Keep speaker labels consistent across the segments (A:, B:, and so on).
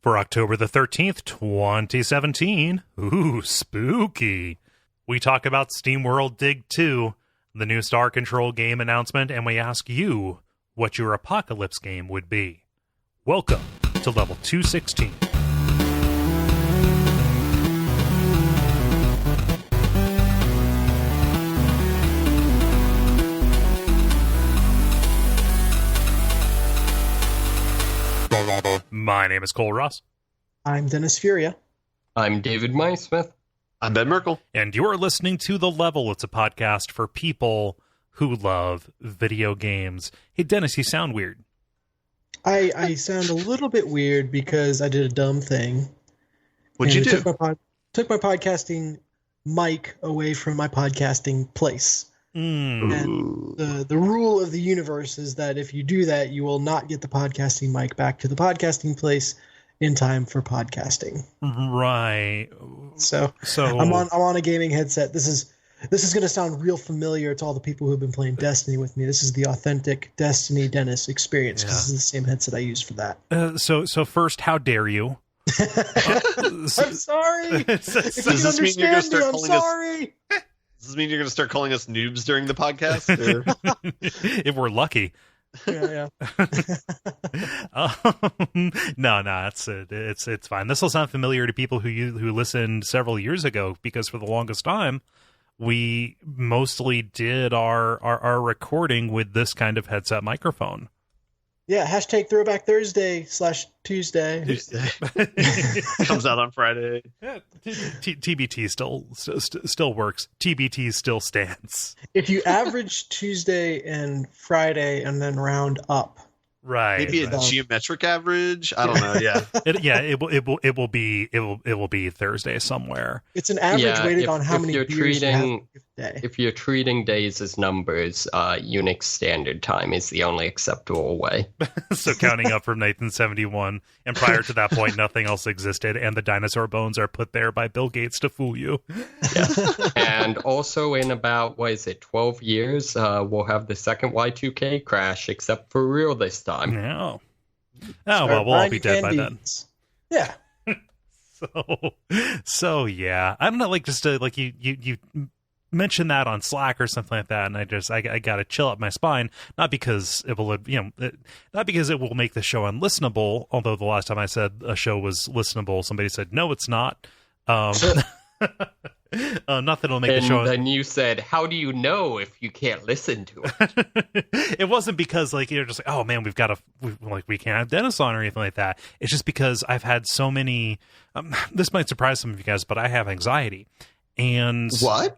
A: For October the 13th, 2017. Ooh, spooky. We talk about Steamworld Dig 2, the new Star Control game announcement, and we ask you what your apocalypse game would be. Welcome to level 216. My name is Kole Ross.
B: I'm Dennis Furia.
C: I'm David Smith.
D: I'm Ben Merkel.
A: And you're listening to The Level. It's a podcast for people who love video games. Hey, Dennis, you sound weird.
B: I sound a little bit weird because I did a dumb thing.
D: What'd you do?
B: Took my podcasting mic away from my podcasting place. And the rule of the universe is that if you do that, you will not get the podcasting mic back to the podcasting place in time for podcasting.
A: Right.
B: So I'm on a gaming headset. This is going to sound real familiar to all the people who've been playing Destiny with me. This is the authentic Destiny Dennis experience because this is the same headset I use for that.
A: So first, how dare you?
B: I'm sorry. If you can understand me, I'm sorry.
D: Does this mean you're going to start calling us noobs during the podcast? Or?
A: If we're lucky.
B: Yeah.
A: No, it's fine. This will sound familiar to people who listened several years ago because for the longest time we mostly did our recording with this kind of headset microphone.
B: Yeah, hashtag Throwback Thursday/Tuesday.
D: Comes out on Friday.
A: Yeah, TBT still works. TBT still stands.
B: If you average Tuesday and Friday and then round up,
A: right?
D: Maybe a geometric average. I don't know. Yeah,
A: it will be Thursday somewhere.
B: It's an average weighted on how many beers you have a day.
C: If you're treating days as numbers, Unix Standard Time is the only acceptable way.
A: So counting up from 1971, and prior to that point, nothing else existed, and the dinosaur bones are put there by Bill Gates to fool you.
C: Yeah. And also in about 12 years, we'll have the second Y2K crash, except for real this time.
A: No. Oh, well, we'll all be dead by then.
B: Yeah.
A: So yeah. I don't know, you mentioned that on Slack or something like that, and I got to chill up my spine, not because it will, not because it will make the show unlistenable, although the last time I said a show was listenable, somebody said, no, it's not. Not that it'll make the show.
C: And then you said, how do you know if you can't listen to it?
A: It wasn't because you're just like, oh man, we can't have Dennis on or anything like that. It's just because I've had so many, this might surprise some of you guys, but I have anxiety. And
D: what?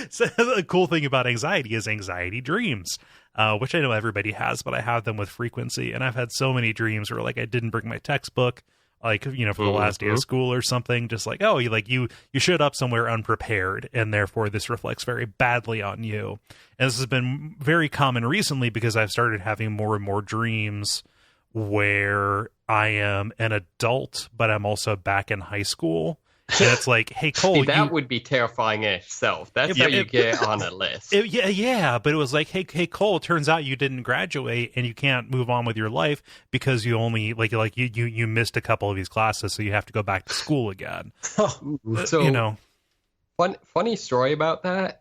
A: So the cool thing about anxiety is anxiety dreams, which I know everybody has, but I have them with frequency. And I've had so many dreams where I didn't bring my textbook, for the last day of school or something, just you showed up somewhere unprepared, and therefore this reflects very badly on you. And this has been very common recently because I've started having more and more dreams where I am an adult, but I'm also back in high school. And it's like, hey, Kole,
C: that would be terrifying in itself. That's how you get on a list.
A: But it was like, hey, Kole, turns out you didn't graduate and you can't move on with your life because you only you missed a couple of these classes, so you have to go back to school again.
C: So, funny story about that.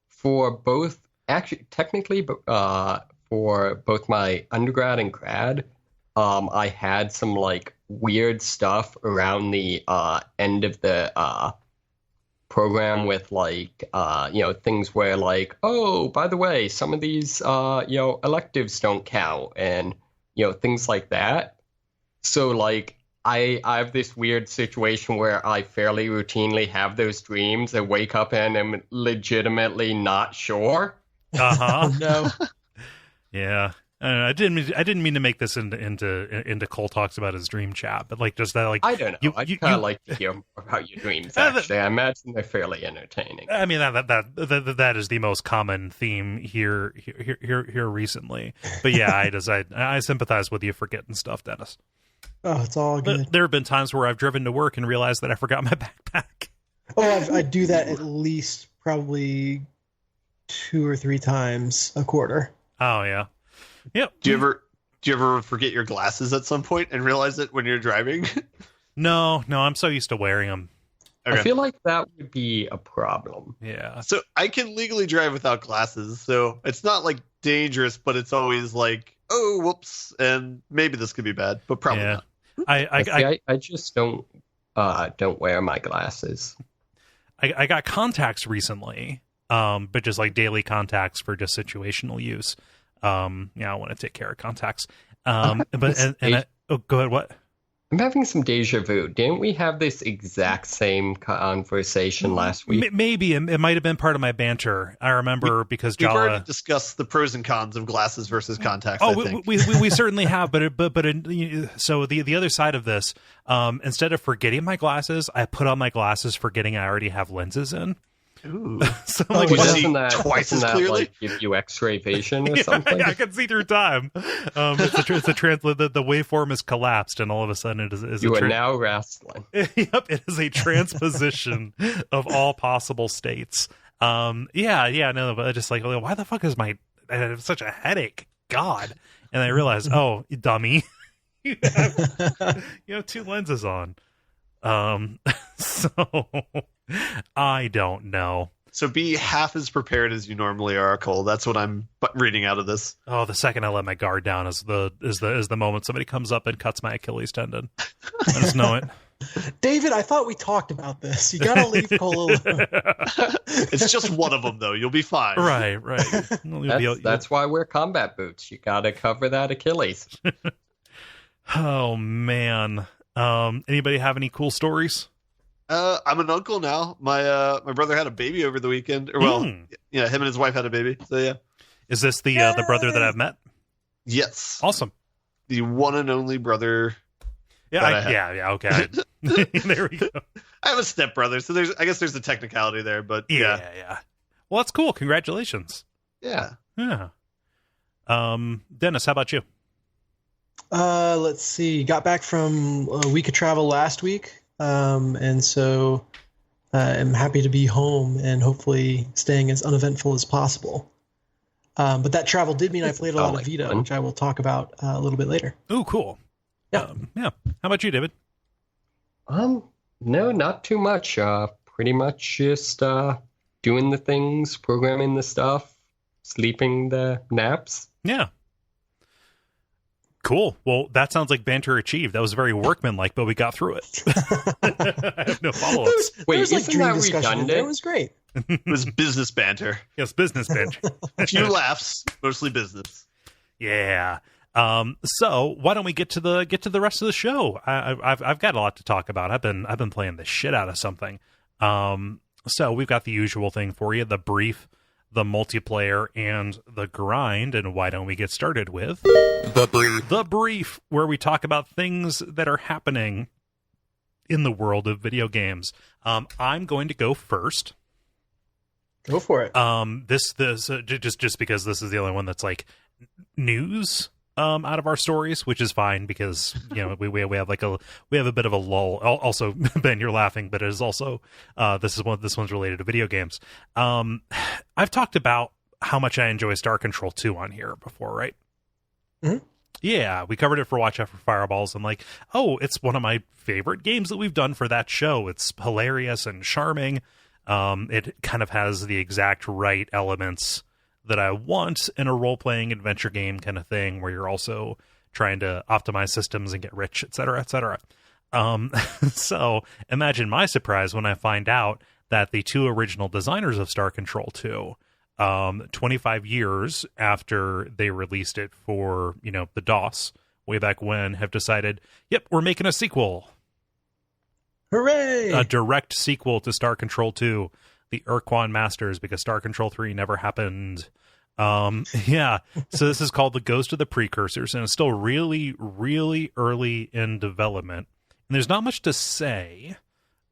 C: For both, actually, technically, for both my undergrad and grad, I had some weird stuff around the end of the program with things where oh, by the way, some of these electives don't count, and things like that. So I have this weird situation where I fairly routinely have those dreams. I wake up and am legitimately not sure.
B: No.
A: Yeah. I didn't mean to make this into Cole talks about his dream chat, but just that
C: I don't know. I kind of like to hear more about your dreams. Actually, I imagine they're fairly entertaining.
A: I mean that is the most common theme here recently. But yeah, I sympathize with you for getting stuff, Dennis.
B: Oh, it's all good.
A: There have been times where I've driven to work and realized that I forgot my backpack.
B: Oh, I do that at least probably 2 or 3 times a quarter.
A: Oh yeah. Yep.
D: Do Do you ever forget your glasses at some point and realize it when you're driving?
A: No, I'm so used to wearing them.
C: Okay. I feel like that would be a problem.
A: Yeah.
D: So I can legally drive without glasses, so it's not like dangerous, but it's always like, oh, whoops, and maybe this could be bad, but probably not.
C: I just don't wear my glasses.
A: I got contacts recently, but just like daily contacts for just situational use. I want to take care of contacts. Go ahead. What?
C: I'm having some deja vu. Didn't we have this exact same conversation last week?
A: Maybe. It might have been part of my banter. I remember because
D: we've
A: Jala...
D: already discussed the pros and cons of glasses versus contacts.
A: Oh,
D: I think.
A: we certainly have. So the other side of this, instead of forgetting my glasses, I put on my glasses forgetting I already have lenses in.
D: Ooh.
A: So
C: doesn't that
D: twice as clearly?
C: Like, give you X-ray vision or something?
A: Yeah, I can see through time. It's a the waveform is collapsed, and all of a sudden it is.
C: You are now wrestling.
A: Yep, it is a transposition of all possible states. No, but I just like, why the fuck is I have such a headache? God, and I realized, oh, you dummy, you have two lenses on. So I don't know.
D: So be half as prepared as you normally are, Kole. That's what I'm reading out of this.
A: Oh, the second I let my guard down is the moment somebody comes up and cuts my Achilles tendon. I just know it.
B: David, I thought we talked about this. You gotta leave Kole alone.
D: It's just one of them, though. You'll be fine.
A: Right.
C: That's why we're combat boots. You gotta cover that Achilles.
A: Oh man. Anybody have any cool stories?
D: I'm an uncle now. My brother had a baby over the weekend. Him and his wife had a baby. So yeah.
A: Is this the brother that I've met?
D: Yes.
A: Awesome.
D: The one and only brother.
A: Yeah. Okay. There we go.
D: I have a stepbrother, so I guess there's a technicality there, but
A: yeah. Well, that's cool. Congratulations.
D: Yeah.
A: Dennis, how about you?
B: Let's see. Got back from a week of travel last week. And so I'm happy to be home and hopefully staying as uneventful as possible. But that travel did mean I played a lot of Vita, which I will talk about a little bit later.
A: Oh, cool.
B: Yeah.
A: How about you, David?
C: No, not too much. Pretty much just doing the things, programming the stuff, sleeping the naps.
A: Yeah. Cool. Well, that sounds like banter achieved. That was very workmanlike, but we got through it. I have no follow-ups.
B: There was like dream discussion. It was great.
D: It was business banter.
A: Yes, business banter.
D: A few laughs, mostly business.
A: Yeah. So why don't we get to the rest of the show? I've got a lot to talk about. I've been playing the shit out of something. So we've got the usual thing for you: the brief, the multiplayer, and the grind. And why don't we get started with the brief, where we talk about things that are happening in the world of video games. I'm going to go first.
B: Go for it.
A: This just because this is the only one that's like news out of our stories, which is fine because we have a bit of a lull. Also, Ben, you're laughing, but it is also this one's related to video games. I've talked about how much I enjoy Star Control 2 on here before, right?
B: Mm-hmm.
A: Yeah, we covered it for Watch Out for Fireballs, and it's one of my favorite games that we've done for that show. It's hilarious and charming. It kind of has the exact right elements that I want in a role-playing adventure game kind of thing, where you're also trying to optimize systems and get rich, et cetera, et cetera. So imagine my surprise when I find out that the two original designers of Star Control 2, 25 years after they released it for, the DOS way back when, have decided, yep, we're making a sequel.
B: Hooray!
A: A direct sequel to Star Control 2, the Urquan Masters, because Star Control 3 never happened. So this is called The Ghost of the Precursors, and it's still really, really early in development. And there's not much to say,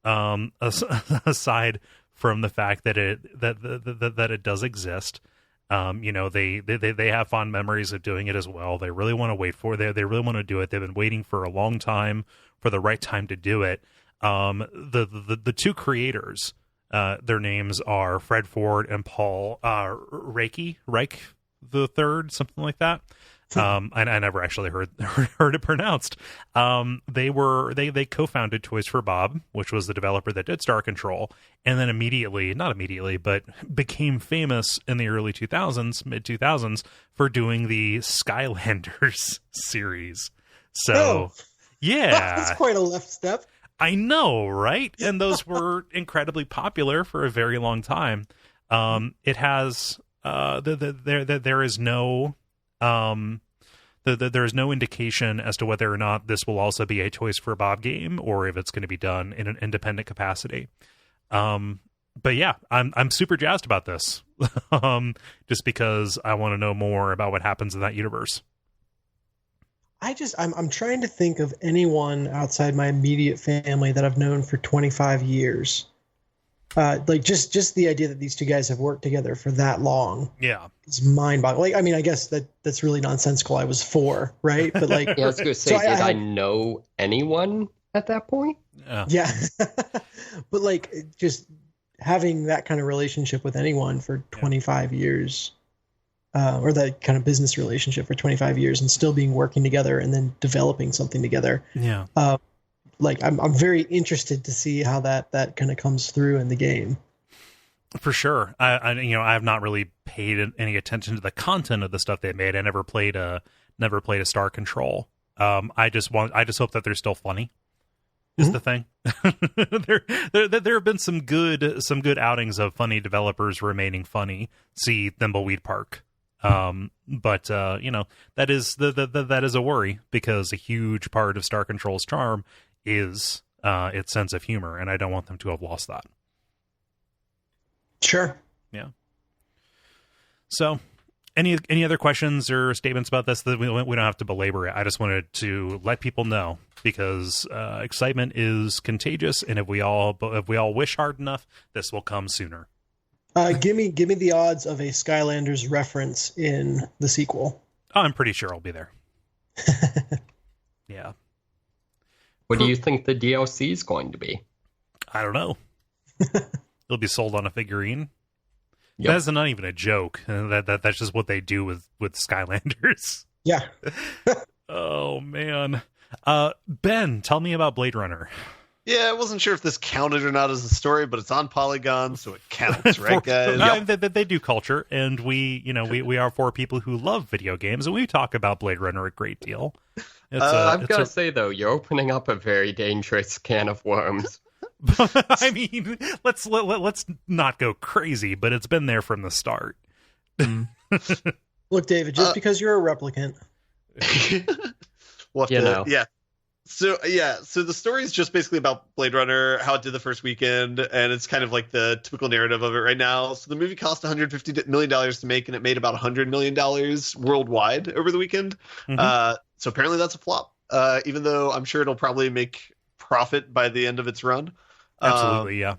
A: aside from the fact that it does exist. They have fond memories of doing it as well. They really want to wait for it. They really want to do it. They've been waiting for a long time for the right time to do it. The two creators, their names are Fred Ford and Paul Reich the third, something like that. I never actually heard it pronounced. They co-founded Toys for Bob, which was the developer that did Star Control, and then not immediately, but became famous in the early 2000s, mid 2000s, for doing the Skylanders series. So, yeah,
B: that's quite a left step.
A: I know, right? And those were incredibly popular for a very long time. It has there is no there is no indication as to whether or not this will also be a Toys for Bob game or if it's going to be done in an independent capacity. But yeah, I'm super jazzed about this, just because I want to know more about what happens in that universe.
B: I'm trying to think of anyone outside my immediate family that I've known for 25 years. Like just the idea that these two guys have worked together for that long.
A: Yeah.
B: It's mind-boggling. Like, I mean, I guess that's really nonsensical. I was 4, right? But like,
C: yeah, I was going to say, so did I know anyone at that point?
B: Yeah. But like, just having that kind of relationship with anyone for 25 years, or that kind of business relationship for 25 years and still working together and then developing something together.
A: Yeah.
B: Like I'm very interested to see how that kind of comes through in the game.
A: For sure. I have not really paid any attention to the content of the stuff they made. I never played a Star Control. I just hope that they're still funny. Is the thing. there have been some good outings of funny developers remaining funny. See Thimbleweed Park. But that is that is a worry, because a huge part of Star Control's charm is its sense of humor, and I don't want them to have lost that.
B: Sure.
A: Yeah. So, any other questions or statements about this? That we don't have to belabor it. I just wanted to let people know, because excitement is contagious, and if we all wish hard enough, this will come sooner.
B: Give me the odds of a Skylanders reference in the sequel.
A: Oh, I'm pretty sure I'll be there. Yeah.
C: What do you think the DLC is going to be?
A: I don't know. It'll be sold on a figurine.
C: Yep.
A: That's not even a joke. That's just what they do with Skylanders.
B: Yeah.
A: Oh man. Ben, tell me about Blade Runner.
D: Yeah, I wasn't sure if this counted or not as a story, but it's on Polygon, so it counts, right, guys?
A: They do culture, and we are 4 people who love video games, and we talk about Blade Runner a great deal.
C: I've got to say, though, you're opening up a very dangerous can of worms.
A: I mean, let's not go crazy, but it's been there from the start.
B: Look, David, just because you're a replicant.
D: Yeah. So the story is just basically about Blade Runner, how it did the first weekend, and it's kind of like the typical narrative of it right now. So the movie cost $150 million to make, and it made about $100 million worldwide over the weekend. Mm-hmm. So apparently that's a flop, even though I'm sure it'll probably make profit by the end of its run.
A: Absolutely, yeah.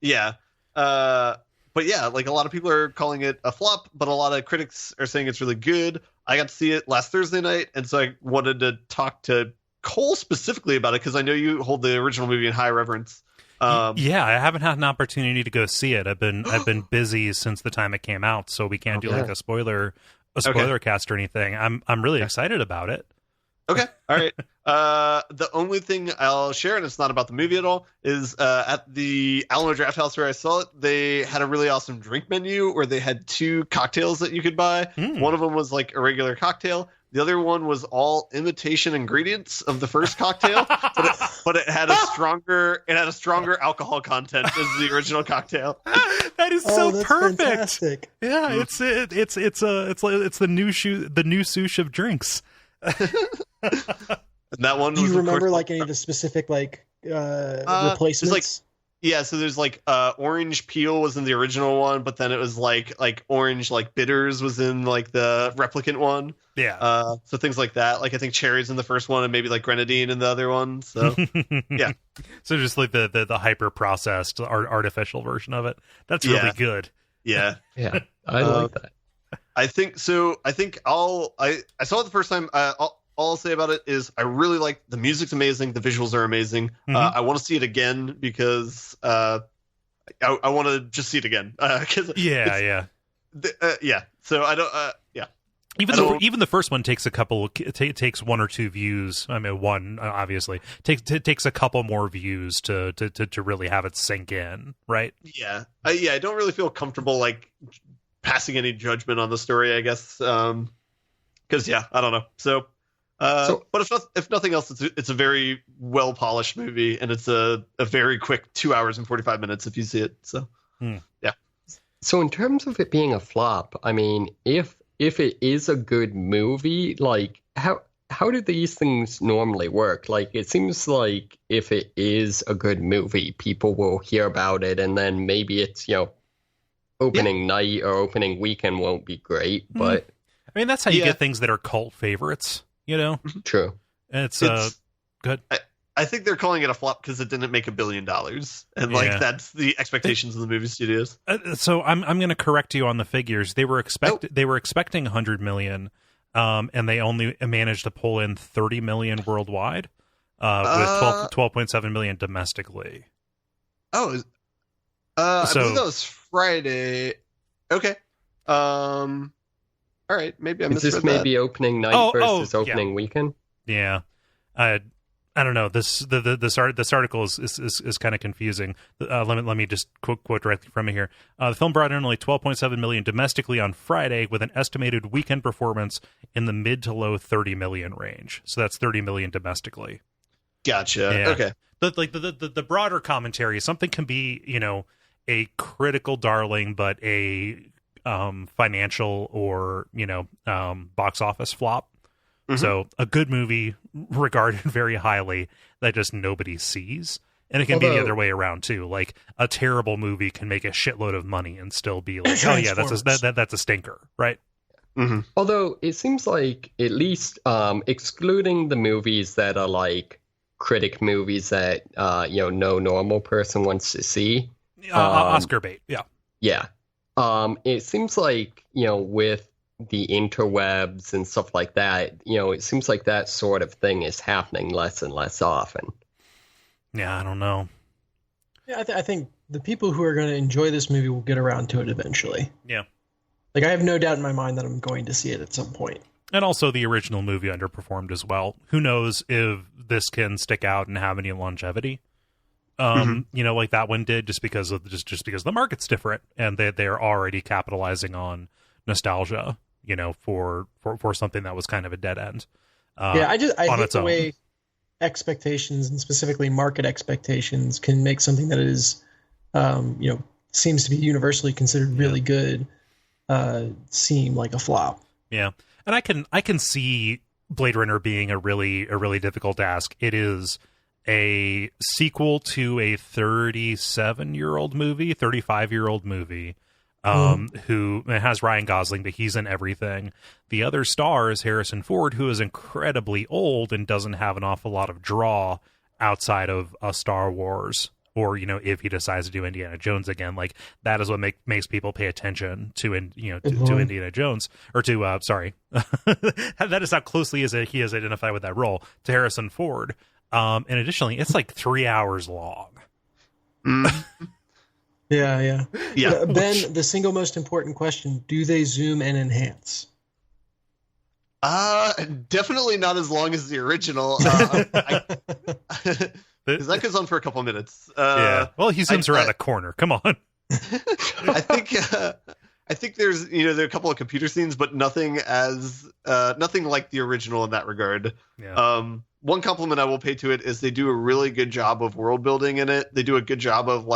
D: Yeah. But yeah, like a lot of people are calling it a flop, but a lot of critics are saying it's really good. I got to see it last Thursday night, and so I wanted to talk to Kole specifically about it, because I know you hold the original movie in high reverence.
A: Yeah, I haven't had an opportunity to go see it. I've been busy since the time it came out, so we can't do like a spoiler cast or anything. I'm really excited about it.
D: Okay, all right. The only thing I'll share, and it's not about the movie at all, is at the Alamo Draft House where I saw it, they had a really awesome drink menu where they had 2 cocktails that you could buy. One of them was like a regular cocktail. The other one was all imitation ingredients of the first cocktail, but it had a stronger alcohol content as the original cocktail.
A: That is so
B: that's
A: perfect.
B: Fantastic.
A: Yeah, it's the new souche of drinks.
D: That one.
B: Do you remember like any of the specific replacements?
D: So there's like orange peel was in the original one, but then it was like orange like bitters was in like the replicant one.
A: Yeah.
D: So things like that. Like I think cherries in the first one and maybe like grenadine in the other one. So yeah. So
A: just like the hyper processed artificial version of it. That's really good.
D: Yeah.
C: Yeah. I like that.
D: I think so. I saw it the first time. All I'll say about it is I really like the music's amazing. The visuals are amazing. Mm-hmm. I want to see it again because I want to just see it again.
A: Yeah.
D: So I don't.
A: Even the first one takes takes one or two views. I mean, one obviously takes a couple more views to really have it sink in, right?
D: Yeah, I don't really feel comfortable like passing any judgment on the story, I guess, because I don't know. So, but if nothing else, it's a very well polished movie, and it's a very quick 2 hours and 45 minutes if you see it. So, yeah.
C: So in terms of it being a flop, I mean, if it is a good movie, like how do these things normally work? Like, it seems like if it is a good movie, people will hear about it, and then maybe it's, opening night or opening weekend won't be great, but
A: I mean, that's how you get things that are cult favorites,
C: True.
A: It's good.
D: I think they're calling it a flop because it didn't make $1 billion, and that's the expectations of the movie studios.
A: So I'm going to correct you on the figures. They were expecting 100 million, and they only managed to pull in 30 million worldwide, with 12.7 million domestically.
D: Oh, I believe that was Friday. Okay. All right. Maybe I misread that.
C: Is this maybe opening night versus opening weekend?
A: Yeah. I don't know. This article is kind of confusing. Let me just quote directly from it here. The film brought in only 12.7 million domestically on Friday, with an estimated weekend performance in the mid to low 30 million range. So that's 30 million domestically.
D: Gotcha.
A: Yeah.
D: Okay.
A: But like the broader commentary, something can be a critical darling, but a financial or box office flop. So a good movie regarded very highly that just nobody sees. And it can be the other way around too. Like, a terrible movie can make a shitload of money and still be like, oh yeah, that's a stinker, right?
C: Mm-hmm. Although it seems like, at least excluding the movies that are like critic movies that no normal person wants to see,
A: Oscar bait,
C: yeah. It seems like with the interwebs and stuff like that, it seems like that sort of thing is happening less and less often.
A: Yeah, I don't know.
B: Yeah, I think the people who are going to enjoy this movie will get around to it eventually.
A: Yeah.
B: Like, I have no doubt in my mind that I'm going to see it at some point.
A: And also, the original movie underperformed as well. Who knows if this can stick out and have any longevity? Like that one did, just because the market's different and they're already capitalizing on nostalgia. For something that was kind of a dead end.
B: I hate the way expectations, and specifically market expectations, can make something that is, seems to be universally considered really good, seem like a flop. Yeah,
A: and I can see Blade Runner being a really difficult task. It is a sequel to a 35-year-old movie. Who has Ryan Gosling, but he's in everything. The other star is Harrison Ford, who is incredibly old and doesn't have an awful lot of draw outside of a Star Wars, or if he decides to do Indiana Jones again. Like, that is what makes people pay attention to Indiana Jones, or to that is how closely he is identified with that role, to Harrison Ford. And additionally, it's like 3 hours long.
B: Yeah. Ben, the single most important question: do they zoom and enhance?
D: Definitely not as long as the original. Because that goes on for a couple minutes.
A: Well, he zooms around a corner. Come on.
D: I think there's there are a couple of computer scenes, but nothing like the original in that regard.
A: Yeah.
D: One compliment I will pay to it is they do a really good job of world building in it. They do a good job of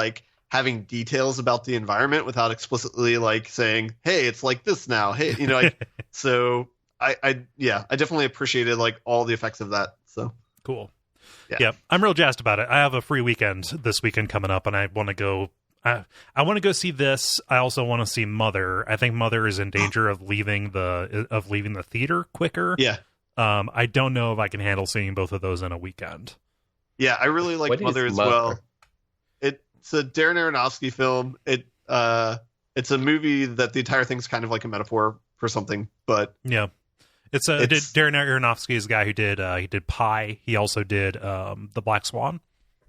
D: having details about the environment without explicitly saying, hey, it's like this now. Hey, so I definitely appreciated all the effects of that. So
A: cool. Yeah. I'm real jazzed about it. I have a free weekend this weekend coming up, and I want to go. I want to go see this. I also want to see Mother. I think Mother is in danger of leaving the theater quicker.
D: Yeah.
A: I don't know if I can handle seeing both of those in a weekend.
D: Yeah, I really like Mother as well. It's a Darren Aronofsky film. It's a movie that the entire thing's kind of like a metaphor for something, but
A: yeah, it's Darren Aronofsky is the guy who did Pi. He also did The Black Swan.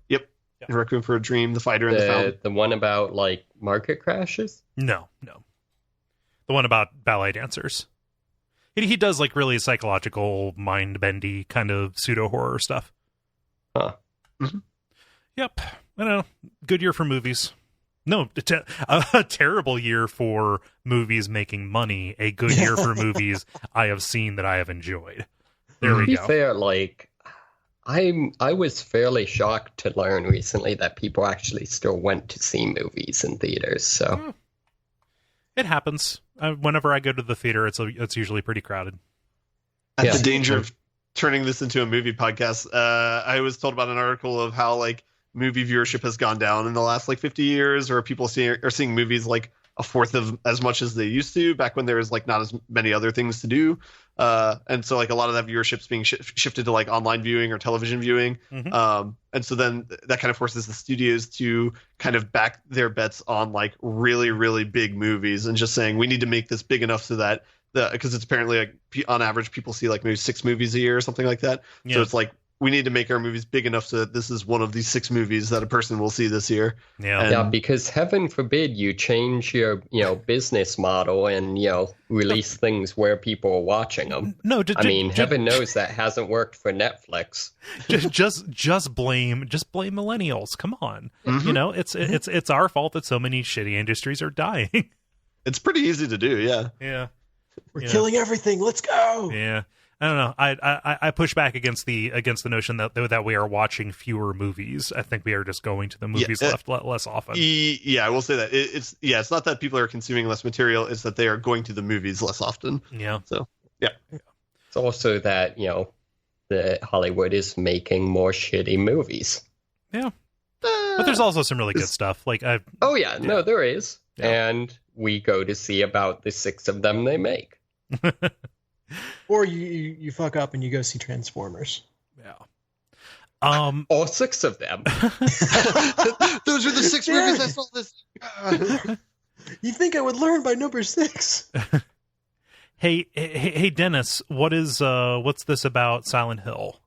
D: Yep. Yeah. Requiem for a Dream, The Fighter, and The Fountain.
C: The one about market crashes?
A: No. The one about ballet dancers. He does like really psychological, mind-bendy kind of pseudo-horror stuff.
C: Huh.
D: Mm-hmm.
A: Yep. I don't know. Good year for movies. No, a terrible year for movies making money. A good year for movies I have seen that I have enjoyed. There we go.
C: To be fair, like, I was fairly shocked to learn recently that people actually still went to see movies in theaters. So
A: it happens. Whenever I go to the theater, it's usually pretty crowded.
D: At the danger of turning this into a movie podcast, I was told about an article of how like movie viewership has gone down in the last like 50 years, or people are seeing movies like a fourth of as much as they used to back when there was like not as many other things to do. And so like a lot of that viewership's being shifted to like online viewing or television viewing.
A: Mm-hmm.
D: And so then that kind of forces the studios to kind of back their bets on like really, really big movies and just saying, we need to make this big enough so that because it's apparently like on average, people see like maybe 6 movies a year or something like that. Yeah. So it's like, we need to make our movies big enough so that this is one of these 6 movies that a person will see this year.
C: Yeah, because heaven forbid you change your, business model and, release things where people are watching them.
A: No,
C: heaven knows that hasn't worked for Netflix.
A: just blame millennials. Come on.
D: Mm-hmm.
A: It's our fault that so many shitty industries are dying.
D: It's pretty easy to do. Yeah.
A: Yeah.
B: We're killing everything. Let's go.
A: Yeah. I don't know. I push back against the notion that we are watching fewer movies. I think we are just going to the movies less often.
D: Yeah, I will say that it's not that people are consuming less material; it's that they are going to the movies less often.
A: Yeah.
D: So yeah,
C: it's also that that Hollywood is making more shitty movies.
A: Yeah, but there's also some really good stuff. Like
C: no, there is, and we go to see about the 6 of them they make.
B: Or you fuck up and you go see Transformers.
A: Yeah.
C: All 6 of them.
D: Those are the 6 movies I saw this.
B: You think I would learn by number 6?
A: Hey, Dennis, what's this about Silent Hill?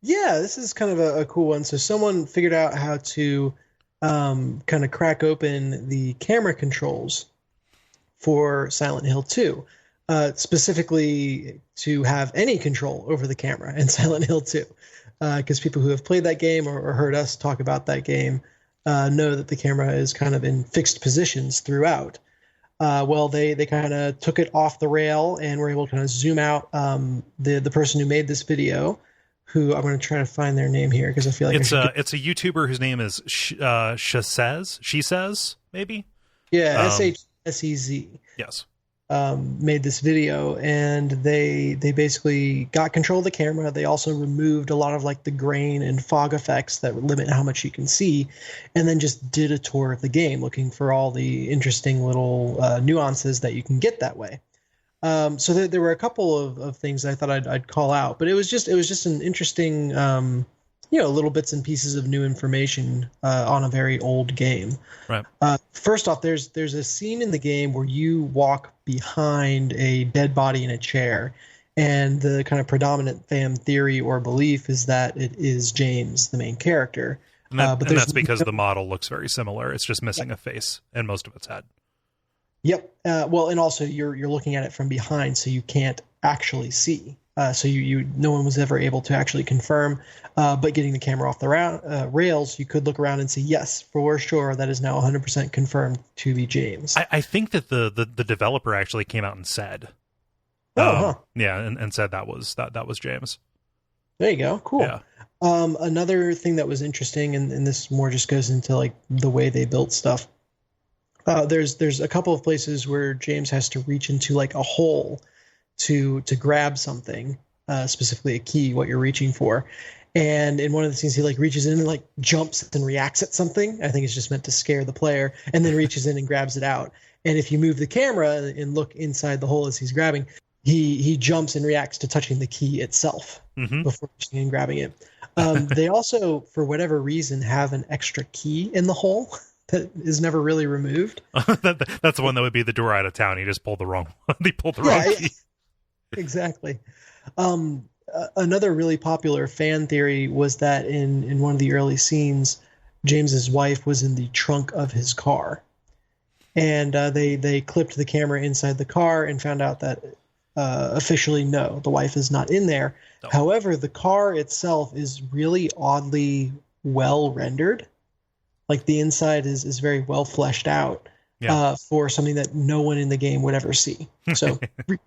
B: Yeah, this is kind of a cool one. So someone figured out how to kind of crack open the camera controls for Silent Hill 2. Specifically to have any control over the camera in Silent Hill 2. Because people who have played that game or heard us talk about that game know that the camera is kind of in fixed positions throughout. Well, they kind of took it off the rail and were able to kind of zoom out the person who made this video, who I'm going to try to find their name here because I feel like it's a
A: YouTuber whose name is She Says, maybe?
B: Yeah, SHSEZ.
A: Yes.
B: Made this video, and they basically got control of the camera. They also removed a lot of like the grain and fog effects that limit how much you can see, and then just did a tour of the game looking for all the interesting little nuances that you can get that way. So there were a couple of things I thought I'd call out, but it was just an interesting little bits and pieces of new information on a very old game.
A: Right.
B: First off, there's a scene in the game where you walk behind a dead body in a chair, and the kind of predominant fan theory or belief is that it is James, the main character.
A: But that's because the model looks very similar. It's just missing a face and most of its head.
B: Yep. Well, and also you're looking at it from behind, so you can't actually see. So no one was ever able to actually confirm, but getting the camera off the rails, you could look around and see, yes, for sure, that is now 100% confirmed to be James.
A: I think that the developer actually came out and said, yeah, and said that was James.
B: There you go. Cool.
A: Yeah.
B: Another thing that was interesting, and this more just goes into like the way they built stuff. There's a couple of places where James has to reach into like a hole to grab something, specifically a key, what you're reaching for. And in one of the scenes, he like reaches in and like jumps and reacts at something. I think it's just meant to scare the player, and then reaches in and grabs it out. And if you move the camera and look inside the hole as he's grabbing, he jumps and reacts to touching the key itself before reaching and grabbing it. They also, for whatever reason, have an extra key in the hole that is never really removed.
A: That's the one that would be the door out of town. He just pulled the wrong one. He pulled the wrong key.
B: Exactly. Another really popular fan theory was that in one of the early scenes, James's wife was in the trunk of his car, and they clipped the camera inside the car and found out that officially, no, the wife is not in there.
A: Oh.
B: However, the car itself is really oddly well rendered. Like the inside is very well fleshed out for something that no one in the game would ever see. So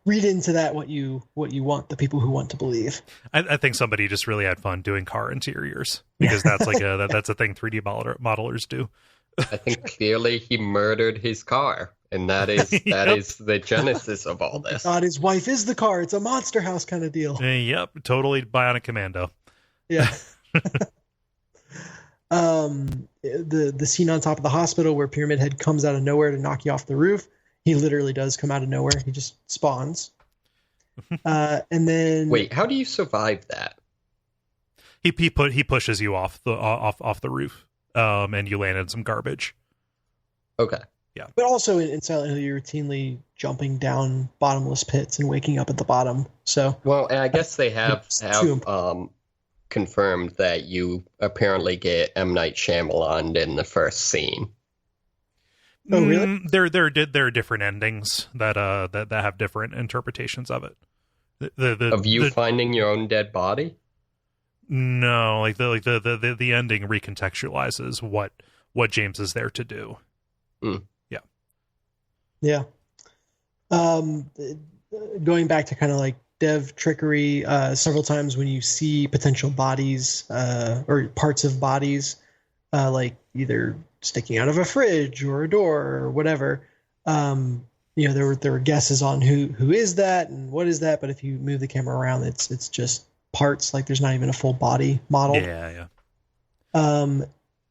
B: read into that what you want, the people who want to believe.
A: I think somebody just really had fun doing car interiors, because that's like that's a thing 3D modelers do.
C: I think clearly he murdered his car, and that is is the genesis of all this.
B: God, his wife is the car. It's a Monster House kind of deal.
A: Yep, totally Bionic Commando.
B: Yeah. The scene on top of the hospital where Pyramid Head comes out of nowhere to knock you off the roof. He literally does come out of nowhere. He just spawns. And then
C: wait, how do you survive that?
A: He pushes you off the roof. And you land in some garbage.
C: Okay.
A: Yeah.
B: But also in Silent Hill, you're routinely jumping down bottomless pits and waking up at the bottom. So
C: well, and I guess they have confirmed that you apparently get M. Night Shyamalan in the first scene.
B: Oh, really?
A: There are different endings that have different interpretations of it.
C: Of you finding your own dead body?
A: No, the ending recontextualizes what James is there to do.
C: Mm.
B: Yeah. Going back to kind of like dev trickery, several times when you see potential bodies or parts of bodies, like either sticking out of a fridge or a door or whatever, there were guesses on who is that and what is that. But if you move the camera around, it's just parts. Like there's not even a full body model.
A: Yeah.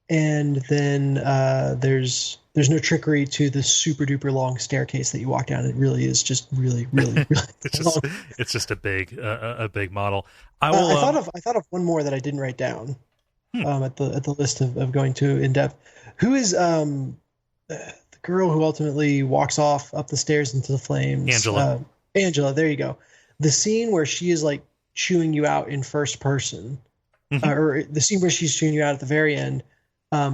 B: And then there's no trickery to the super duper long staircase that you walk down. It really is just really
A: it's just a big model.
B: I thought of one more that I didn't write down at the list of going to in depth. Who is the girl who ultimately walks off up the stairs into the flames? Angela, there you go. The scene where she is like chewing you out in first person, or the scene where she's chewing you out at the very end,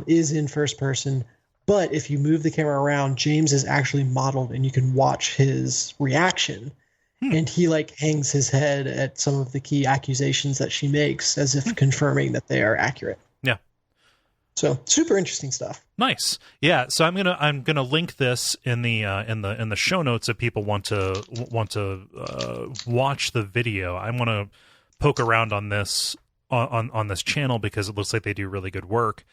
B: is in first person. But if you move the camera around, James is actually modeled and you can watch his reaction. And he like hangs his head at some of the key accusations that she makes as if confirming that they are accurate.
A: Yeah.
B: So super interesting stuff.
A: Nice. Yeah. So I'm gonna link this in the show notes if people want to watch the video. I want to poke around on this on this channel because it looks like they do really good work.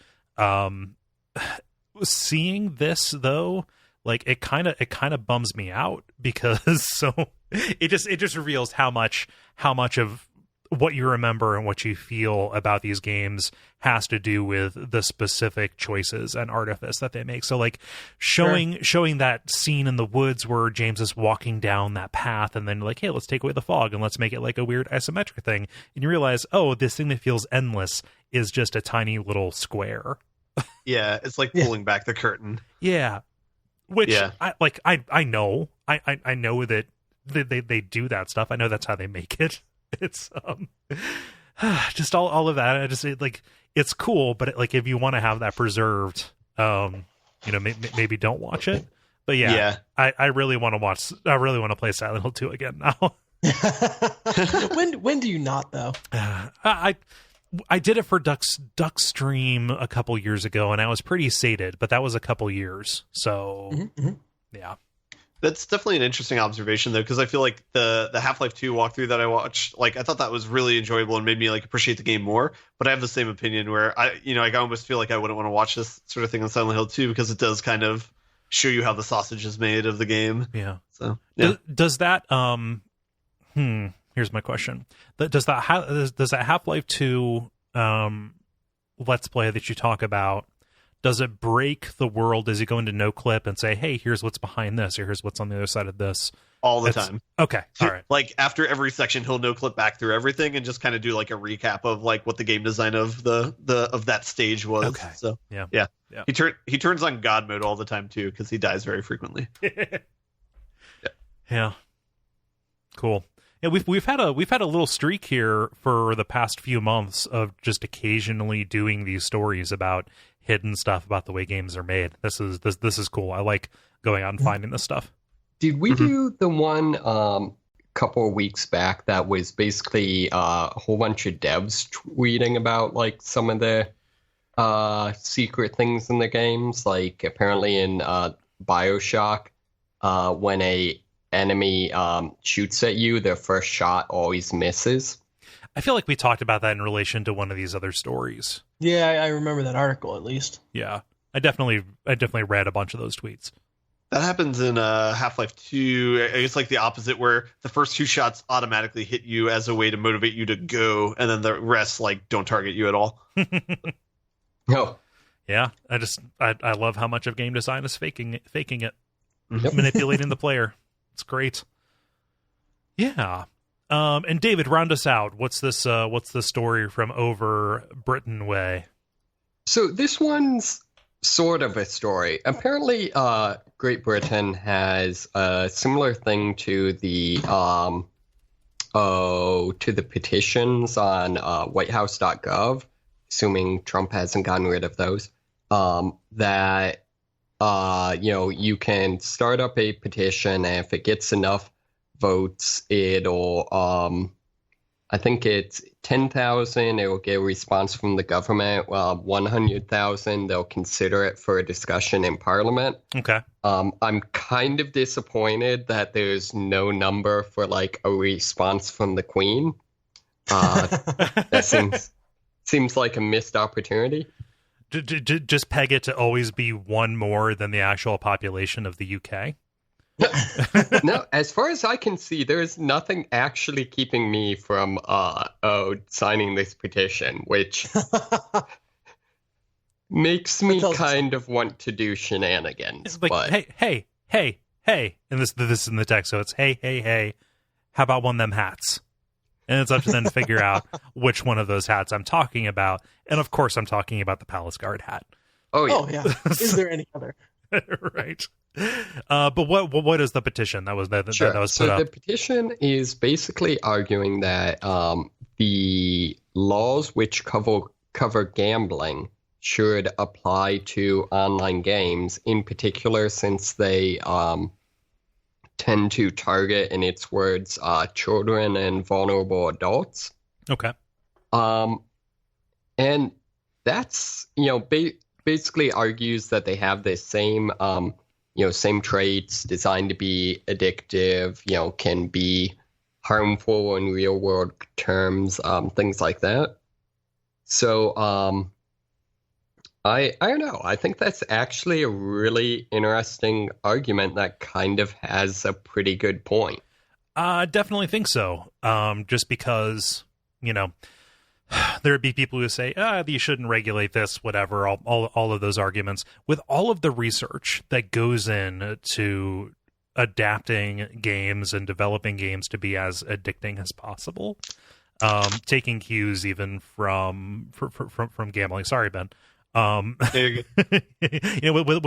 A: Seeing this though, like it kind of bums me out because it just reveals how much of what you remember and what you feel about these games has to do with the specific choices and artifice that they make. So like showing that scene in the woods where James is walking down that path and then like, hey, let's take away the fog and let's make it like a weird isometric thing. And you realize, oh, this thing that feels endless is just a tiny little square.
D: Yeah, it's like pulling back the curtain.
A: Yeah. Which I know that they do that stuff. I know that's how they make it. It's just all of that. I just like it's cool, but like if you want to have that preserved, maybe don't watch it. But I really want to watch. I really want to play Silent Hill 2 again now.
B: When do you not though?
A: I did it for Duckstream a couple years ago, and I was pretty sated, but that was a couple years. So yeah.
D: That's definitely an interesting observation, though, because I feel like the Half-Life 2 walkthrough that I watched, like I thought that was really enjoyable and made me like appreciate the game more. But I have the same opinion where I almost feel like I wouldn't want to watch this sort of thing on Silent Hill 2 because it does kind of show you how the sausage is made of the game.
A: Yeah.
D: So yeah.
A: Does that here's my question: does that Half-Life 2 Let's Play that you talk about? Does it break the world? Does he go into no clip and say, hey, here's what's behind this, or here's what's on the other side of this?
D: All the time.
A: Okay. All right.
D: Like after every section, he'll no clip back through everything and just kind of do like a recap of like what the game design of of that stage was.
A: Okay.
D: So yeah. He turns on God mode all the time too, because he dies very frequently.
A: Yeah. Cool. Yeah, we've had a little streak here for the past few months of just occasionally doing these stories about hidden stuff about the way games are made. This is cool. I like going out and finding this stuff.
C: Did we do the one couple of weeks back that was basically a whole bunch of devs tweeting about like some of the secret things in the games. Like apparently in BioShock, when a enemy shoots at you, their first shot always misses.
A: I feel like we talked about that in relation to one of these other stories.
B: Yeah, I remember that article at least.
A: Yeah, I definitely read a bunch of those tweets.
D: That happens in Half-Life 2. It's like the opposite, where the first 2 shots automatically hit you as a way to motivate you to go, and then the rest like don't target you at all.
C: No.
A: Yeah, I love how much of game design is faking it,
C: Yep.
A: manipulating the player. It's great. Yeah. And David, round us out. What's this story from over Britain way?
C: So this one's sort of a story. Apparently, Great Britain has a similar thing to the petitions on whitehouse.gov, assuming Trump hasn't gotten rid of those. That you can start up a petition, and if it gets enough votes, it'll I think it's 10,000. It will get a response from the government. 100,000. They'll consider it for a discussion in Parliament.
A: Okay.
C: I'm kind of disappointed that there's no number for like a response from the Queen. That seems like a missed opportunity.
A: Just peg it to always be one more than the actual population of the UK.
C: No, as far as I can see, there is nothing actually keeping me from signing this petition, which makes me kind of want to do shenanigans.
A: It's like,
C: but
A: hey, and this is in the text, so it's hey, how about one of them hats? And it's up to them to figure out which one of those hats I'm talking about, and of course I'm talking about the Palace Guard hat.
C: Oh yeah.
B: Oh yeah. Is there any other?
A: Right. But what is the petition that was
C: Sure.
A: that was
C: so
A: put up?
C: the petition is basically arguing that the laws which cover gambling should apply to online games, in particular since they tend to target, in its words, children and vulnerable adults.
A: Okay.
C: And that's basically argues that they have the same same traits, designed to be addictive, can be harmful in real world terms, things like that. So I don't know. I think that's actually a really interesting argument that kind of has a pretty good point.
A: I definitely think so. Just because, there would be people who say, you shouldn't regulate this, whatever, all of those arguments. With all of the research that goes in to adapting games and developing games to be as addicting as possible, taking cues even from gambling. Sorry, Ben. With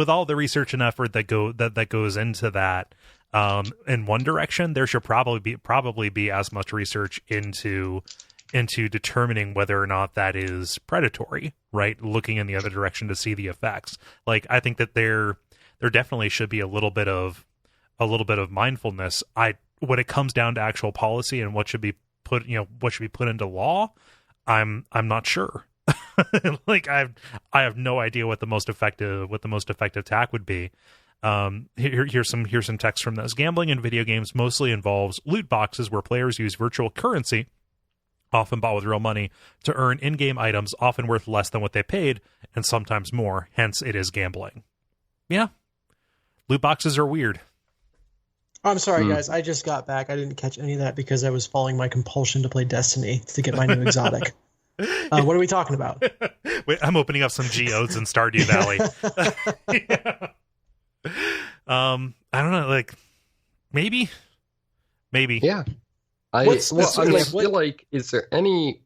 A: all the research and effort that goes into that, in one direction, there should probably be as much research into determining whether or not that is predatory, right? Looking in the other direction to see the effects. Like, I think that there definitely should be a little bit of mindfulness. When it comes down to actual policy and what should be put into law, I'm not sure. Like, I have no idea what the most effective tack would be. Here's some text from this. Gambling in video games mostly involves loot boxes where players use virtual currency, often bought with real money, to earn in-game items often worth less than what they paid, and sometimes more. Hence, it is gambling. Yeah. Loot boxes are weird.
B: I'm sorry, guys. I just got back. I didn't catch any of that because I was following my compulsion to play Destiny to get my new exotic. What are we talking about?
A: Wait, I'm opening up some geodes in Stardew Valley. Yeah. I don't know, like, maybe.
C: Yeah. I feel like, is there any?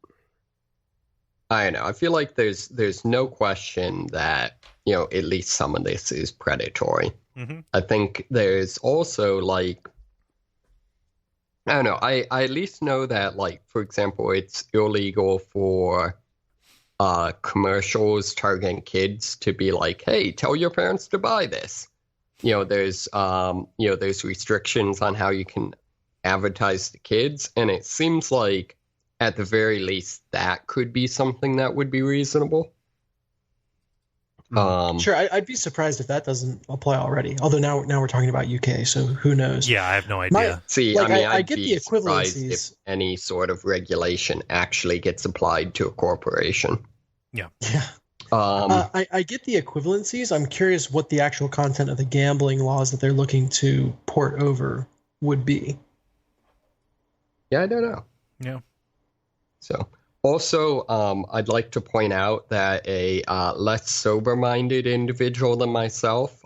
C: I don't know. I feel like there's no question that at least some of this is predatory.
A: Mm-hmm.
C: I think there's also like, I don't know. I at least know that, like, for example, it's illegal for commercials targeting kids to be like, hey, tell your parents to buy this. There's restrictions on how you can advertised to kids, and it seems like at the very least that could be something that would be reasonable.
B: Sure, I'd be surprised if that doesn't apply already. Although now we're talking about UK, so who knows?
A: Yeah, I have no idea.
B: I get the equivalencies.
C: If any sort of regulation actually gets applied to a corporation.
A: Yeah.
B: I get the equivalencies. I'm curious what the actual content of the gambling laws that they're looking to port over would be.
C: Yeah, I don't know.
A: Yeah.
C: So, also, I'd like to point out that a less sober-minded individual than myself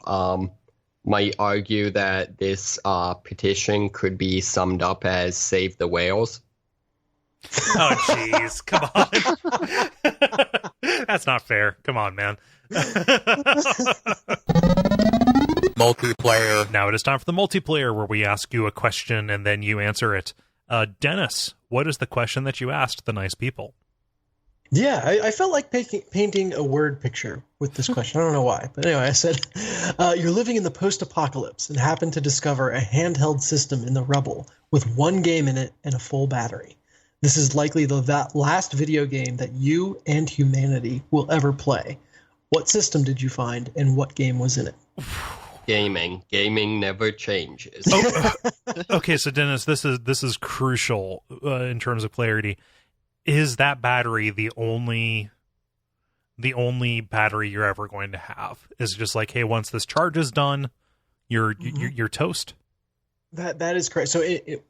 C: might argue that this petition could be summed up as "Save the Whales."
A: Oh, jeez. Come on. That's not fair. Come on, man.
E: Multiplayer.
A: Now it is time for the multiplayer, where we ask you a question and then you answer it. Dennis, what is the question that you asked the nice people?
B: Yeah, I felt like painting a word picture with this question. I don't know why. But anyway, I said, you're living in the post-apocalypse and happen to discover a handheld system in the rubble with one game in it and a full battery. This is likely that last video game that you and humanity will ever play. What system did you find, and what game was in it?
C: Gaming. Gaming never changes.
A: Okay, so Dennis, this is crucial in terms of clarity. Is that battery the only battery you're ever going to have? Is it just like, hey, once this charge is done, you're toast?
B: That is correct. So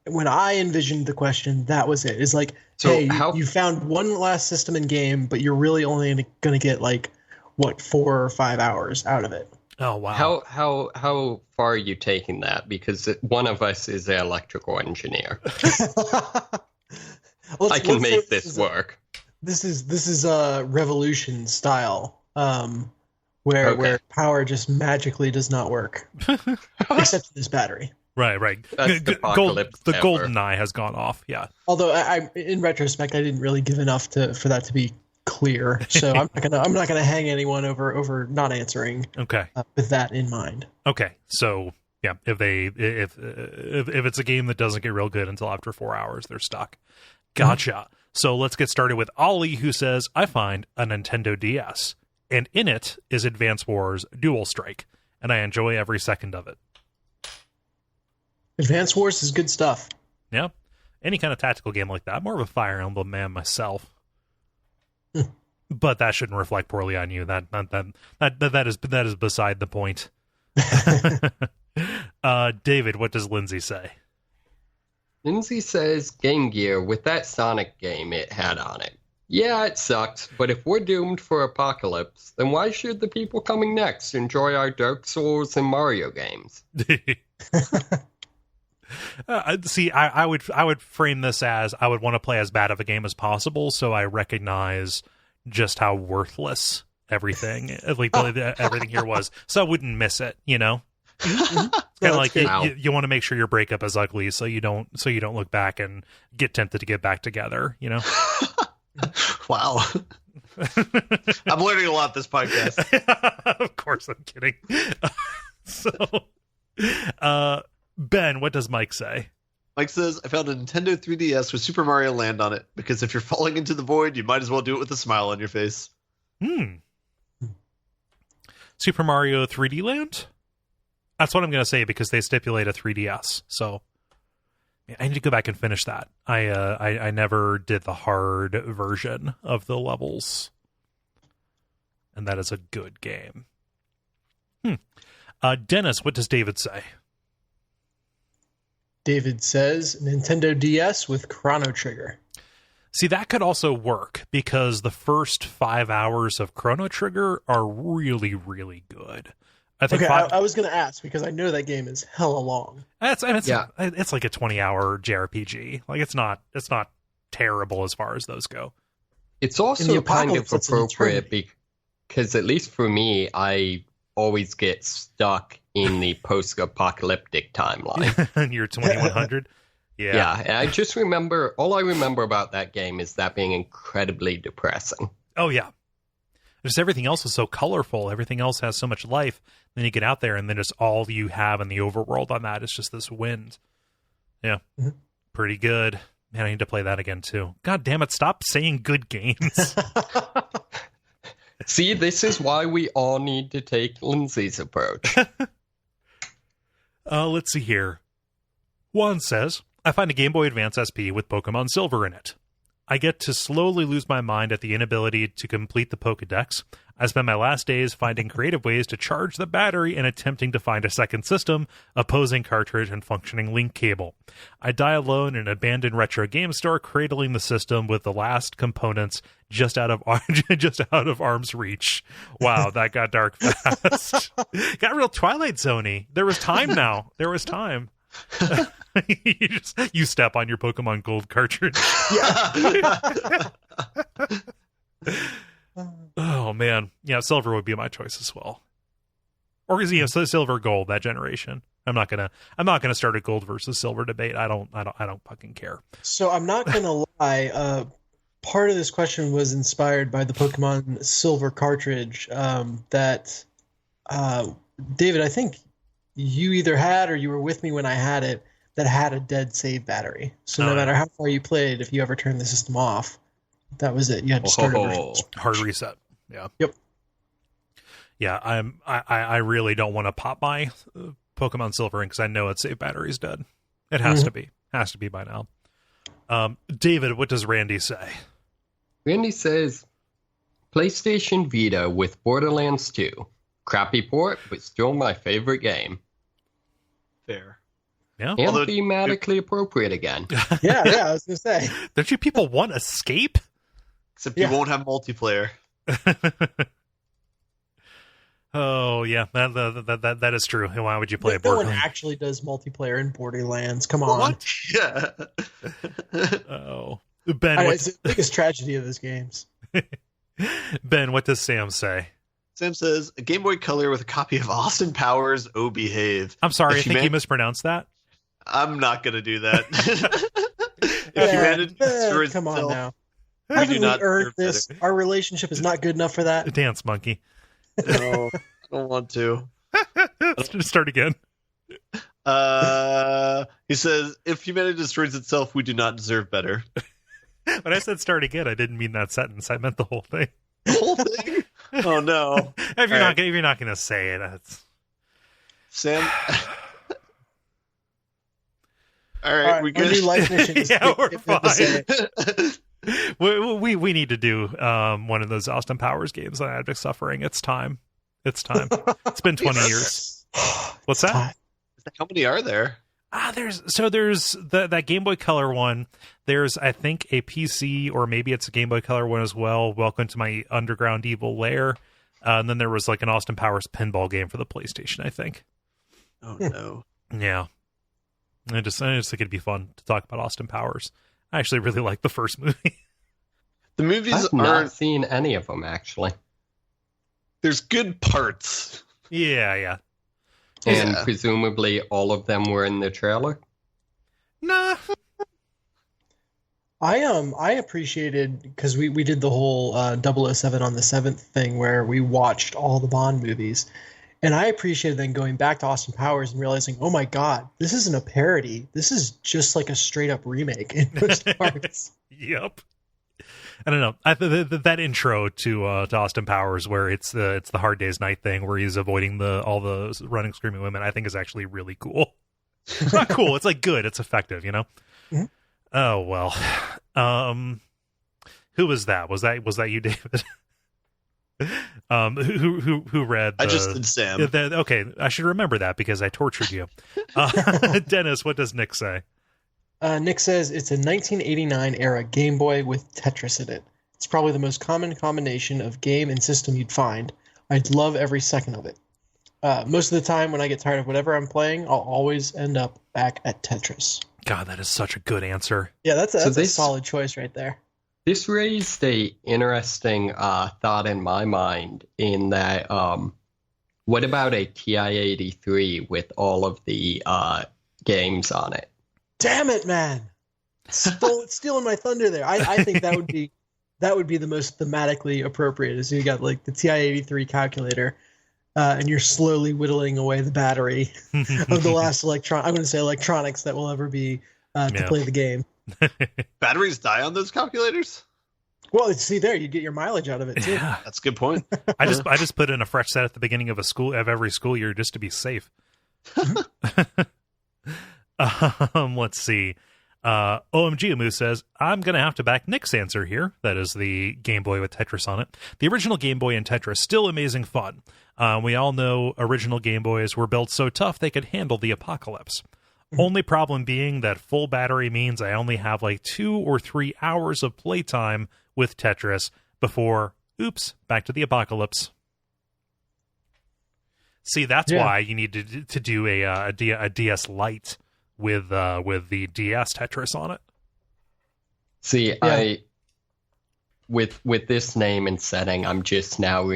B: when I envisioned the question, that was it. It's like,
C: So
B: hey,
C: how-
B: you found one last system in game, but you're really only going to get 4 or 5 hours out of it.
A: Oh wow!
C: How far are you taking that? Because one of us is an electrical engineer. I can make this work.
B: This is a revolution style, where power just magically does not work, except for this battery.
A: Right.
C: That's the apocalypse
A: the
C: ever.
A: golden eye has gone off. Yeah.
B: Although I in retrospect, I didn't really give enough for that to be clear. So I'm not gonna hang anyone over not answering.
A: Okay.
B: With that in mind.
A: Okay. So yeah, if it's a game that doesn't get real good until after 4 hours, they're stuck. Gotcha. So let's get started with Ollie, who says, I find a Nintendo DS, and in it is Advance Wars Dual Strike, and I enjoy every second of it.
B: Advance Wars is good stuff.
A: Yeah. Any kind of tactical game like that. I'm more of a Fire Emblem man myself. But that shouldn't reflect poorly on you. That is beside the point. David, what does Lindsay say?
C: Lindsay says Game Gear with that Sonic game it had on it. Yeah, it sucks, but if we're doomed for apocalypse, then why should the people coming next enjoy our Dark Souls and Mario games?
A: See, I would frame this as I would want to play as bad of a game as possible, so I recognize just how worthless everything here was, so I wouldn't miss it. You know, it's kind of like you want to make sure your breakup is ugly, so you don't look back and get tempted to get back together. You know.
D: Wow. I'm learning a lot this podcast.
A: Of course, I'm kidding. So, Ben, what does Mike say?
D: Mike says, I found a Nintendo 3DS with Super Mario Land on it, because if you're falling into the void, you might as well do it with a smile on your face.
A: Super Mario 3D Land? That's what I'm going to say, because they stipulate a 3DS. So I need to go back and finish that. I never did the hard version of the levels. And that is a good game. Dennis, what does David say?
B: David says Nintendo DS with Chrono Trigger.
A: See, that could also work, because the first 5 hours of Chrono Trigger are really, really good. I think.
B: Okay, I was going to ask, because I know that game is hella long.
A: It's like a 20-hour JRPG. Like it's not terrible as far as those go.
C: It's also kind of appropriate because at least for me, I always get stuck in the post-apocalyptic timeline.
A: And you're 2100.
C: Yeah. And I just remember, all I remember about that game is that being incredibly depressing.
A: Oh yeah. Just everything else is so colorful. Everything else has so much life. Then you get out there, and then just all you have in the overworld on that is just this wind. Yeah. Mm-hmm. Pretty good. Man, I need to play that again, too. God damn it, stop saying good games.
C: See, this is why we all need to take Lindsay's approach.
A: Let's see here. Juan says, I find a Game Boy Advance SP with Pokemon Silver in it. I get to slowly lose my mind at the inability to complete the Pokedex. I spend my last days finding creative ways to charge the battery and attempting to find a second system, opposing cartridge, and functioning link cable. I die alone in an abandoned retro game store, cradling the system with the last components just out of arm's reach. Wow, that got dark fast. Got real Twilight Zone-y. There was time now. There was time. you step on your Pokemon Gold cartridge.
B: Yeah.
A: Oh man, yeah, silver would be my choice as well. Or is silver gold that generation? I'm not gonna start a gold versus silver debate. I don't fucking care.
B: So I'm not gonna lie. Part of this question was inspired by the Pokemon Silver cartridge that David, I think you either had or you were with me when I had it, that had a dead save battery. So no matter how far you played, if you ever turned the system off, that was it. You had to start over.
A: Hard reset. Yeah.
B: Yep.
A: Yeah, I really don't want to pop my Pokemon Silver in because I know its save battery's dead. It has to be. Has to be by now. David, what does Randy say?
C: Randy says, PlayStation Vita with Borderlands 2. Crappy port, but still my favorite game.
D: Fair.
A: Yeah.
C: And thematically appropriate again.
B: Yeah, I was going to say.
A: Don't you people want Escape?
D: Except you won't have multiplayer.
A: Oh, yeah, that is true. Why would you play
B: No one actually does multiplayer in Borderlands. Come on.
D: What? Yeah.
A: Oh. Ben,
B: it's the biggest tragedy of those games.
A: Ben, what does Sam say?
D: Sam says, a Game Boy Color with a copy of Austin Powers, Oh Behave.
A: I'm sorry, I think you mispronounced that.
D: I'm not going to do that. If humanity destroys
B: come on now.
D: We do not
B: earn this. Better. Our relationship is not good enough for that.
A: Dance monkey.
D: No, I don't want to.
A: Let's just start again.
D: He says, if humanity destroys itself, we do not deserve better.
A: When I said start again, I didn't mean that sentence. I meant the whole thing.
D: The whole thing? Oh no!
A: If you're not going to say it, that's
D: Sam. All right, we good.
B: New life mission.
A: Yeah, we're fine. We need to do one of those Austin Powers games on Abject Suffering. It's time. It's been 20 years. What's that?
D: How many are there?
A: There's that Game Boy Color one. There's, I think, a PC, or maybe it's a Game Boy Color one as well. Welcome to my underground evil lair. And then there was like an Austin Powers pinball game for the PlayStation, I think.
D: Oh no.
A: Yeah. I just think it'd be fun to talk about Austin Powers. I actually really like the first movie.
D: The movies
C: I've not seen any of them, actually.
D: There's good parts.
A: Yeah.
C: And presumably all of them were in the trailer?
A: Nah.
B: I appreciated, because we did the whole 007 on the 7th thing where we watched all the Bond movies. And I appreciated then going back to Austin Powers and realizing, oh my God, this isn't a parody. This is just like a straight up remake in most parts.
A: Yep. I don't know. That intro to Austin Powers, where it's the Hard Day's Night thing, where he's avoiding all the running screaming women, I think is actually really cool. It's not cool. It's like good. It's effective. You know. Mm-hmm. Oh well. Who was that? Was that you, David? Who read?
D: I just did Sam.
A: Okay, I should remember that because I tortured you. Dennis, what does Nick say?
B: Nick says it's a 1989 era Game Boy with Tetris in it. It's probably the most common combination of game and system you'd find. I'd love every second of it. Most of the time when I get tired of whatever I'm playing, I'll always end up back at Tetris.
A: God, that is such a good answer.
B: Yeah, that's a solid choice right there.
C: This raised a interesting thought in my mind in that what about a TI-83 with all of the games on it?
B: Damn it, man! Stealing my thunder there. I think that would be the most thematically appropriate. Is you got like the TI-83 calculator, and you're slowly whittling away the battery of the last electronics that will ever be to play the game.
D: Batteries die on those calculators?
B: Well, see there, you get your mileage out of it too.
A: Yeah.
D: That's a good point.
A: I just put in a fresh set at the beginning of every school year just to be safe. Let's see. OMG Amu says, I'm going to have to back Nick's answer here. That is the Game Boy with Tetris on it. The original Game Boy and Tetris, still amazing fun. We all know original Game Boys were built so tough they could handle the apocalypse. Only problem being that full battery means I only have like 2 or 3 hours of playtime with Tetris before, oops, back to the apocalypse. See, that's why you need to do a DS Lite with the DS Tetris on it.
C: See, with this name and setting, I'm just now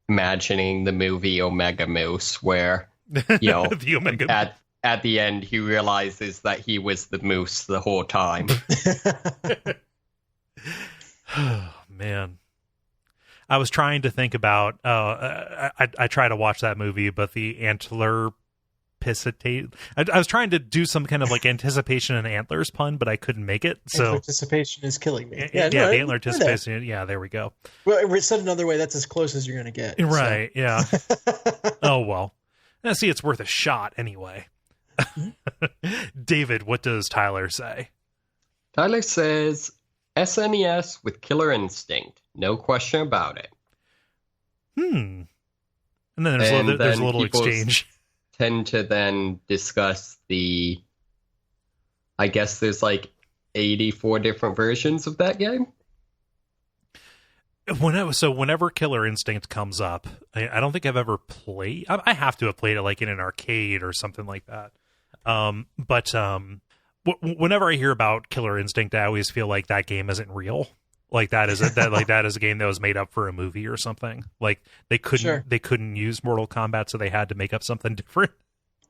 C: imagining the movie Omega Moose, where
A: the Omega
C: at the end he realizes that he was the moose the whole time.
A: Oh, man. I was trying to think about I try to watch that movie, but the antler piscitate. I was trying to do some kind of like anticipation and antlers pun, but I couldn't make it. So
B: anticipation is killing me.
A: The antler anticipation. Yeah, there we go.
B: Well, said another way, that's as close as you're going to get.
A: Right? So. Yeah. Oh well. Now, see, it's worth a shot anyway. David, what does Tyler say?
C: Tyler says SNES with Killer Instinct. No question about it.
A: And then there's a little exchange.
C: Tend to then discuss I guess there's like 84 different versions of that game.
A: Whenever Killer Instinct comes up, I don't think I've ever played. I have to have played it like in an arcade or something like that. But whenever I hear about Killer Instinct, I always feel like that game isn't real. Like that is a game that was made up for a movie or something. Like they couldn't use Mortal Kombat, so they had to make up something different.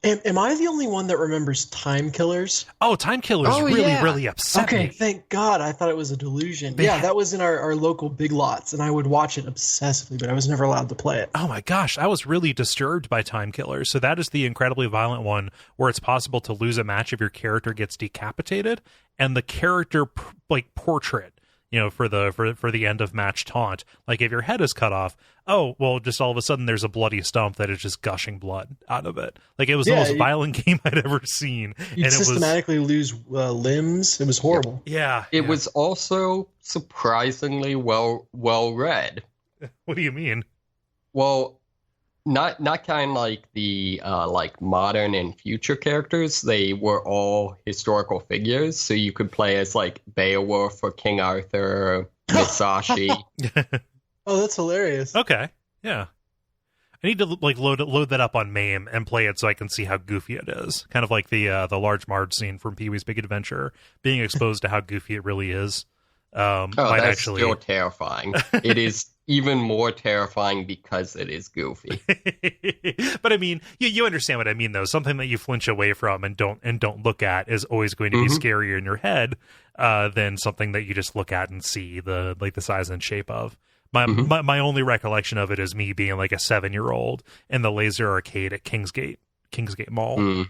B: Am I the only one that remembers Time Killers?
A: Oh, Time Killers really upset me.
B: Okay, thank God. I thought it was a delusion. That was in our local Big Lots, and I would watch it obsessively, but I was never allowed to play it.
A: Oh my gosh, I was really disturbed by Time Killers. So that is the incredibly violent one where it's possible to lose a match if your character gets decapitated, and the character portrait, for the end of match taunt, like if your head is cut off, just all of a sudden there's a bloody stump that is just gushing blood out of it. Like it was the most violent game I'd ever seen.
B: You'd systematically lose limbs. It was horrible.
A: Yeah.
C: It was also surprisingly well read.
A: What do you mean?
C: Well, not kind of like the like modern and future characters. They were all historical figures, so you could play as like Beowulf or King Arthur, Musashi.
B: Oh, that's hilarious.
A: Okay, yeah. I need to like load that up on MAME and play it so I can see how goofy it is. Kind of like the Large Marge scene from Pee-wee's Big Adventure, being exposed to how goofy it really is.
C: That's still terrifying. It is even more terrifying because it is goofy.
A: But I mean, you understand what I mean, though. Something that you flinch away from and don't look at is always going to be scarier in your head than something that you just look at and see the size and shape of. My only recollection of it is me being like a 7-year-old in the laser arcade at Kingsgate Mall.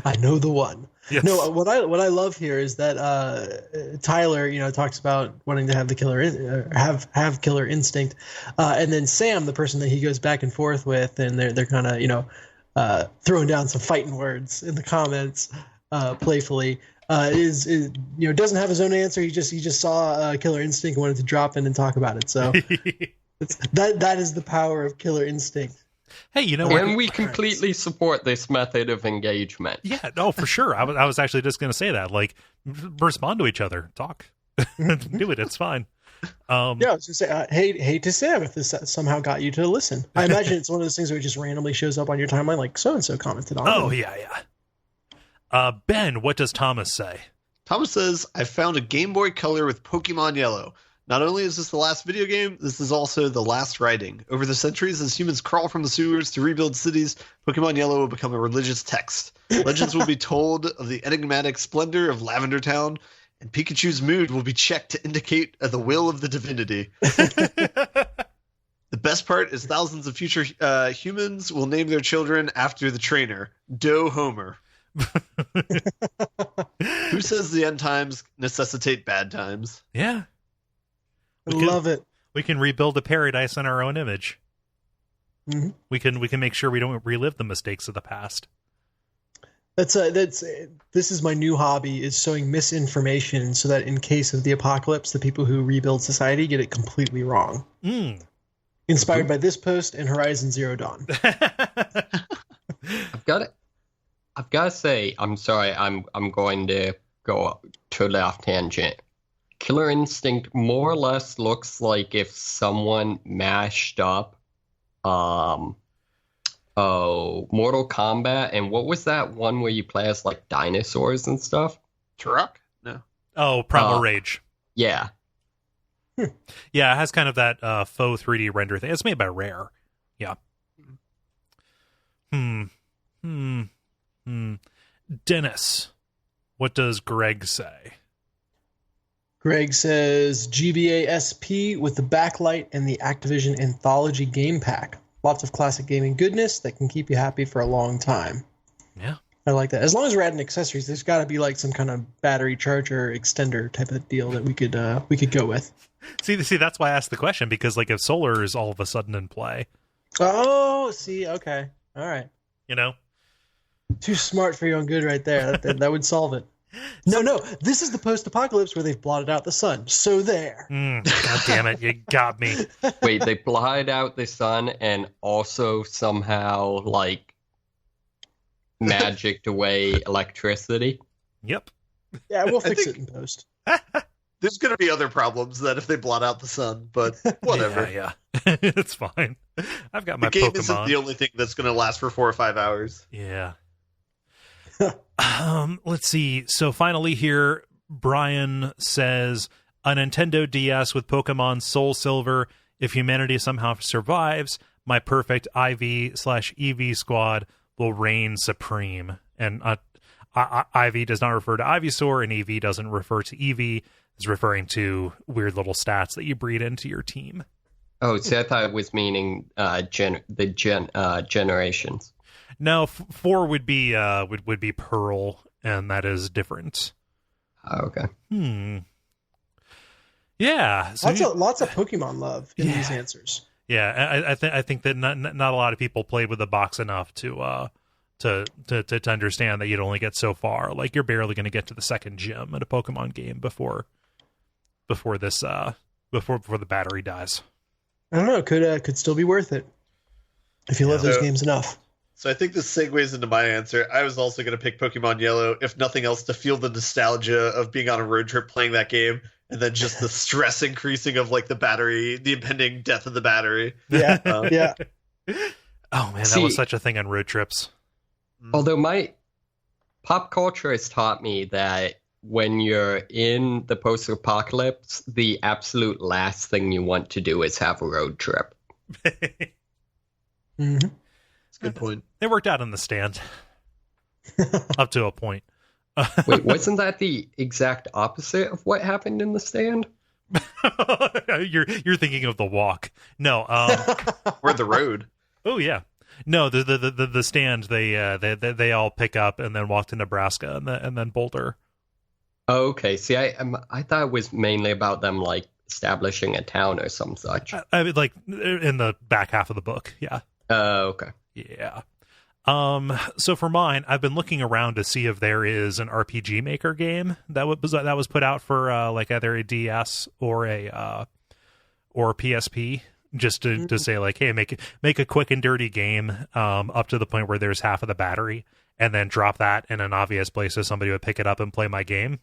B: I know the one.
A: Yes.
B: No, what I love here is that Tyler, talks about wanting to have the have Killer Instinct, and then Sam, the person that he goes back and forth with, and they're kind of throwing down some fighting words in the comments playfully. Is doesn't have his own answer. He just saw Killer Instinct and wanted to drop in and talk about it. So that is the power of Killer Instinct.
A: Hey,
C: and we completely support this method of engagement.
A: Yeah, no, for sure. I was actually just going to say that. Like, respond to each other, talk, do it. It's fine.
B: I was going to say, hey to Sam, if this somehow got you to listen. I imagine it's one of those things where it just randomly shows up on your timeline, like so and so commented on.
A: Oh yeah. Ben, what does Thomas say?
D: Thomas says, I found a Game Boy Color with Pokemon Yellow. Not only is this the last video game, this is also the last writing. Over the centuries, as humans crawl from the sewers to rebuild cities, Pokemon Yellow will become a religious text. Legends will be told of the enigmatic splendor of Lavender Town, and Pikachu's mood will be checked to indicate the will of the divinity. The best part is thousands of future humans will name their children after the trainer, Doe Homer. Who says the end times necessitate bad times?
A: Yeah.
B: I love it.
A: We can rebuild a paradise in our own image.
B: Mm-hmm.
A: We can make sure we don't relive the mistakes of the past.
B: This is my new hobby, is sowing misinformation so that in case of the apocalypse, the people who rebuild society get it completely wrong. Inspired by this post and Horizon Zero Dawn.
C: I've got to say, I'm sorry, I'm going to go totally off tangent. Killer Instinct more or less looks like if someone mashed up Mortal Kombat, and what was that one where you play as like dinosaurs and stuff?
D: Turok? No.
A: Oh, Primal Rage.
C: Yeah.
A: Yeah, it has kind of that faux 3D render thing. It's made by Rare. Yeah. Dennis, what does Greg say?
B: Greg says GBA SP with the backlight and the Activision Anthology Game Pack. Lots of classic gaming goodness that can keep you happy for a long time.
A: Yeah.
B: I like that. As long as we're adding accessories, there's got to be like some kind of battery charger extender type of deal that we could go with.
A: See, that's why I asked the question, because like if solar is all of a sudden in play.
B: Oh, see, okay, all right.
A: You know,
B: too smart for your own good, right there. That would solve it. No, this is the post-apocalypse where they've blotted out the sun. So there.
A: God damn it, you got me.
C: Wait, they blotted out the sun and also somehow like magicked away electricity?
A: Yep.
B: Yeah, we'll fix it in post.
D: There's going to be other problems that if they blot out the sun, but whatever.
A: Yeah. It's fine. I've got my Pokemon.
D: The game isn't the only thing that's going to last for 4 or 5 hours.
A: Yeah. Let's see. So finally here, Brian says, a Nintendo DS with Pokemon Soul Silver. If humanity somehow survives, my perfect IV/EV squad will reign supreme. And IV does not refer to Ivysaur, and EV doesn't refer to Eevee. It's referring to weird little stats that you breed into your team.
C: Oh, see, I thought it was meaning generations.
A: No, 4 would be would be Pearl, and that is different.
C: Oh, okay.
A: Yeah, so
B: lots of Pokemon love in these answers.
A: Yeah, I think that not a lot of people played with the box enough to understand that you'd only get so far. Like you're barely going to get to the second gym in a Pokemon game before the battery dies.
B: I don't know. Could still be worth it if you love those games enough.
D: So I think this segues into my answer. I was also going to pick Pokemon Yellow, if nothing else, to feel the nostalgia of being on a road trip playing that game, and then just the stress increasing of like the impending death of the battery.
B: Yeah, yeah.
A: Oh man, that was such a thing on road trips.
C: Although my pop culture has taught me that when you're in the post-apocalypse, the absolute last thing you want to do is have a road trip.
B: Mm-hmm.
D: Good point.
A: They worked out in the stand up to a point.
C: Wait, wasn't that the exact opposite of what happened in the stand?
A: You're thinking of the walk. No,
D: or the road.
A: Oh yeah, no, the stand. They all pick up and then walk to Nebraska and then Boulder.
C: Oh, okay. See, I thought it was mainly about them like establishing a town or some such.
A: I mean, like in the back half of the book. Yeah.
C: Okay.
A: Yeah. So for mine, I've been looking around to see if there is an RPG Maker game that was put out for like either a DS or a PSP, just to say like, hey, make a quick and dirty game up to the point where there's half of the battery, and then drop that in an obvious place so somebody would pick it up and play my game.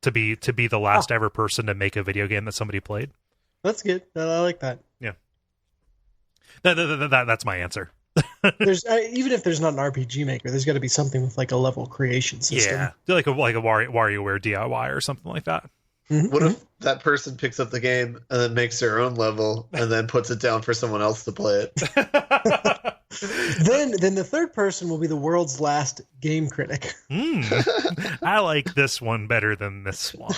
A: To be the last ever person to make a video game that somebody played.
B: That's good. I like that.
A: Yeah. That's my answer.
B: There's even if there's not an RPG Maker, there's got to be something with like a level creation system.
A: Yeah, like a WarioWare DIY or something like that.
B: Mm-hmm.
D: What if that person picks up the game and then makes their own level and then puts it down for someone else to play it?
B: Then the third person will be the world's last game critic.
A: I like this one better than this one.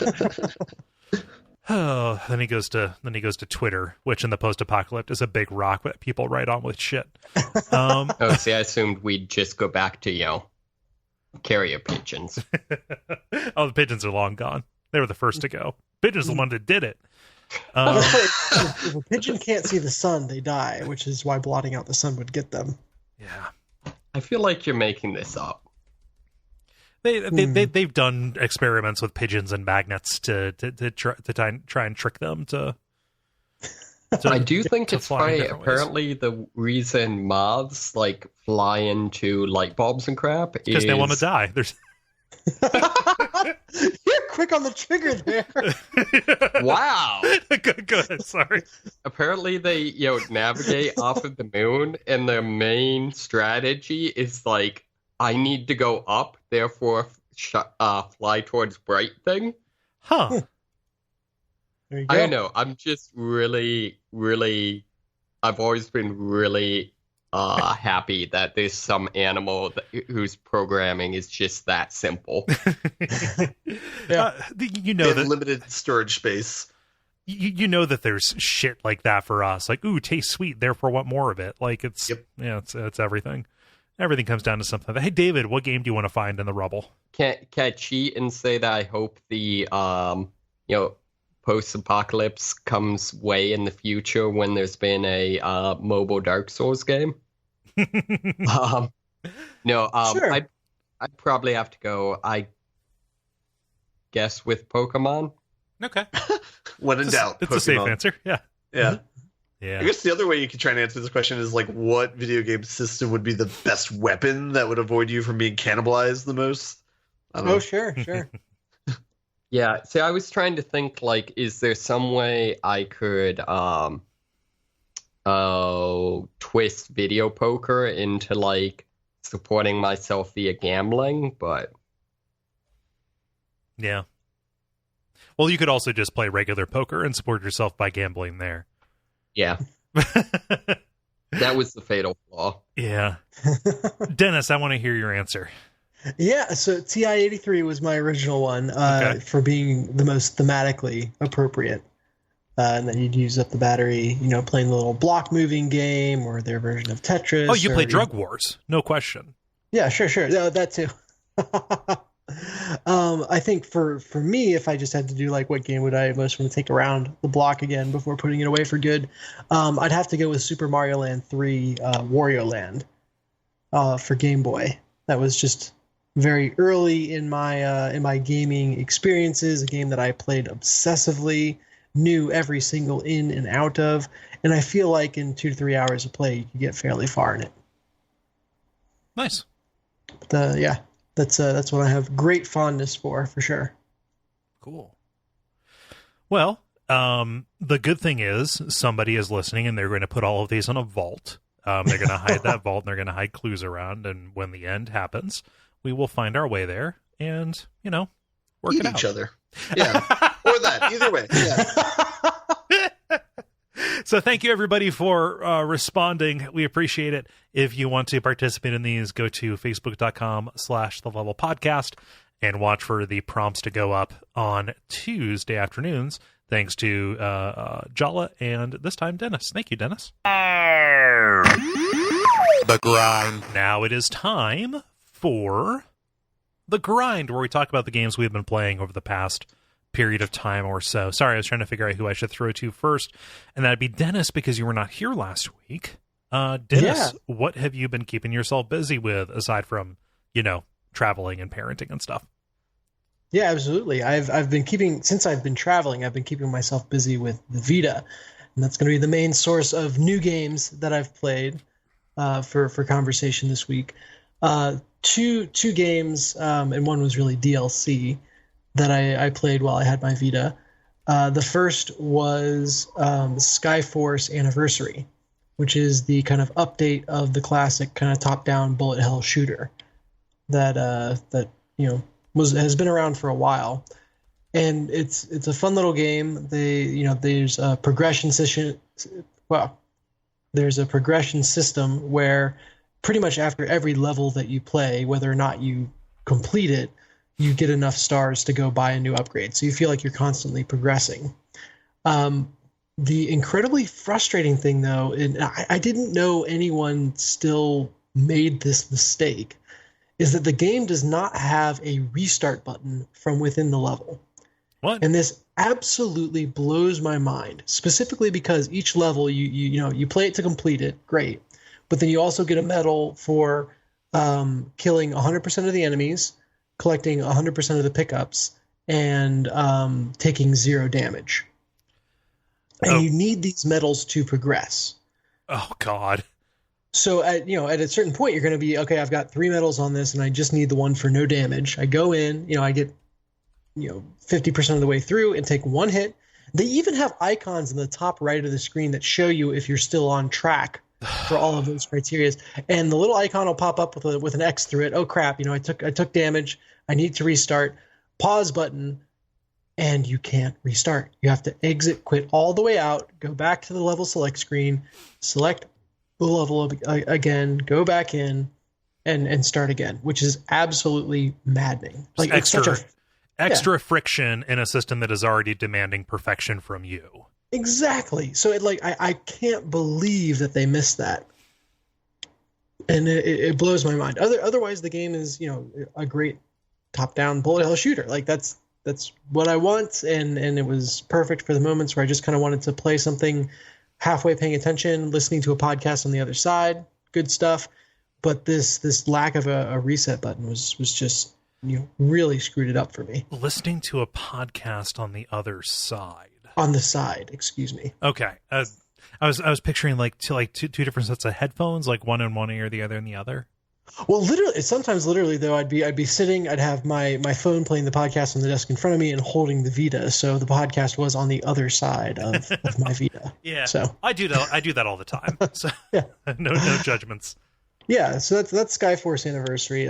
A: Oh, then he goes to Twitter, which in the post-apocalypse is a big rock that people write on with shit.
C: Oh, see, I assumed we'd just go back to carrier pigeons.
A: Oh, the pigeons are long gone. They were the first to go. Pigeons are the one that did it.
B: If a pigeon can't see the sun, they die, which is why blotting out the sun would get them.
A: Yeah,
C: I feel like you're making this up.
A: They've done experiments with pigeons and magnets to try and trick them to
C: I do think it's funny. Apparently, the reason moths fly into light bulbs and crap is
A: because they want to die.
B: You're quick on the trigger there.
C: Wow.
A: Good. Sorry.
C: Apparently, they navigate off of the moon, and their main strategy is I need to go up, therefore fly towards bright thing.
A: Huh.
B: There you go.
C: I don't know. I'm just really, really. I've always been really happy that there's some animal whose programming is just that simple.
B: Yeah.
D: That limited storage space.
A: You know that there's shit like that for us. Ooh, tastes sweet, therefore want more of it. It's everything. Everything comes down to something. Hey, David, what game do you want to find in the rubble?
C: Can I cheat and say that I hope the post-apocalypse comes way in the future when there's been a mobile Dark Souls game?
B: Sure.
C: I'd probably have to go, I guess, with Pokemon.
A: Okay.
D: When in doubt,
A: it's a safe answer. Yeah.
D: Yeah.
A: Yeah.
D: I guess the other way you could try and answer this question is what video game system would be the best weapon that would avoid you from being cannibalized the most? I don't know.
B: Oh, sure.
C: Yeah, see, I was trying to think, is there some way I could twist video poker into, supporting myself via gambling, but...
A: Yeah. Well, you could also just play regular poker and support yourself by gambling there.
C: Yeah. That was the fatal flaw.
A: Yeah. Dennis, I want to hear your answer.
B: Yeah, so TI-83 was my original one for being the most thematically appropriate. And then you'd use up the battery, playing the little block moving game or their version of Tetris.
A: Oh, you play Drug Wars. No question.
B: Yeah, sure. No, that too. I think for me, if I just had to do what game would I most want to take around the block again before putting it away for good, I'd have to go with Super Mario Land 3 Wario Land for Game Boy. That was just very early in my gaming experiences, a game that I played obsessively, knew every single in and out of, and I feel like in 2 to 3 hours of play, you can get fairly far in it.
A: Nice.
B: But, yeah. That's what I have great fondness for sure.
A: Cool. Well, the good thing is somebody is listening and they're going to put all of these on a vault. They're going to hide that vault and they're going to hide clues around. And when the end happens, we will find our way there and, work
D: Eat
A: it out.
D: each other. Yeah. Or that. Either way. Yeah.
A: So thank you, everybody, for responding. We appreciate it. If you want to participate in these, go to facebook.com/thelevelpodcast and watch for the prompts to go up on Tuesday afternoons. Thanks to Jala and this time Dennis. Thank you, Dennis.
E: The grind.
A: Now it is time for the grind, where we talk about the games we've been playing over the past period of time or so. Sorry, I was trying to figure out who I should throw to first, and that'd be Dennis because you were not here last week. Dennis, what have you been keeping yourself busy with aside from, traveling and parenting and stuff?
B: Yeah, absolutely. I've been keeping, since I've been traveling, I've been keeping myself busy with the Vita, and that's going to be the main source of new games that I've played for conversation this week. Two games, and one was really DLC that I played while I had my Vita. The first was Skyforce Anniversary, which is the kind of update of the classic kind of top-down bullet hell shooter that has been around for a while, and it's a fun little game. There's a progression system. Well, there's a progression system where pretty much after every level that you play, whether or not you complete it, you get enough stars to go buy a new upgrade. So you feel like you're constantly progressing. The incredibly frustrating thing, though, and I didn't know anyone still made this mistake, is that the game does not have a restart button from within the level.
A: What?
B: And this absolutely blows my mind, specifically because each level you play it to complete it, great, but then you also get a medal for killing 100% of the enemies, collecting 100% of the pickups, and taking 0 damage. And you need these medals to progress.
A: Oh God. So
B: at a certain point, you're going to be, okay, I've got 3 medals on this and I just need the one for no damage. I go in, I get, 50% of the way through and take 1 hit. They even have icons in the top right of the screen that show you if you're still on track for all of those criteria. And the little icon will pop up with an X through it. Oh crap, I took damage. I need to restart. Pause button. And you can't restart. You have to exit, quit all the way out, go back to the level select screen, select the level again, go back in, and start again, which is absolutely maddening. Like
A: extra friction in a system that is already demanding perfection from you.
B: Exactly. So I can't believe that they missed that, and it blows my mind. Otherwise, the game is a great top-down bullet hell shooter. Like that's what I want, and it was perfect for the moments where I just kind of wanted to play something halfway paying attention, listening to a podcast on the other side. Good stuff. But this lack of a reset button was just really screwed it up for me.
A: Listening to a podcast on the other side.
B: On the side, excuse me.
A: Okay. I was picturing two different sets of headphones, like one in one ear, the other in the other.
B: Well, sometimes though, I'd be sitting, I'd have my phone playing the podcast on the desk in front of me and holding the Vita, so the podcast was on the other side of my Vita.
A: Yeah,
B: so
A: I do that all the time. So
B: yeah,
A: no judgments. Yeah,
B: so that's Skyforce anniversary.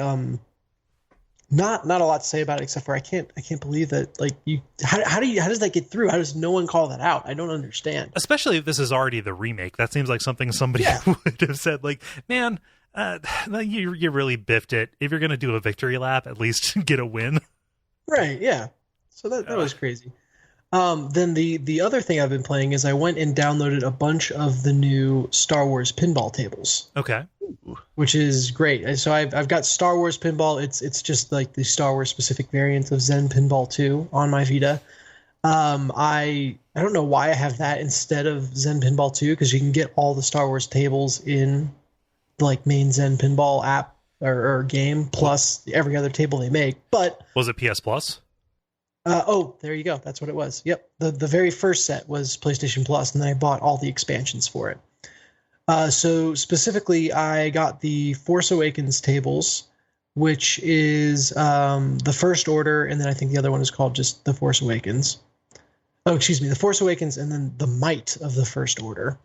B: Not a lot to say about it except for I can't believe that how does that get through? How does no one call that out? I don't understand.
A: Especially if this is already the remake. That seems like something somebody would have said. Like, man. You really biffed it. If you're going to do a victory lap, at least get a win.
B: Right, yeah. So that was crazy. Then the other thing I've been playing is I went and downloaded a bunch of the new Star Wars pinball tables.
A: Okay.
B: Which is great. So I've got Star Wars pinball. It's just like the Star Wars specific variant of Zen Pinball 2 on my Vita. I don't know why I have that instead of Zen Pinball 2, because you can get all the Star Wars tables in main Zen Pinball app or game plus every other table they make. But
A: was it PS Plus?
B: There you go. That's what it was. Yep. The very first set was PlayStation Plus, and then I bought all the expansions for it. So specifically, I got the Force Awakens tables, which is the First Order, and then I think the other one is called just the Force Awakens. Oh, excuse me, the Force Awakens, and then the Might of the First Order.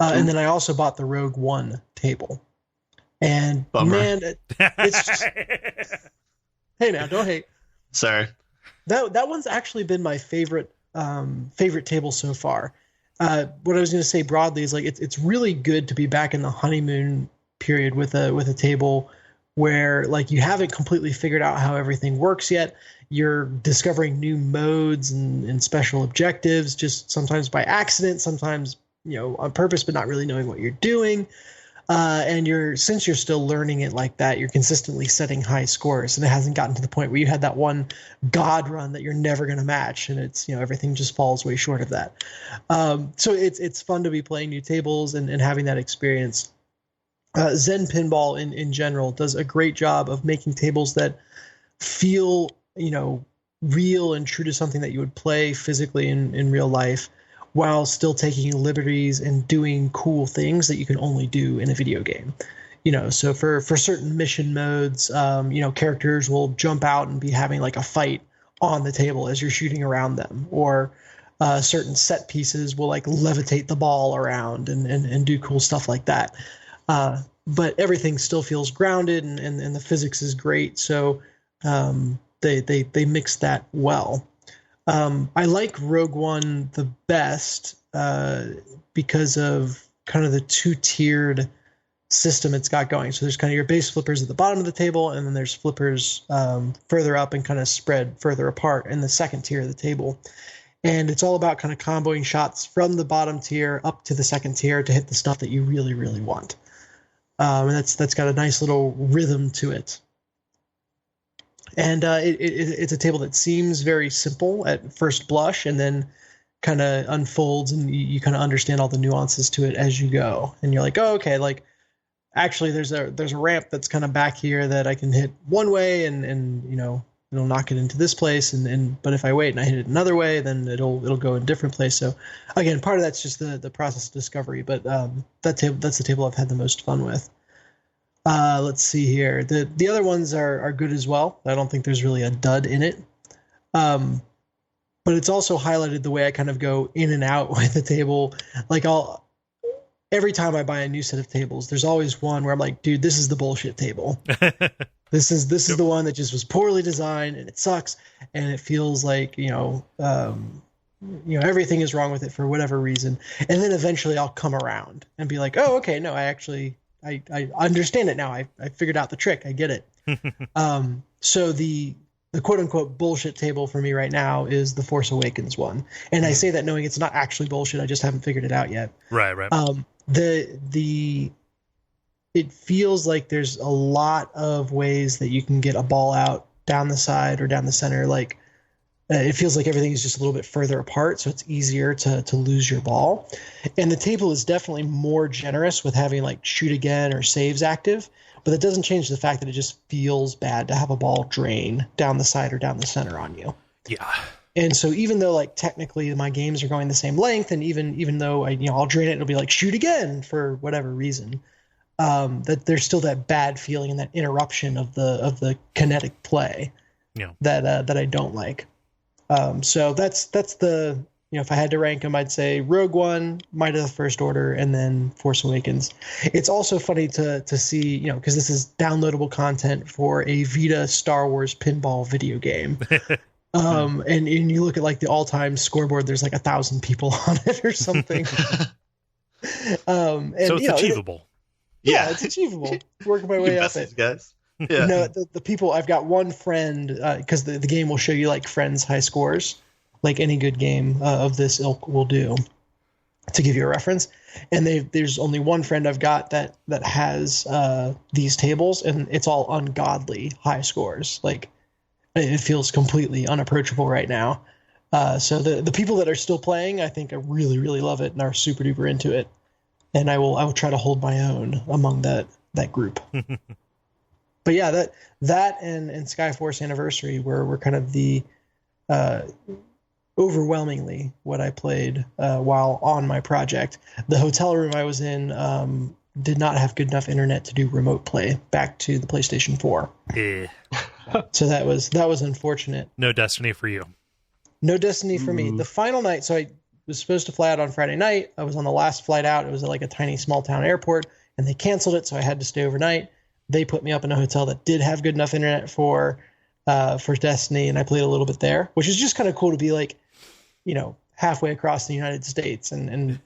B: And then I also bought the Rogue One table. And
D: Bummer.
B: Man, it's just... Hey now, don't hate.
D: Sorry.
B: That one's actually been my favorite table so far. What I was going to say broadly is it's really good to be back in the honeymoon period with a table where you haven't completely figured out how everything works yet. You're discovering new modes and special objectives, just sometimes by accident, sometimes on purpose, but not really knowing what you're doing. And since you're still learning it like that, you're consistently setting high scores, and it hasn't gotten to the point where you had that one god run that you're never going to match, and it's everything just falls way short of that. So it's fun to be playing new tables and having that experience. Zen Pinball in general does a great job of making tables that feel real and true to something that you would play physically in real life, while still taking liberties and doing cool things that you can only do in a video game. So for certain mission modes, characters will jump out and be having a fight on the table as you're shooting around them, or certain set pieces will levitate the ball around and do cool stuff like that. But everything still feels grounded and the physics is great. So they mix that well. I like Rogue One the best because of kind of the two-tiered system it's got going. So there's kind of your base flippers at the bottom of the table, and then there's flippers further up and kind of spread further apart in the second tier of the table. And it's all about kind of comboing shots from the bottom tier up to the second tier to hit the stuff that you really, really want. And that's got a nice little rhythm to it. And it's a table that seems very simple at first blush, and then kind of unfolds, and you kind of understand all the nuances to it as you go. And you're like, oh, okay, like actually there's a ramp that's kind of back here that I can hit one way, and you know, it'll knock it into this place, and but if I wait and I hit it another way, then it'll go in a different place. So again, part of that's just the process of discovery, but that's the table I've had the most fun with. Let's see here. The other ones are good as well. I don't think there's really a dud in it. But it's also highlighted the way I kind of go in and out with the table. Like every time I buy a new set of tables, there's always one where I'm like, dude, this is the bullshit table. This is the one that just was poorly designed, and it sucks, and it feels like, everything is wrong with it for whatever reason. And then eventually I'll come around and be like, oh, okay, no, I understand it now. I figured out the trick. I get it. So the quote unquote bullshit table for me right now is the Force Awakens one. And I say that knowing it's not actually bullshit. I just haven't figured it out yet.
A: Right.
B: It feels like there's a lot of ways that you can get a ball out down the side or down the center. Like it feels like everything is just a little bit further apart, so it's easier to lose your ball. And the table is definitely more generous with having like shoot again or saves active, but that doesn't change the fact that it just feels bad to have a ball drain down the side or down the center on you.
A: Yeah.
B: And so even though like technically my games are going the same length, and even though I'll drain it, it'll be like shoot again for whatever reason, that there's still that bad feeling and that interruption of the kinetic play that I don't like. So that's the, if I had to rank them, I'd say Rogue One, Might of the First Order, and then Force Awakens. It's also funny to see, because this is downloadable content for a Vita Star Wars pinball video game. And you look at like the all-time scoreboard, there's like 1,000 people on it or something.
A: So it's achievable.
B: Yeah, it's achievable. Working my way up it.
D: Guys. Yeah.
B: The people, I've got one friend, because the game will show you like friends' high scores, like any good game of this ilk will do, to give you a reference. And there's only one friend I've got that has these tables, and it's all ungodly high scores. Like it feels completely unapproachable right now. So the people that are still playing, I think, I really, really love it and are super duper into it. And I will try to hold my own among that group. But yeah, that and Skyforce Anniversary were kind of the overwhelmingly what I played while on my project. The hotel room I was in did not have good enough internet to do remote play back to the PlayStation 4. So that was unfortunate.
A: No Destiny for you.
B: No Destiny for me. The final night, so I was supposed to fly out on Friday night. I was on the last flight out. It was at like a tiny small town airport, and they canceled it, so I had to stay overnight. They put me up in a hotel that did have good enough internet for Destiny, and I played a little bit there, which is just kind of cool to be like, halfway across the United States and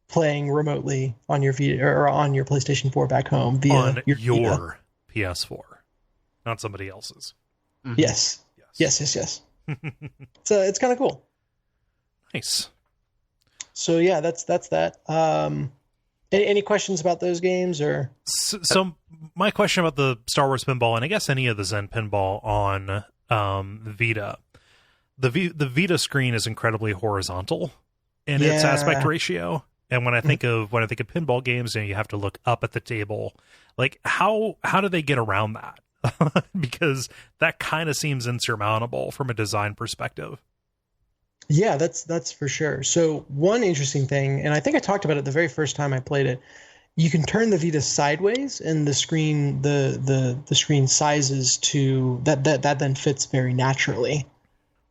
B: playing remotely on your Vita or on your PlayStation 4 back home via
A: on your
B: Vita.
A: PS4, not somebody else's.
B: Mm-hmm. Yes. So it's kind of cool.
A: Nice.
B: So yeah, that's that. Any questions about those games or?
A: So my question about the Star Wars Pinball, and I guess any of the Zen Pinball on Vita, the Vita screen is incredibly horizontal in its aspect ratio. And when I think of pinball games, you have to look up at the table. Like how do they get around that? Because that kind of seems insurmountable from a design perspective.
B: Yeah, that's for sure. So one interesting thing, and I think I talked about it the very first time I played it, you can turn the Vita sideways, and the screen the screen sizes to that then fits very naturally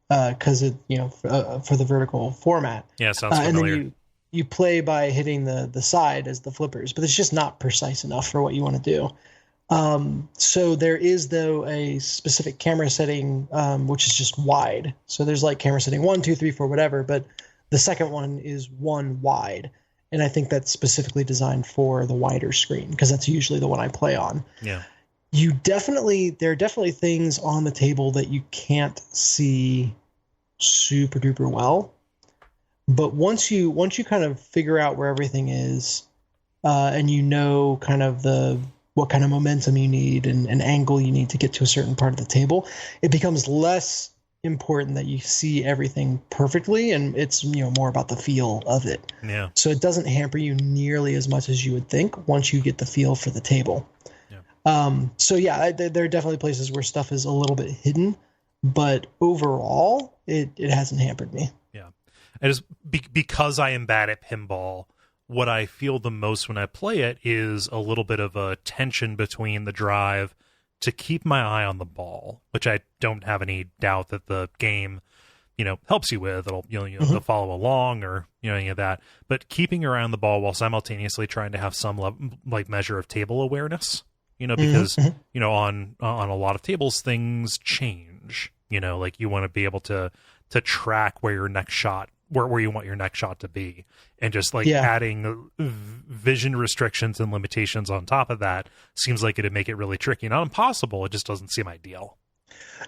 B: because it for the vertical format.
A: Yeah, sounds familiar.
B: And then you play by hitting the side as the flippers, but it's just not precise enough for what you want to do. So there is, though, a specific camera setting, which is just wide. So there's like camera setting 1, 2, 3, 4, whatever, but the second one is 1 wide. and I think that's specifically designed for the wider screen because that's usually the one I play on.
A: Yeah.
B: There are definitely things on the table that you can't see super duper well. But once you kind of figure out where everything is, and you know kind of what kind of momentum you need and an angle you need to get to a certain part of the table, it becomes less important that you see everything perfectly, and it's more about the feel of it.
A: Yeah.
B: So it doesn't hamper you nearly as much as you would think once you get the feel for the table. Yeah. So yeah, there are definitely places where stuff is a little bit hidden, but overall, it hasn't hampered me.
A: Yeah. It is because I am bad at pinball. What I feel the most when I play it is a little bit of a tension between the drive to keep my eye on the ball, which I don't have any doubt that the game, helps you with. It'll, to follow along or, any of that. But keeping around the ball while simultaneously trying to have some measure of table awareness, because, on a lot of tables, things change, like you want to be able to track where your next shot, where you want your next shot to be, and just adding vision restrictions and limitations on top of that seems like it'd make it really tricky. Not impossible, it just doesn't seem ideal.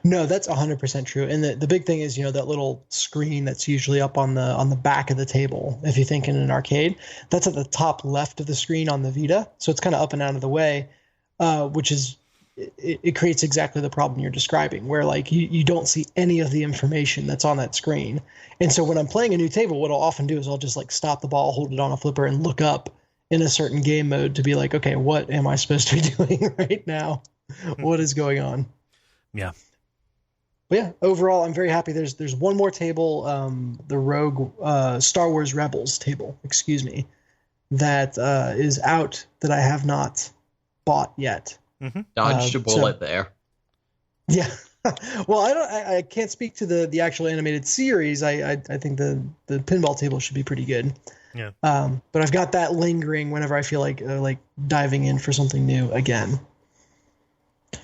B: No, that's 100% true. And the big thing is, that little screen that's usually up on the back of the table. If you think in an arcade, that's at the top left of the screen on the Vita, so it's kind of up and out of the way, which is. It creates exactly the problem you're describing, where you don't see any of the information that's on that screen. And so when I'm playing a new table, what I'll often do is I'll just stop the ball, hold it on a flipper, and look up in a certain game mode to be like, okay, what am I supposed to be doing right now? What is going on?
A: Yeah.
B: But yeah, overall, I'm very happy. There's one more table, the Rogue Star Wars Rebels table, that is out that I have not bought yet.
C: Mm-hmm. Dodged a bullet there.
B: Yeah. Well, I can't speak to the actual animated series. I think the pinball table should be pretty good.
A: Yeah.
B: But I've got that lingering whenever I feel like diving in for something new again.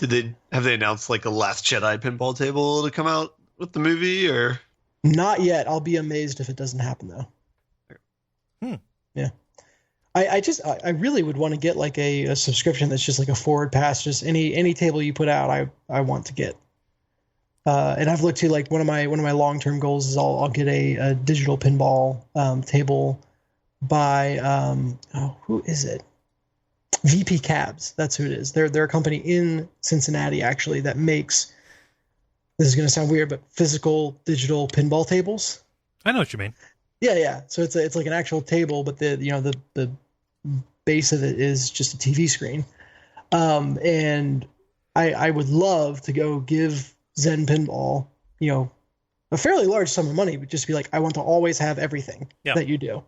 D: Have they announced a Last Jedi pinball table to come out with the movie or?
B: Not yet. I'll be amazed if it doesn't happen though. Yeah. I really would want to get a subscription that's just a forward pass. Just any table you put out, I want to get. And I've looked to one of my long-term goals is I'll get a digital pinball table by who is it? VP Cabs. That's who it is. They're a company in Cincinnati actually that makes. This is going to sound weird, but physical digital pinball tables.
A: I know what you mean.
B: Yeah. So it's like an actual table, but the base of it is just a TV screen. And I would love to go give Zen Pinball, a fairly large sum of money, but just be I want to always have everything that you do.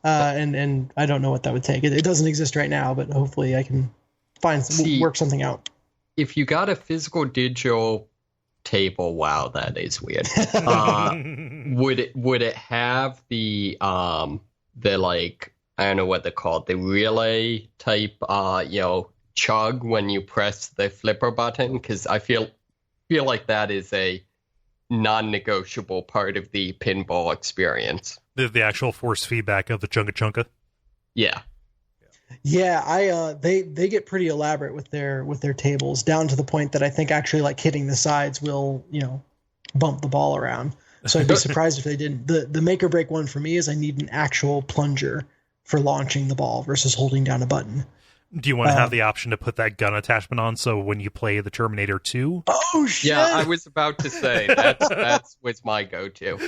B: And I don't know what that would take. It doesn't exist right now, but hopefully I can work something out.
C: If you got a physical digital table, wow, that is weird. Would it have the I don't know what they're called, the relay type, chug when you press the flipper button? Because I feel like that is a non-negotiable part of the pinball experience.
A: The actual force feedback of the chunka chunka.
C: Yeah.
B: Yeah, they get pretty elaborate with their tables, down to the point that I think actually hitting the sides will bump the ball around. So I'd be surprised if they didn't. The make or break one for me is I need an actual plunger for launching the ball versus holding down a button.
A: Do you want to have the option to put that gun attachment on so when you play the Terminator 2?
B: Oh, shit!
C: Yeah, I was about to say, that's what's my go-to.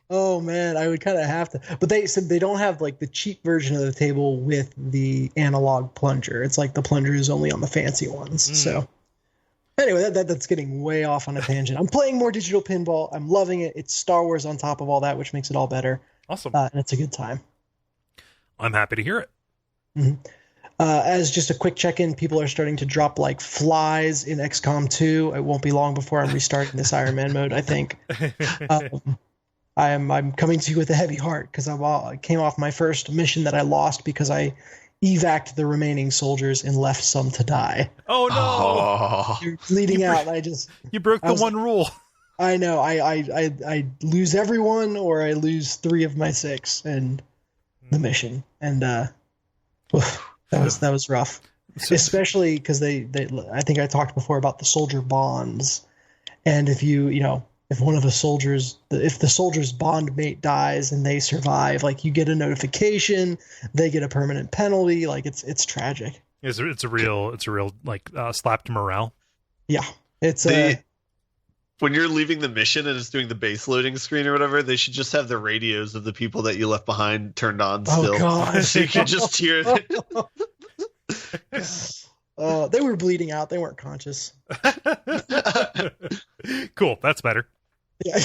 B: Oh, man, I would kind of have to. But they said they don't have the cheap version of the table with the analog plunger. It's the plunger is only on the fancy ones. So anyway, that's getting way off on a tangent. I'm playing more digital pinball. I'm loving it. It's Star Wars on top of all that, which makes it all better.
A: Awesome.
B: And it's a good time.
A: I'm happy to hear it.
B: Mm-hmm. As just a quick check-in, people are starting to drop flies in XCOM 2. It won't be long before I'm restarting this Iron Man mode, I think. I'm coming to you with a heavy heart because I came off my first mission that I lost because I evac'd the remaining soldiers and left some to die.
A: Oh no!
B: You're bleeding out. And
A: you broke the one rule.
B: I know. I lose everyone, or I lose 3 of my 6, and the mission, and that was rough. Especially because they I think I talked before about the soldier bonds, and if if one of the soldier's bond mate dies and they survive, like you get a notification, they get a permanent penalty. Like it's tragic.
A: It's a real like slap to morale.
B: Yeah, it's
D: when you're leaving the mission and it's doing the base loading screen or whatever, they should just have the radios of the people that you left behind turned on still.
B: Oh god,
D: so you can just hear it.
B: They were bleeding out. They weren't conscious.
A: Cool. That's better.
B: Yeah.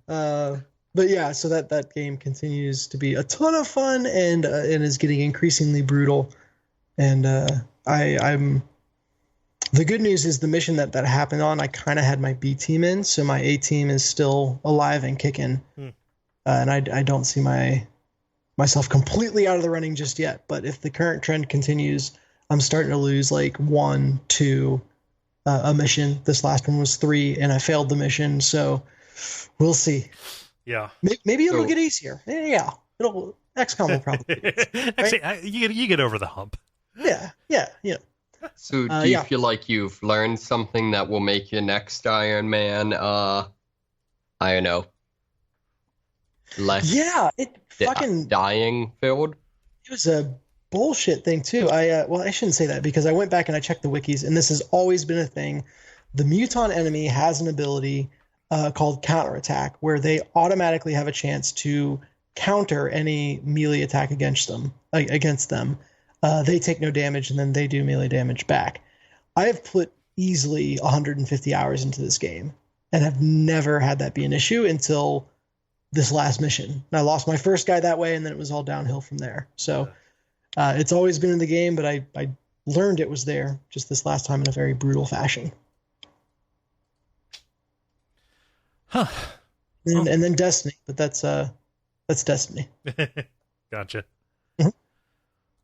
B: But yeah, so that game continues to be a ton of fun and is getting increasingly brutal. And I'm the good news is the mission that happened on, I kind of had my B team in, so my A team is still alive and kicking. And I don't see myself completely out of the running just yet. But if the current trend continues, I'm starting to lose like 1, 2 a mission. This last one was 3, and I failed the mission. So we'll see.
A: Yeah,
B: maybe it'll get easier. Yeah, XCOM will probably. Right?
A: Actually, you get over the hump.
B: Yeah.
C: So do you feel like you've learned something that will make your next Iron Man, I don't know, less dying filled?
B: It was a bullshit thing too. I shouldn't say that because I went back and I checked the wikis, and this has always been a thing. The mutant enemy has an ability called counterattack, where they automatically have a chance to counter any melee attack against them. They take no damage, and then they do melee damage back. I have put easily 150 hours into this game, and have never had that be an issue until this last mission. And I lost my first guy that way, and then it was all downhill from there. So it's always been in the game, but I learned it was there just this last time in a very brutal fashion.
A: Huh.
B: And then Destiny, but that's Destiny.
A: Gotcha.
B: Mm-hmm.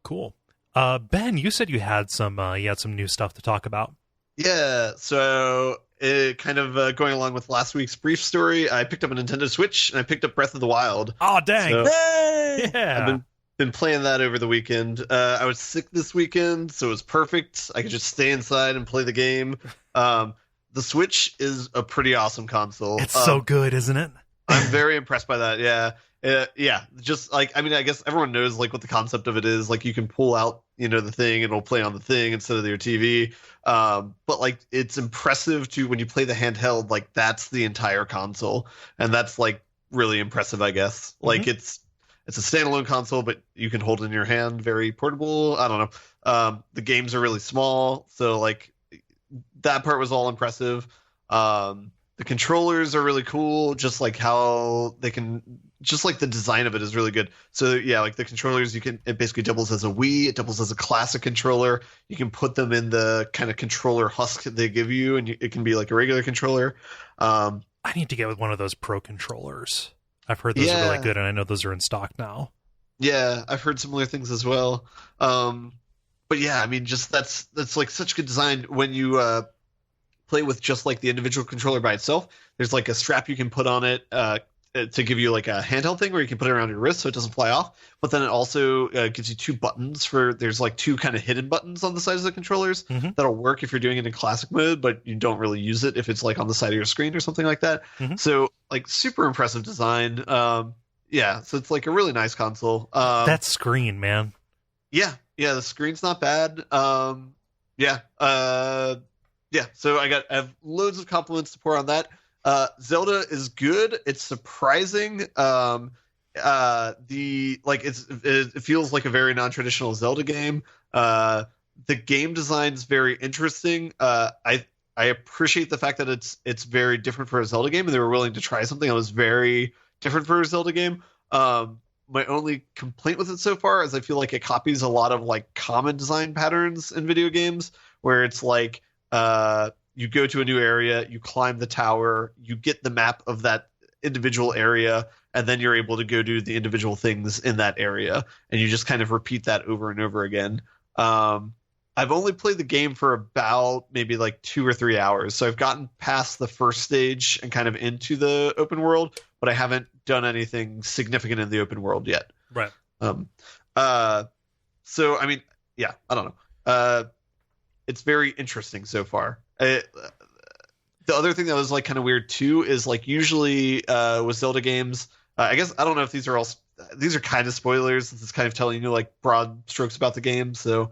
A: Cool. Ben, you said you had some new stuff to talk about.
D: Yeah, so kind of going along with last week's brief story, I picked up a Nintendo Switch and I picked up Breath of the Wild.
A: Oh, dang!
D: So
B: Hey!
A: Yeah,
D: I've been playing that over the weekend. I was sick this weekend, so it was perfect. I could just stay inside and play the game. The Switch is a pretty awesome console.
A: It's so good, isn't it?
D: I'm very impressed by that. Yeah. Just like, I mean, I guess everyone knows like what the concept of it is. Like you can pull out, the thing and it'll play on the thing instead of your TV. But like, it's impressive to when you play the handheld, like that's the entire console. And that's like really impressive, I guess. Mm-hmm. Like it's a standalone console, but you can hold it in your hand, very portable. I don't know. The games are really small. So like that part was all impressive. The controllers are really cool, just like how they can, just like the design of it is really good. So yeah, like the controllers, it basically doubles as a Wii, it doubles as a classic controller. You can put them in the kind of controller husk they give you, and it can be like a regular controller.
A: I need to get with one of those pro controllers. I've heard those are really good, and I know those are in stock now.
D: Yeah, I've heard similar things as well. But yeah, I mean, just that's like such good design when you play with just like the individual controller by itself. There's like a strap you can put on it to give you like a handheld thing where you can put it around your wrist so it doesn't fly off. But then it also gives you 2 buttons there's like 2 kind of hidden buttons on the sides of the controllers that'll work if you're doing it in classic mode, but you don't really use it if it's like on the side of your screen or something like that. So like super impressive design. Yeah, so it's like a really nice console.
A: That screen, man.
D: Yeah, the screen's not bad. Yeah, so I have loads of compliments to pour on that. Zelda is good. It's surprising. It feels like a very non-traditional Zelda game. The game design's very interesting. I appreciate the fact that it's very different for a Zelda game, and they were willing to try something that was very different for a Zelda game. My only complaint with it so far is I feel like it copies a lot of like common design patterns in video games, where it's like you go to a new area, you climb the tower, you get the map of that individual area, and then you're able to go do the individual things in that area, and you just kind of repeat that over and over again. I've only played the game for about maybe like 2 or 3 hours, so I've gotten past the first stage and kind of into the open world, but I haven't done anything significant in the open world yet.
A: Right.
D: So I mean, yeah, I don't know. It's very interesting so far. The other thing that was like kind of weird too is like usually with Zelda games, I guess I don't know if these are kind of spoilers. This is kind of telling you like broad strokes about the game. So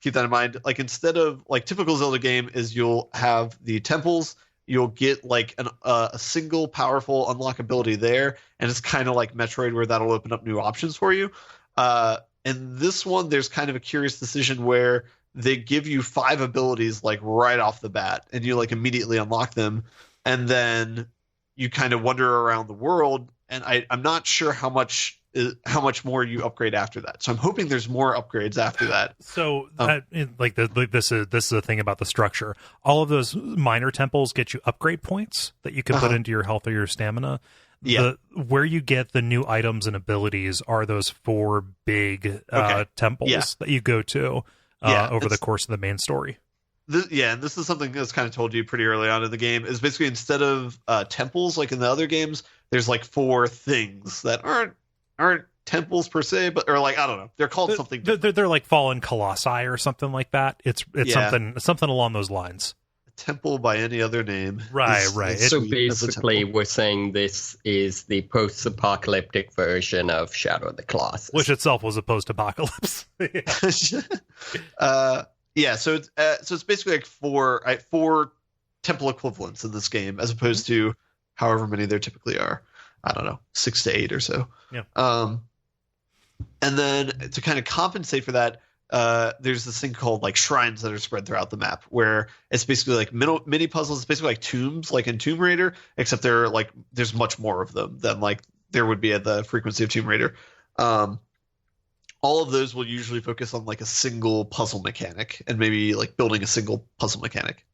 D: keep that in mind. Like instead of like typical Zelda game is you'll have the temples, you'll get like a single powerful unlock ability there, and it's kind of like Metroid where that'll open up new options for you. In this one, there's kind of a curious decision where they give you 5 abilities like right off the bat, and you like immediately unlock them, and then you kind of wander around the world. And I'm not sure how much more you upgrade after that. So I'm hoping there's more upgrades after that.
A: So this is the thing about the structure. All of those minor temples get you upgrade points that you can put into your health or your stamina. Yeah. Where you get the new items and abilities are those 4 big temples that you go to over the course of the main story.
D: And this is something that's kind of told you pretty early on in the game, is basically instead of temples like in the other games, there's like 4 things that aren't temples per se, but or like I don't know, they're called something.
A: They're like fallen colossi or something like that. It's something along those lines.
D: Temple by any other name.
A: Right.
C: So basically, we're saying this is the post-apocalyptic version of Shadow of the Colossus,
A: which itself was a post-apocalypse.
D: So it's basically like 4 temple equivalents in this game, as opposed to however many there typically are. I don't know, 6 to 8 or so.
A: Yeah.
D: And then to kind of compensate for that, there's this thing called like shrines that are spread throughout the map, where it's basically like mini puzzles. It's basically like tombs, like in Tomb Raider, except there's much more of them than like there would be at the frequency of Tomb Raider. All of those will usually focus on like a single puzzle mechanic and maybe like building a single puzzle mechanic.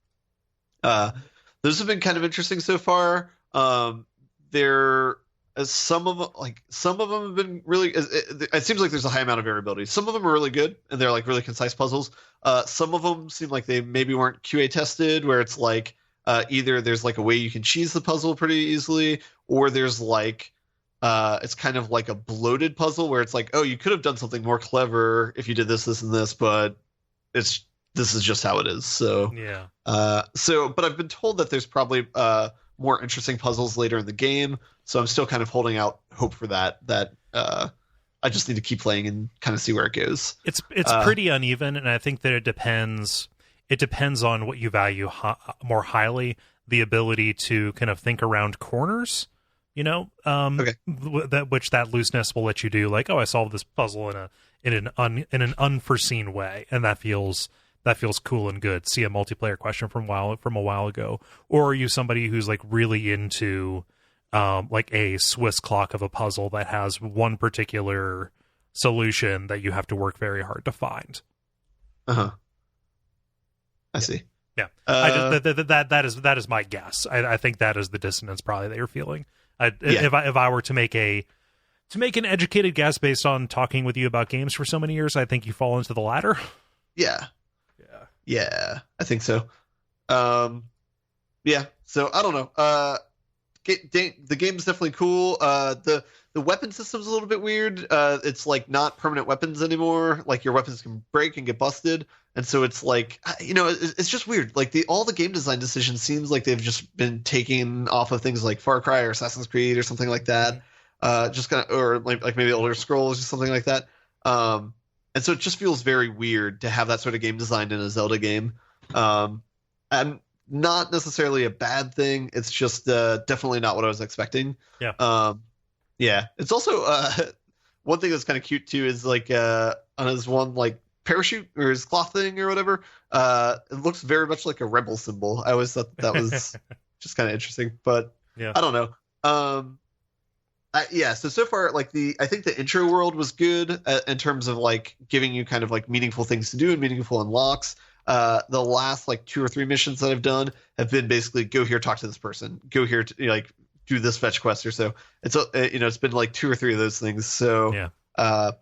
D: Those have been kind of interesting so far. Some of them have been really. It seems like there's a high amount of variability. Some of them are really good and they're like really concise puzzles. Some of them seem like they maybe weren't QA tested, where it's like either there's like a way you can cheese the puzzle pretty easily, or there's like it's kind of like a bloated puzzle where it's like, oh, you could have done something more clever if you did this, and this, but this is just how it is. So
A: yeah.
D: But I've been told that there's probably more interesting puzzles later in the game, so I'm still kind of holding out hope for that. I just need to keep playing and kind of see where it goes.
A: It's pretty uneven, and I think that it depends on what you value more highly. The ability to kind of think around corners, that looseness will let you do, like, oh, I solved this puzzle in an unforeseen way, and that feels cool and good. See a multiplayer question from a while ago, or are you somebody who's like really into like a Swiss clock of a puzzle that has one particular solution that you have to work very hard to find?
D: I see.
A: Yeah, that is my guess. I think that is the dissonance probably that you're feeling. If I were to make an educated guess based on talking with you about games for so many years, I think you fall into the latter.
D: Yeah, I think so. So I don't know. The game's definitely cool. The weapon system's a little bit weird. It's like not permanent weapons anymore. Like your weapons can break and get busted, and so it's like it's just weird. Like all the game design decisions seems like they've just been taken off of things like Far Cry or Assassin's Creed or something like that. Just kind of, or like maybe Elder Scrolls or something like that. And so it just feels very weird to have that sort of game designed in a Zelda game. And not necessarily a bad thing. It's just definitely not what I was expecting.
A: Yeah.
D: It's also one thing that's kind of cute too is like on his one like parachute or his cloth thing or whatever. It looks very much like a rebel symbol. I always thought that was just kind of interesting, but I don't know. So far, like I think the intro world was good in terms of like giving you kind of like meaningful things to do and meaningful unlocks. The last like 2 or 3 missions that I've done have been basically go here, talk to this person, go here to like do this fetch quest or so. It's it's been like 2 or 3 of those things. So I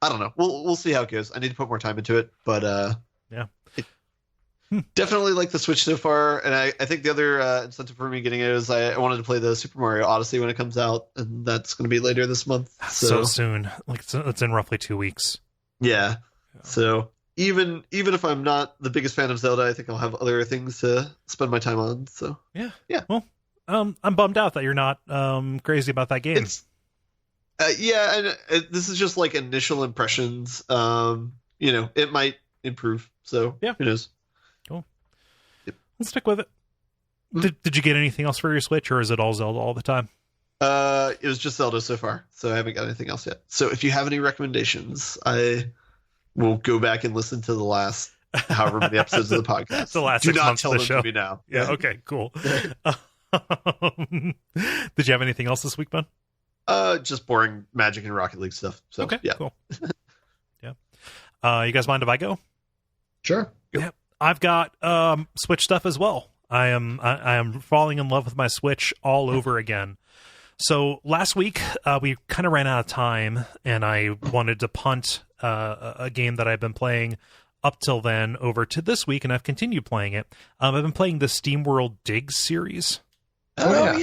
D: don't know. We'll see how it goes. I need to put more time into it, but Definitely like the Switch so far, and I think the other incentive for me getting it is I wanted to play the Super Mario Odyssey when it comes out, and that's going to be later this month.
A: So soon, like it's in roughly 2 weeks.
D: Yeah. So even if I'm not the biggest fan of Zelda, I think I'll have other things to spend my time on. So
A: yeah. Well, I'm bummed out that you're not crazy about that game.
D: And this is just like initial impressions. It might improve. So
A: yeah,
D: who knows?
A: Cool. Yep. Let's stick with it. Did you get anything else for your Switch, or is it all Zelda all the time?
D: It was just Zelda so far, so I haven't got anything else yet. So if you have any recommendations, I will go back and listen to the last however many episodes of the podcast.
A: The last
D: Do
A: 6
D: not
A: months
D: tell
A: of the
D: them
A: show.
D: to me now.
A: Yeah. Okay. Cool. Did you have anything else this week, Ben?
D: Just boring Magic and Rocket League stuff. So
A: okay.
D: Yeah.
A: Cool. Yeah. You guys mind if I go?
C: Sure.
A: Yeah. I've got Switch stuff as well. I am falling in love with my Switch all over again. So last week we kind of ran out of time, and I wanted to punt a game that I've been playing up till then over to this week, and I've continued playing it. I've been playing the Steamworld Dig series.
B: Oh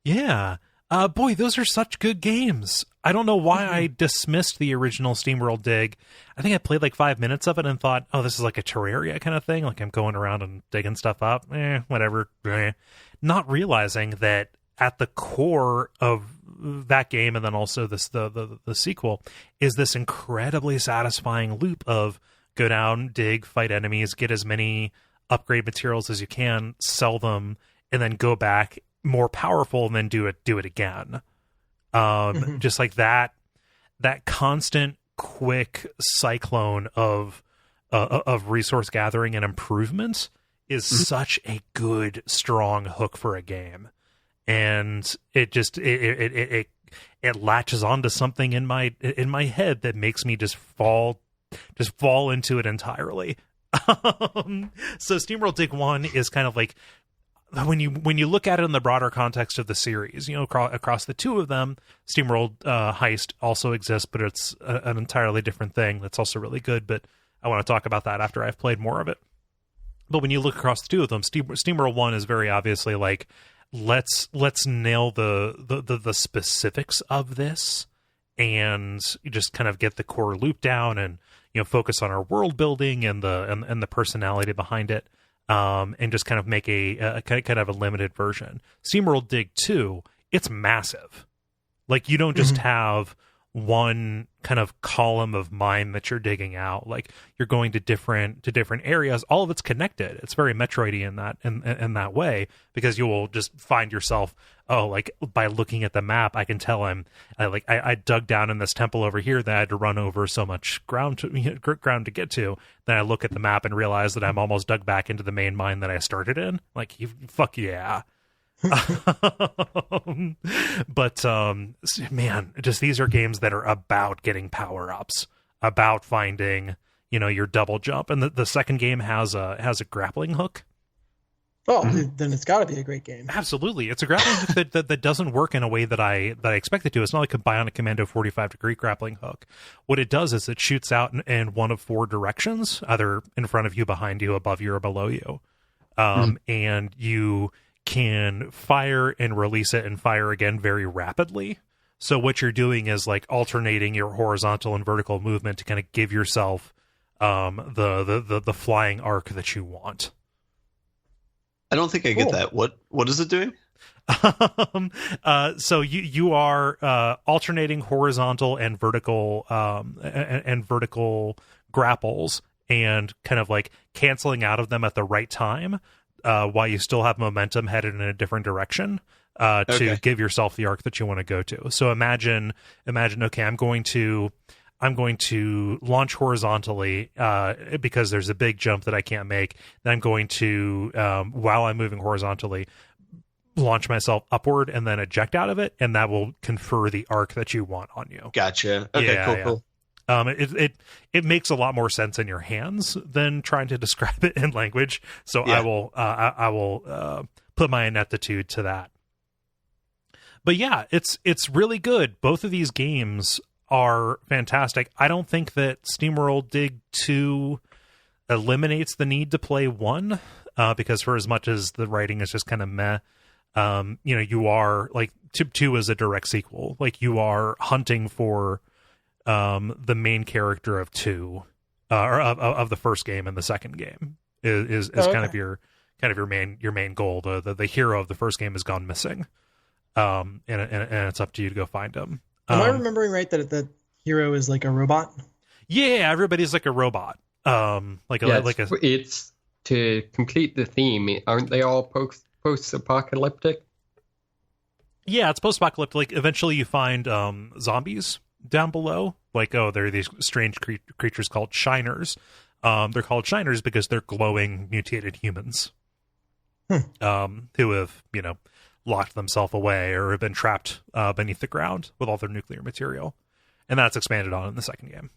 B: yeah.
A: Boy, those are such good games. I don't know why I dismissed the original Steamworld Dig. I think I played like 5 minutes of it and thought, oh, this is like a Terraria kind of thing. Like I'm going around and digging stuff up. Whatever. Not realizing that at the core of that game, and then also the sequel, is this incredibly satisfying loop of go down, dig, fight enemies, get as many upgrade materials as you can, sell them, and then go back more powerful and then do it again. Just like that constant quick cyclone of resource gathering and improvement is such a good, strong hook for a game. And it just it latches onto something in my head that makes me just fall into it entirely. So Steamworld Dig 1 is kind of like, when you look at it in the broader context of the series, across the two of them, Steamworld Heist also exists, but it's an entirely different thing that's also really good. But I want to talk about that after I've played more of it. But when you look across the two of them, Steamworld 1 is very obviously like, let's nail the specifics of this and just kind of get the core loop down, and focus on our world building and the personality behind it. And just kind of make a kind of a limited version. Steamworld Dig 2, it's massive. Like you don't just have one kind of column of mine that you're digging out. Like you're going to different areas. All of it's connected. It's very Metroidy in that way, because you will just find yourself, like by looking at the map, I can tell I dug down in this temple over here that I had to run over so much ground to get to. Then I look at the map and realize that I'm almost dug back into the main mine that I started in. Like, fuck yeah. But man, just these are games that are about getting power-ups, about finding your double jump, and the second game has a grappling hook.
B: Oh, then it's got to be a great game.
A: Absolutely, it's a grappling hook that doesn't work in a way that I expect it to. It's not like a Bionic Commando 45-degree grappling hook. What it does is it shoots out in one of four directions, either in front of you, behind you, above you, or below you, and you can fire and release it and fire again very rapidly. So what you're doing is like alternating your horizontal and vertical movement to kind of give yourself the flying arc that you want.
D: I don't think I get that. What is it doing?
A: So you are alternating horizontal and vertical grapples, and kind of like canceling out of them at the right time, while you still have momentum headed in a different direction, to give yourself the arc that you want to go to. So imagine, okay, I'm going to launch horizontally, because there's a big jump that I can't make. Then I'm going to, while I'm moving horizontally, launch myself upward and then eject out of it, and that will confer the arc that you want on you.
D: Gotcha. Okay, cool.
A: It makes a lot more sense in your hands than trying to describe it in language. So yeah. I will put my ineptitude to that. But yeah, it's really good. Both of these games are fantastic. I don't think that Steamworld Dig 2 eliminates the need to play 1, because for as much as the writing is just kind of meh, you are like 2 is a direct sequel. Like you are hunting for the main character of 2, or of the first game and the second game is kind of your main goal. The hero of the first game has gone missing, and it's up to you to go find him.
B: Am I remembering right that the hero is like a robot?
A: Yeah, everybody's like a robot.
C: It's to complete the theme. Aren't they all post-apocalyptic?
A: Yeah, it's post-apocalyptic. Like eventually, you find zombies down below. Like, there are these strange creatures called shiners. They're called shiners because they're glowing mutated humans, who have locked themselves away or have been trapped beneath the ground with all their nuclear material, and that's expanded on in the second game.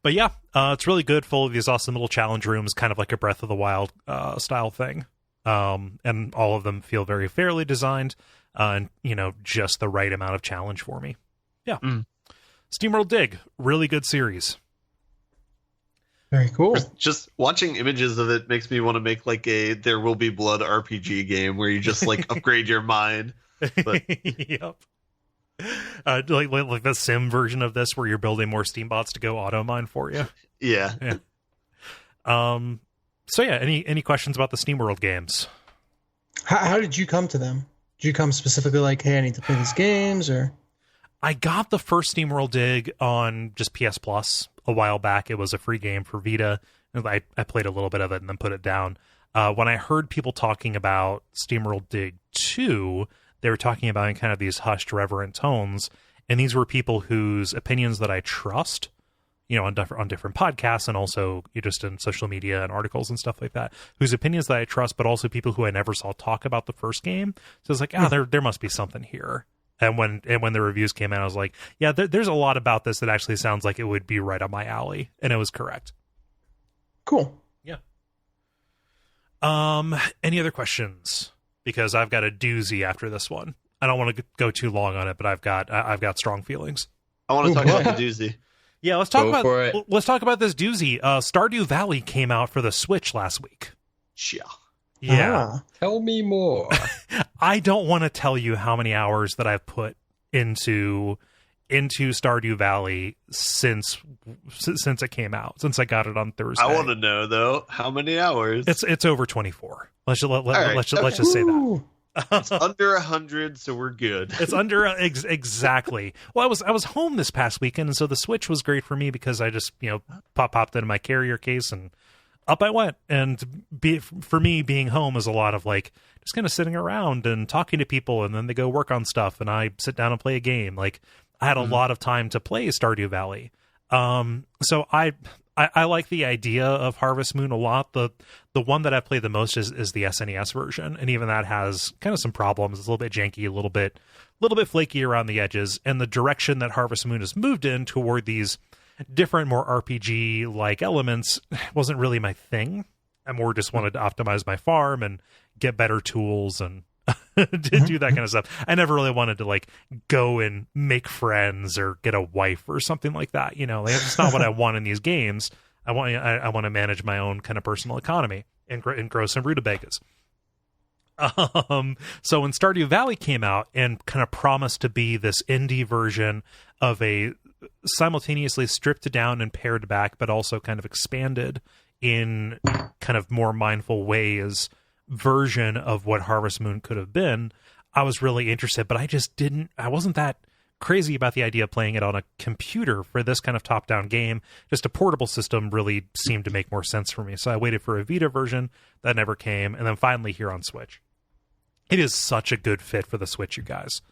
A: But yeah, it's really good, full of these awesome little challenge rooms, kind of like a Breath of the Wild style thing. And all of them feel very fairly designed, and just the right amount of challenge for me. Yeah. Steamworld Dig, really good series.
B: Very cool.
D: Just watching images of it makes me want to make like a There Will Be Blood RPG game where you just like upgrade your mind. But...
A: Yep. Like the sim version of this where you're building more Steambots to go auto mine for you.
D: Yeah.
A: So yeah, any questions about the Steamworld games?
B: How did you come to them? Did you come specifically like, hey, I need to play these games, or?
A: I got the first Steamworld Dig on just PS Plus a while back. It was a free game for Vita. I played a little bit of it and then put it down. When I heard people talking about Steamworld Dig 2, they were talking about in kind of these hushed, reverent tones, and these were people whose opinions that I trust, on different podcasts and also just in social media and articles and stuff like that, whose opinions that I trust, but also people who I never saw talk about the first game. So it's like, there must be something here. And when the reviews came out, I was like, yeah, there's a lot about this that actually sounds like it would be right up my alley, and it was correct.
B: Cool.
A: Yeah. Any other questions? Because I've got a doozy after this one. I don't want to go too long on it, but I've got strong feelings.
D: I want to talk about the doozy.
A: Yeah, let's talk about this doozy. Stardew Valley came out for the Switch last week. Yeah.
C: Tell me more.
A: I don't want to tell you how many hours that I've put into Stardew Valley since it came out, since I got it on Thursday.
D: I want to know though, how many hours?
A: It's over 24. Let's just say that.
D: It's under 100, so we're good.
A: It's under exactly. Well, I was home this past weekend, and so the Switch was great for me because I just popped into my carrier case and up I went. And for me, being home is a lot of like just kind of sitting around and talking to people, and then they go work on stuff, and I sit down and play a game. Like I had a lot of time to play Stardew Valley. So I like the idea of Harvest Moon a lot. The one that I play the most is the SNES version, and even that has kind of some problems. It's a little bit janky, a little bit flaky around the edges, and the direction that Harvest Moon has moved in toward these different, more RPG-like elements wasn't really my thing. I more just wanted to optimize my farm and get better tools and do that kind of stuff. I never really wanted to like go and make friends or get a wife or something like that. That's not what I want in these games. I want to manage my own kind of personal economy and grow some rutabagas. So when Stardew Valley came out and kind of promised to be this indie version of a simultaneously stripped down and pared back, but also kind of expanded in kind of more mindful ways version of what Harvest Moon could have been, I was really interested, but I wasn't that crazy about the idea of playing it on a computer for this kind of top-down game. Just a portable system really seemed to make more sense for me. So I waited for a Vita version that never came, and then finally here on Switch. It is such a good fit for the Switch, you guys.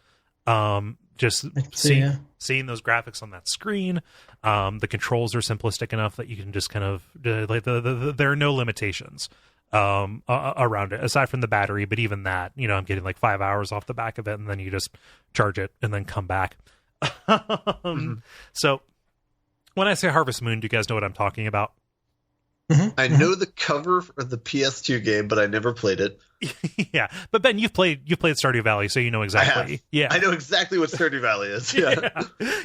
A: Just seeing those graphics on that screen, the controls are simplistic enough that you can just kind of there are no limitations around it aside from the battery, but even that, I'm getting like 5 hours off the back of it, and then you just charge it and then come back. So when I say Harvest Moon, do you guys know what I'm talking about?
D: I know the cover for the PS2 game, but I never played it.
A: Yeah, but Ben, you've played Stardew Valley, so you know exactly. Yeah,
D: I know exactly what Stardew Valley is. Yeah,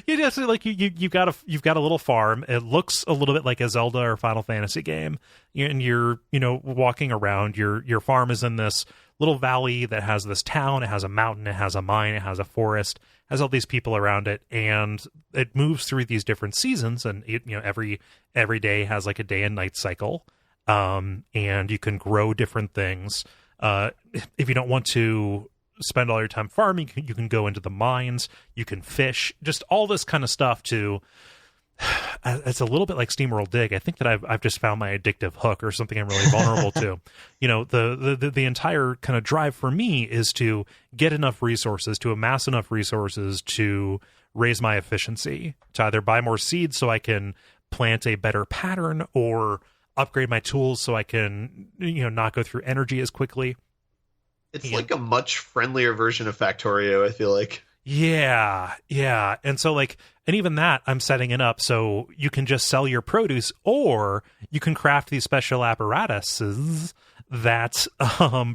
A: yeah. So like you've got a little farm. It looks a little bit like a Zelda or Final Fantasy game, and you're walking around. Your farm is in this little valley that has this town. It has a mountain. It has a mine. It has a forest. Has all these people around it, and it moves through these different seasons. And every day has like a day and night cycle. And you can grow different things. If you don't want to spend all your time farming, you can go into the mines. You can fish. Just all this kind of stuff to. It's a little bit like Steamworld Dig. I think that I've just found my addictive hook or something I'm really vulnerable to. The entire kind of drive for me is to get enough resources, to amass enough resources to raise my efficiency, to either buy more seeds so I can plant a better pattern or upgrade my tools so I can, not go through energy as quickly.
D: It's like a much friendlier version of Factorio, I feel like.
A: Yeah. And so and even that, I'm setting it up so you can just sell your produce, or you can craft these special apparatuses that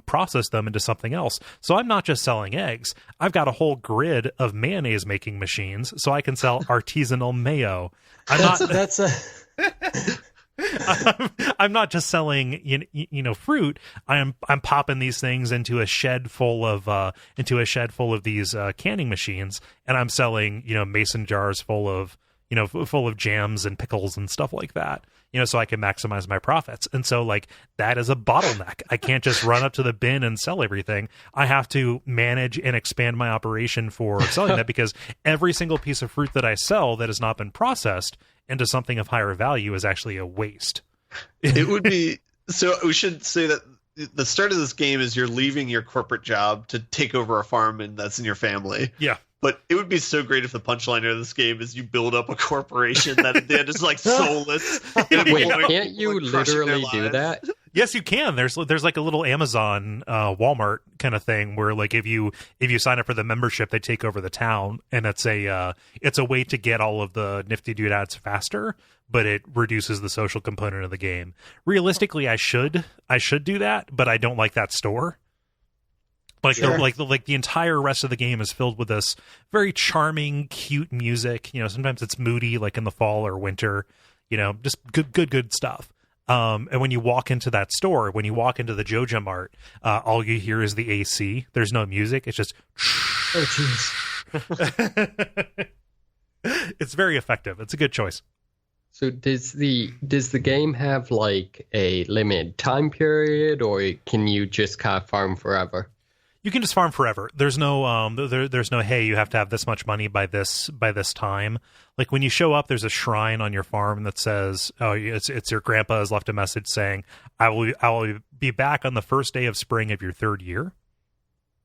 A: process them into something else. So I'm not just selling eggs. I've got a whole grid of mayonnaise making machines, so I can sell artisanal mayo. I'm not just selling fruit. I'm popping these things into a shed full of these canning machines, and I'm selling mason jars full of jams and pickles and stuff like that. So I can maximize my profits. And so that is a bottleneck. I can't just run up to the bin and sell everything. I have to manage and expand my operation for selling that, because every single piece of fruit that I sell that has not been processed into something of higher value is actually a waste.
D: It would be. So we should say that the start of this game is you're leaving your corporate job to take over a farm, and that's in your family.
A: Yeah.
D: But it would be so great if the punchline of this game is you build up a corporation that at the end is soulless.
C: Wait, can't you literally do that?
A: Yes, you can. There's like a little Amazon, Walmart kind of thing where if you sign up for the membership, they take over the town, and it's a way to get all of the nifty doodads faster, but it reduces the social component of the game. Realistically, I should do that, but I don't like that store.
B: Sure.
A: The entire rest of the game is filled with this very charming, cute music. Sometimes it's moody, like in the fall or winter. Just good stuff. And when you walk into that store, when you walk into the Joja Mart, all you hear is the AC. There's no music. It's just.
B: Oh, jeez.
A: It's very effective. It's a good choice.
C: So does the game have a limited time period, or can you just kind of farm forever?
A: You can just farm forever. There's no there's no, hey, you have to have this much money by this time. When you show up, there's a shrine on your farm that says, oh, it's your grandpa has left a message saying, I will be back on the first day of spring of your third year.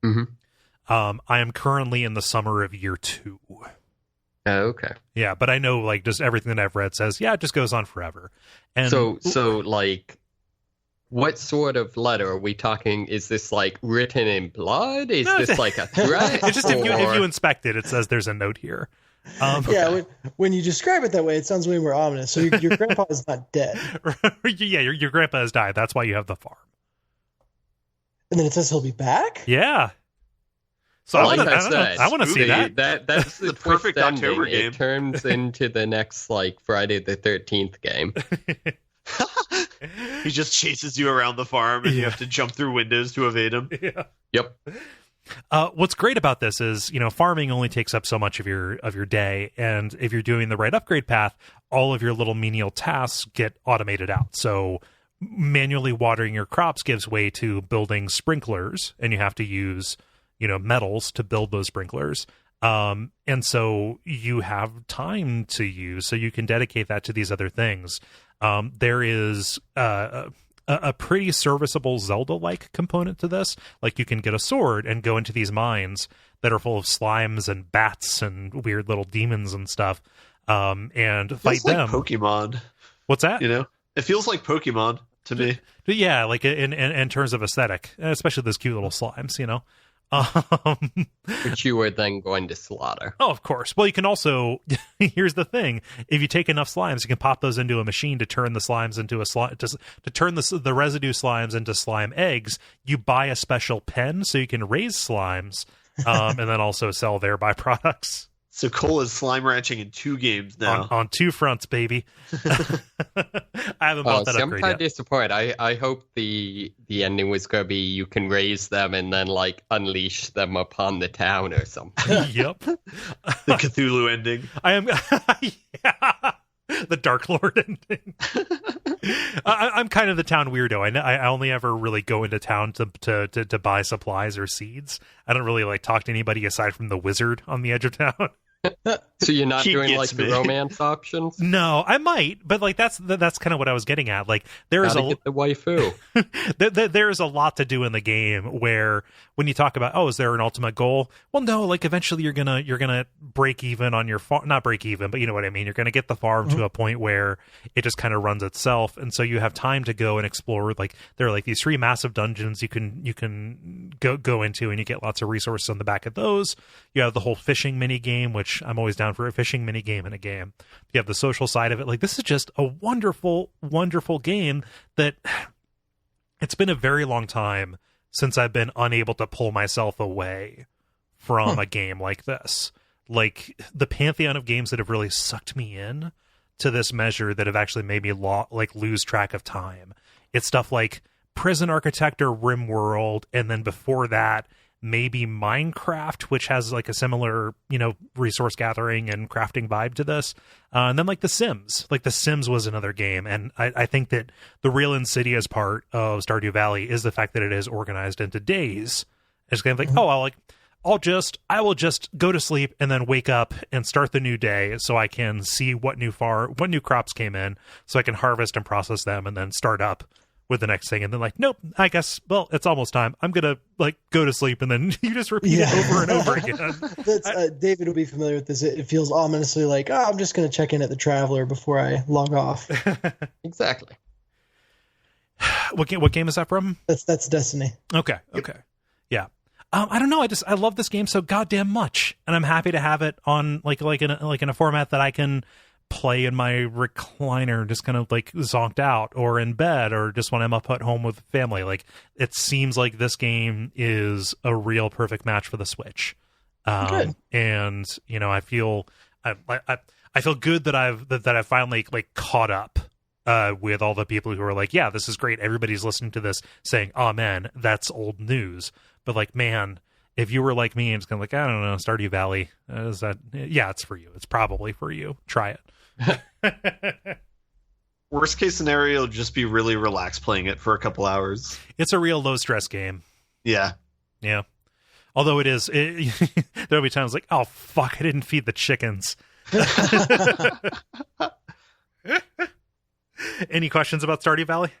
C: Mm-hmm.
A: I am currently in the summer of year 2.
C: Oh, okay.
A: Yeah, but I know just everything that I've read says, yeah, it just goes on forever. And
C: so what sort of letter are we talking? Is this written in blood? Is this a threat?
A: It's just if you inspect it, it says there's a note here.
B: Yeah, when you describe it that way, it sounds way more ominous. So your grandpa is not dead.
A: Yeah, your grandpa has died. That's why you have the farm.
B: And then it says he'll be back?
A: Yeah. So I want to see that.
C: That's the perfect October game. It turns into the next Friday the 13th game.
D: He just chases you around the farm, and you have to jump through windows to evade him.
A: Yeah.
C: Yep.
A: What's great about this is, farming only takes up so much of your day, and if you're doing the right upgrade path, all of your little menial tasks get automated out. So manually watering your crops gives way to building sprinklers, and you have to use, metals to build those sprinklers. And so you have time to use, so you can dedicate that to these other things. There is a pretty serviceable Zelda-like component to this. You can get a sword and go into these mines that are full of slimes and bats and weird little demons and stuff, and fight them.
D: Pokemon.
A: What's that?
D: It feels like Pokemon to me.
A: But yeah, in terms of aesthetic, especially those cute little slimes,
C: Which you were then going to slaughter.
A: Oh, of course. Well, you can also, here's the thing. If you take enough slimes, you can pop those into a machine to turn the slimes into to turn the residue slimes into slime eggs. You buy a special pen so you can raise slimes, and then also sell their byproducts.
D: So Kole is slime ranching in 2 games now.
A: On 2 fronts, baby. I haven't bought that upgrade
C: I'm kind of
A: yet.
C: disappointed. I hope the ending was going to be you can raise them and then like unleash them upon the town or something.
A: Yep.
D: The Cthulhu ending.
A: I am. Yeah. The Dark Lord ending. I'm kind of the town weirdo. I only ever really go into town to buy supplies or seeds. I don't really like talk to anybody aside from the wizard on the edge of town.
C: So you're not
D: He
C: doing
D: gets
C: like
D: me.
C: the romance options?
A: No, I might, but like that's kind of what I was getting at. Like there is
C: Gotta get the waifu.
A: there is a lot to do in the game where when you talk about, oh, is there an ultimate goal? Well, no, like eventually you're gonna break even on your farm, not break even, but you know what I mean. You're gonna get the farm to a point where it just kind of runs itself, and so you have time to go and explore. Like there are like these 3 massive dungeons you can go into, and you get lots of resources on the back of those. You have the whole fishing mini game, which I'm always down for a fishing mini game in a game. You have the social side of it. Like this is just a wonderful, wonderful game that it's been a very long time since I've been unable to pull myself away from a game like this. Like the pantheon of games that have really sucked me in to this measure that have actually made me lose track of time. It's stuff like Prison Architect or RimWorld, and then before that, maybe Minecraft, which has like a similar, resource gathering and crafting vibe to this. And then like The Sims. Like The Sims was another game. And I think that the real insidious part of Stardew Valley is the fact that it is organized into days. It's kind of like, I will just go to sleep and then wake up and start the new day so I can see what new crops came in, so I can harvest and process them and then start up with the next thing. And then like, nope, I guess, well, it's almost time. I'm going to like go to sleep. And then you just repeat it over and over again.
B: David will be familiar with this. It feels ominously like, I'm just going to check in at the Traveler before I log off.
C: Exactly.
A: What game is that from?
B: That's Destiny.
A: Okay. Yeah. I don't know. I love this game so goddamn much, and I'm happy to have it on like in a format that I can play in my recliner, just kind of like zonked out, or in bed, or just when I'm up at home with family. Like it seems like this game is a real perfect match for the Switch.
B: Good.
A: And I feel good that I've finally like caught up with all the people who are like, yeah, this is great. Everybody's listening to this saying, oh man, that's old news. But like, man, if you were like me and it's kind of like, I don't know, Stardew Valley, yeah, it's for you. It's probably for you. Try it.
D: Worst case scenario, just be really relaxed playing it for a couple hours.
A: It's a real low stress game.
D: Yeah.
A: Although there'll be times like, oh fuck, I didn't feed the chickens. Any questions about Stardew Valley?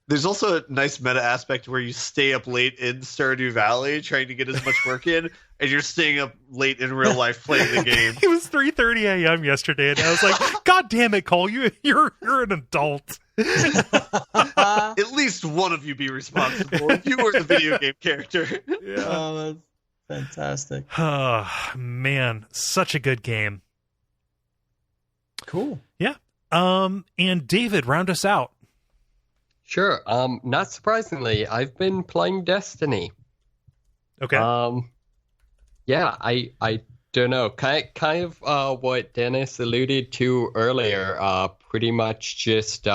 D: There's also a nice meta aspect where you stay up late in Stardew Valley trying to get as much work in, and you're staying up late in real life playing the game.
A: It was 3:30 a.m. yesterday, and I was like, God damn it, Kole, you're an adult.
D: At least one of you be responsible. You were the video game character.
B: Yeah. Oh, that's fantastic.
A: Oh, man, such a good game.
B: Cool.
A: Yeah. And David, round us out.
C: Sure. Not surprisingly, I've been playing Destiny.
A: Okay.
C: Yeah, I don't know. Kind of what Dennis alluded to earlier. Pretty much just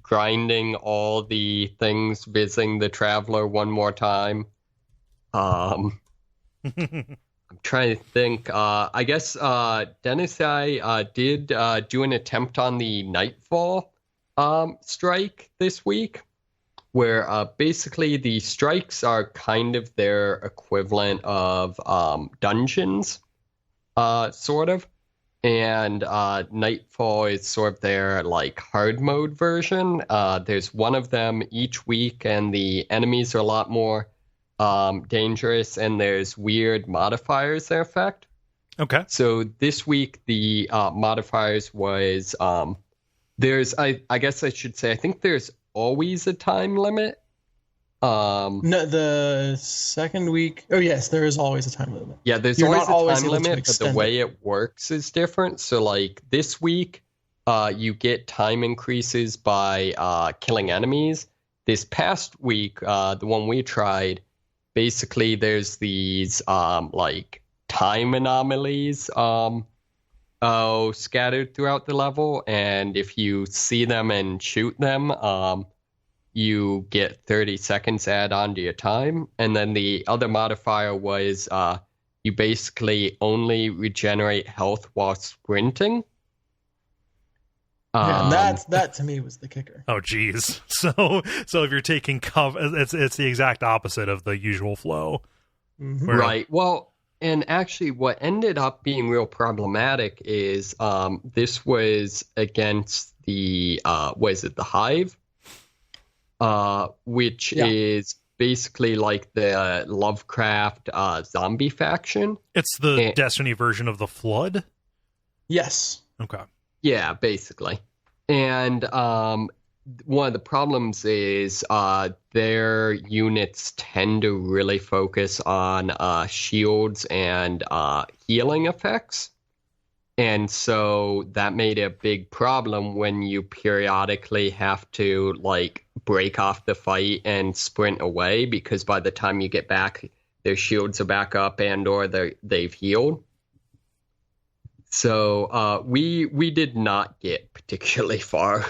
C: grinding all the things, visiting the Traveler one more time. I'm trying to think. I guess Dennis and I did do an attempt on the Nightfall strike this week, where basically the strikes are kind of their equivalent of dungeons, sort of, and Nightfall is sort of their like hard mode version. There's one of them each week, and the enemies are a lot more dangerous, and there's weird modifiers they affect.
A: Okay.
C: So this week the modifiers was there's I guess I should say I think there's always a time limit
B: No, the second week. Oh yes, there is always a time limit.
C: Yeah, there's
B: You're
C: always
B: not always
C: a time
B: able to
C: limit, but the
B: extend
C: way it works is different. So like this week, you get time increases by killing enemies. This past week, the one we tried, basically there's these like time anomalies scattered throughout the level, and if you see them and shoot them, you get 30 seconds add on to your time. And then the other modifier was you basically only regenerate health while sprinting.
B: Yeah, that to me was the kicker.
A: Oh, geez. So if you're taking cover, it's the exact opposite of the usual flow.
B: Mm-hmm.
C: Right. Well, and actually what ended up being real problematic is this was against the, the Hive? Which is basically like the Lovecraft zombie faction.
A: It's the Destiny version of the Flood?
B: Yes.
A: Okay.
C: Yeah, basically. And one of the problems is their units tend to really focus on shields and healing effects. And so that made a big problem when you periodically have to like break off the fight and sprint away, because by the time you get back, their shields are back up and or they've healed. So we did not get particularly far.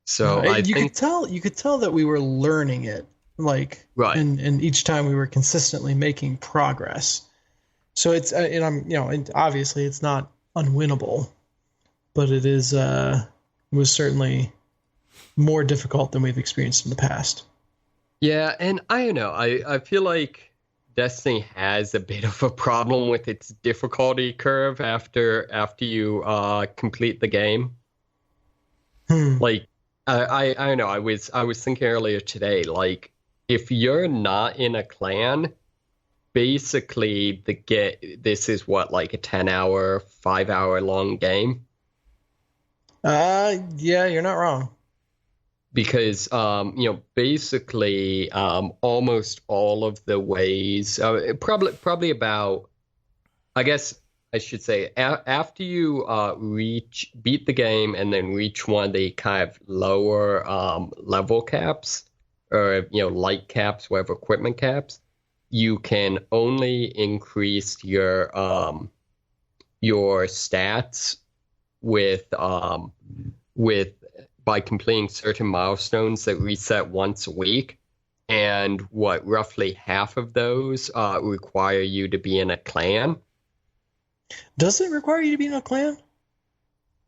C: So
B: you could tell that we were learning it, like,
C: right.
B: And each time we were consistently making progress. So it's and obviously it's not unwinnable, but it is was certainly more difficult than we've experienced in the past.
C: Yeah, and I don't know. I feel like Destiny has a bit of a problem with its difficulty curve after you complete the game. Like I don't know. I was thinking earlier today, like if you're not in a clan, basically this is what, like a 10-hour, 5-hour long game.
B: Yeah, you're not wrong.
C: Because basically almost all of the ways, probably about, I guess I should say, after you beat the game and then reach one of the kind of lower level caps, or light caps, whatever, equipment caps, you can only increase your stats with by completing certain milestones that reset once a week, and roughly half of those require you to be in a clan.
B: Does it require you to be in a clan?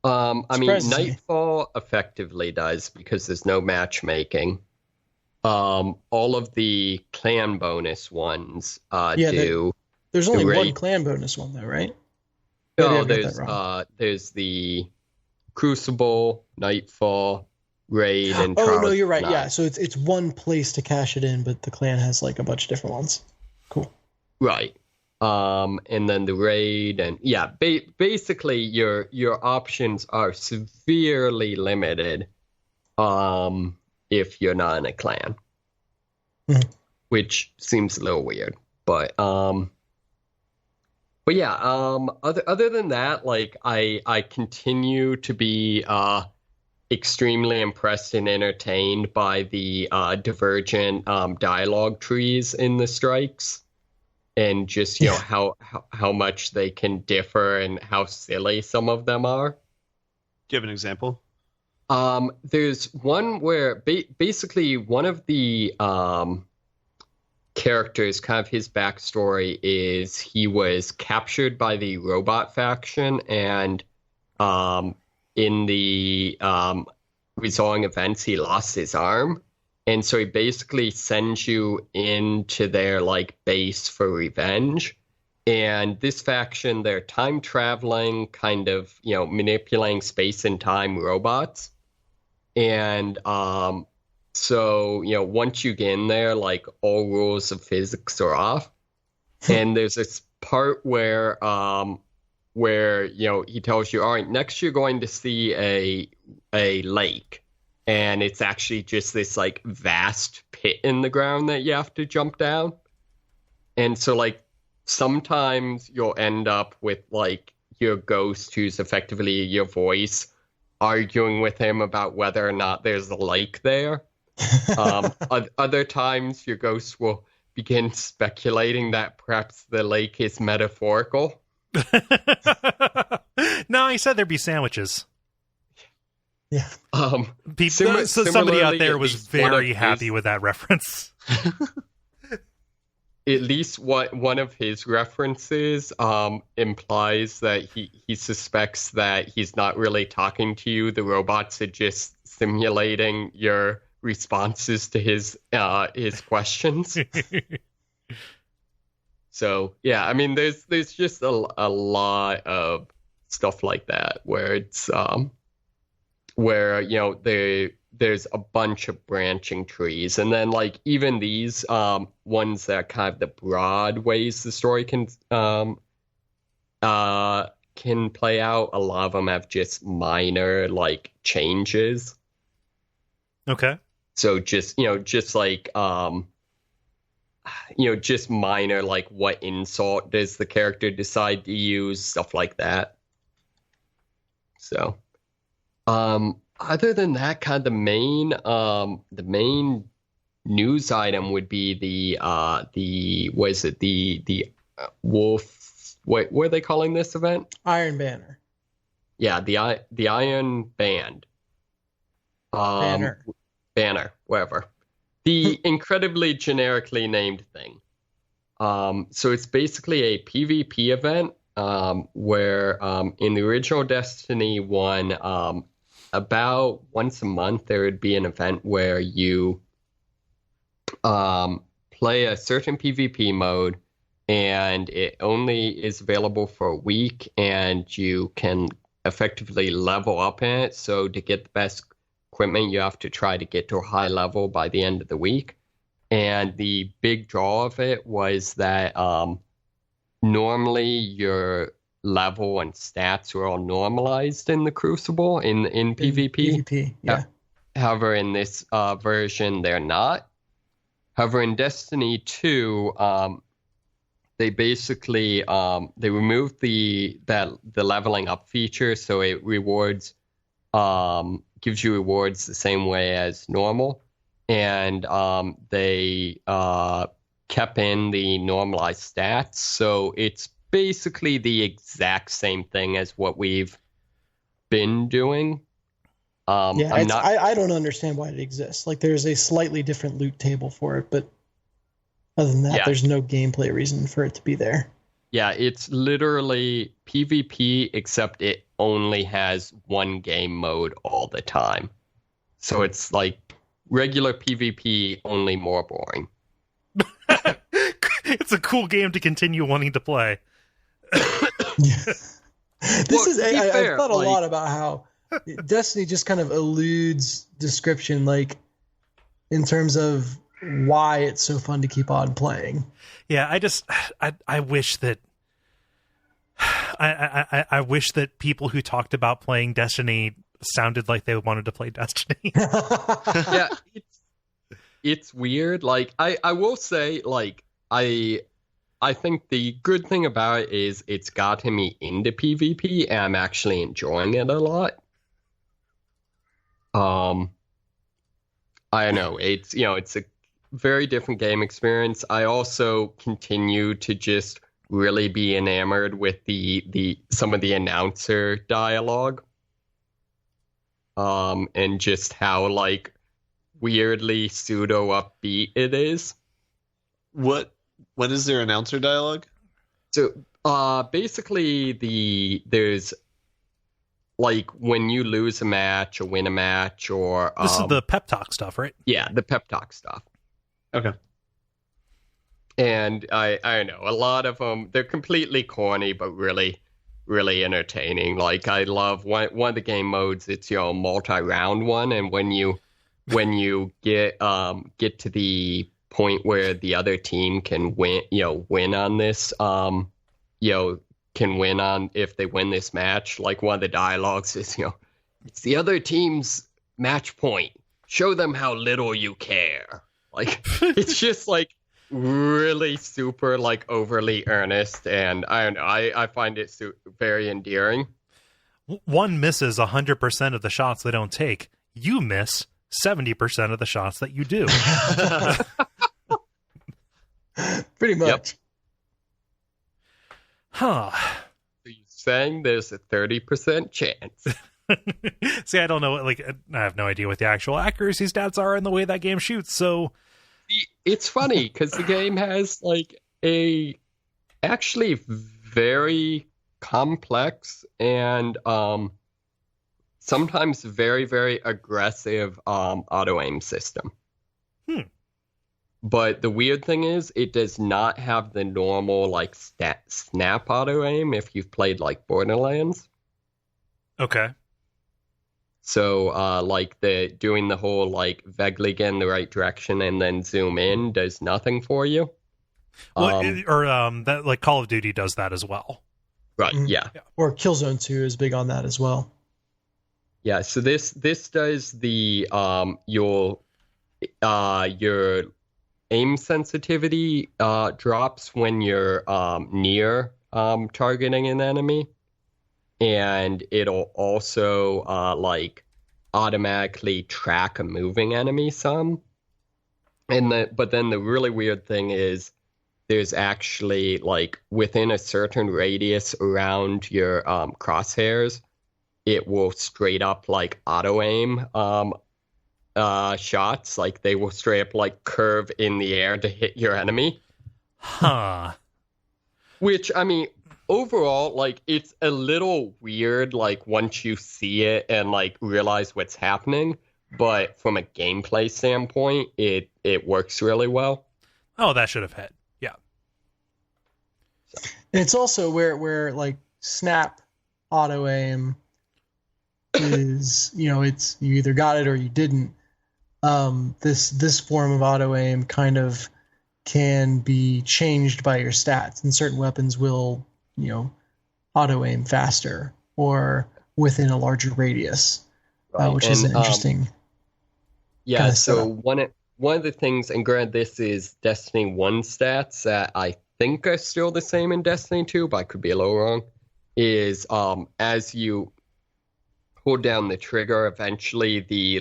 C: I mean, Nightfall effectively does, because there's no matchmaking. All of the clan bonus ones do.
B: There's only one clan bonus one, though, right?
C: No, there's the Crucible, Nightfall, Raid, and Trials.
B: Oh no, you're right. Yeah, so it's one place to cash it in, but the clan has like a bunch of different ones. Cool.
C: Right. And then the Raid, and yeah, basically your options are severely limited if you're not in a clan, which seems a little weird, but yeah, other than that, like I continue to be extremely impressed and entertained by the divergent dialogue trees in the strikes, and just how much they can differ and how silly some of them are.
D: Do you have an example?
C: There's one where basically one of the characters, kind of his backstory is he was captured by the robot faction, and in the resolving events he lost his arm, and so he basically sends you into their like base for revenge. And this faction, they're time traveling, kind of manipulating space and time robots, and so, once you get in there, like, all rules of physics are off. And there's this part where he tells you, all right, next you're going to see a lake. and it's actually just this like vast pit in the ground that you have to jump down. And so like sometimes you'll end up with like your ghost, who's effectively your voice, arguing with him about whether or not there's a lake there. Other times your ghost will begin speculating that perhaps the lake is metaphorical.
A: No, he said there'd be sandwiches.
B: Yeah.
A: Somebody out there was very happy with that reference.
C: At least one of his references implies that he suspects that he's not really talking to you. The robots are just simulating your responses to his questions. So yeah, I mean, there's just a lot of stuff like that where it's where there's a bunch of branching trees, and then like even these ones that are kind of the broad ways the story can play out. A lot of them have just minor like changes.
A: Okay.
C: So just like just minor, like what insult does the character decide to use, stuff like that. So, other than that, kind of the main news item would be the Wolf. What are they calling this event?
B: Iron Banner.
C: Yeah, the Iron Band. Banner, whatever. The incredibly generically named thing. So it's basically a PvP event where in the original Destiny 1, about once a month there would be an event where you play a certain PvP mode, and it only is available for a week, and you can effectively level up in it. So to get the best equipment, you have to try to get to a high level by the end of the week. And the big draw of it was that normally your level and stats were all normalized in the Crucible in PvP.
B: PvP, yeah.
C: However, in this version, they're not. However, in Destiny 2, they basically they removed the leveling up feature, so it rewards gives you rewards the same way as normal, and they kept in the normalized stats, so it's basically the exact same thing as what we've been doing.
B: I don't understand why it exists. Like, there's a slightly different loot table for it, but other than that, there's no gameplay reason for it to be there.
C: Yeah, it's literally PvP, except it only has one game mode all the time. So it's like regular PvP, only more boring.
A: It's a cool game to continue wanting to play.
B: I've thought a lot about how Destiny just kind of eludes description, like in terms of why it's so fun to keep on playing.
A: Yeah, I wish that I wish that people who talked about playing Destiny sounded like they wanted to play Destiny.
C: Yeah, it's weird. Like I will say, like I think the good thing about it is it's gotten me into PvP, and I'm actually enjoying it a lot. I don't know. It's a very different game experience. I also continue to just really be enamored with the some of the announcer dialogue, and just how like weirdly pseudo upbeat it is.
D: What is their announcer dialogue?
C: So basically there's like when you lose a match or win a match, or
A: this is the pep talk stuff, right?
C: Yeah, the pep talk stuff.
D: Okay.
C: And I don't know, a lot of them, they're completely corny, but really, really entertaining. Like I love one of the game modes. It's multi-round one, and when you get to the point where the other team can win on this, can win on if they win this match. Like one of the dialogues is, it's the other team's match point. Show them how little you care. Like, it's just like really super like overly earnest, and I don't know. I find it very endearing.
A: One misses 100% of the shots they don't take. You miss 70% of the shots that you do.
B: Pretty much.
C: Yep.
A: Huh.
C: So you're saying there's a 30% chance?
A: See, I don't know. Like, I have no idea what the actual accuracy stats are in the way that game shoots. So
C: it's funny because the game has like a actually very complex and sometimes very, very aggressive auto aim system. But the weird thing is it does not have the normal like snap auto aim if you've played like Borderlands.
A: Okay.
C: So like doing the whole like vaguely get in the right direction and then zoom in does nothing for you.
A: Well, that like Call of Duty does that as well.
C: Right, yeah.
B: Or Killzone 2 is big on that as well.
C: Yeah, so this does the your aim sensitivity drops when you're near targeting an enemy, and it'll also like automatically track a moving enemy some. But then the really weird thing is there's actually like within a certain radius around your crosshairs, it will straight up like auto aim shots. Like they will straight up like curve in the air to hit your enemy.
A: Huh.
C: Which, I mean, overall, like it's a little weird like once you see it and like realize what's happening. But from a gameplay standpoint, it works really well.
A: Oh, that should have hit. Yeah.
B: And it's also where like snap auto aim is, it's you either got it or you didn't. This form of auto aim kind of can be changed by your stats, and certain weapons will, auto aim faster or within a larger radius, which is an interesting.
C: Yeah, so one of the things, and granted this is Destiny 1 stats that I think are still the same in Destiny 2, but I could be a little wrong, is as you hold down the trigger, eventually the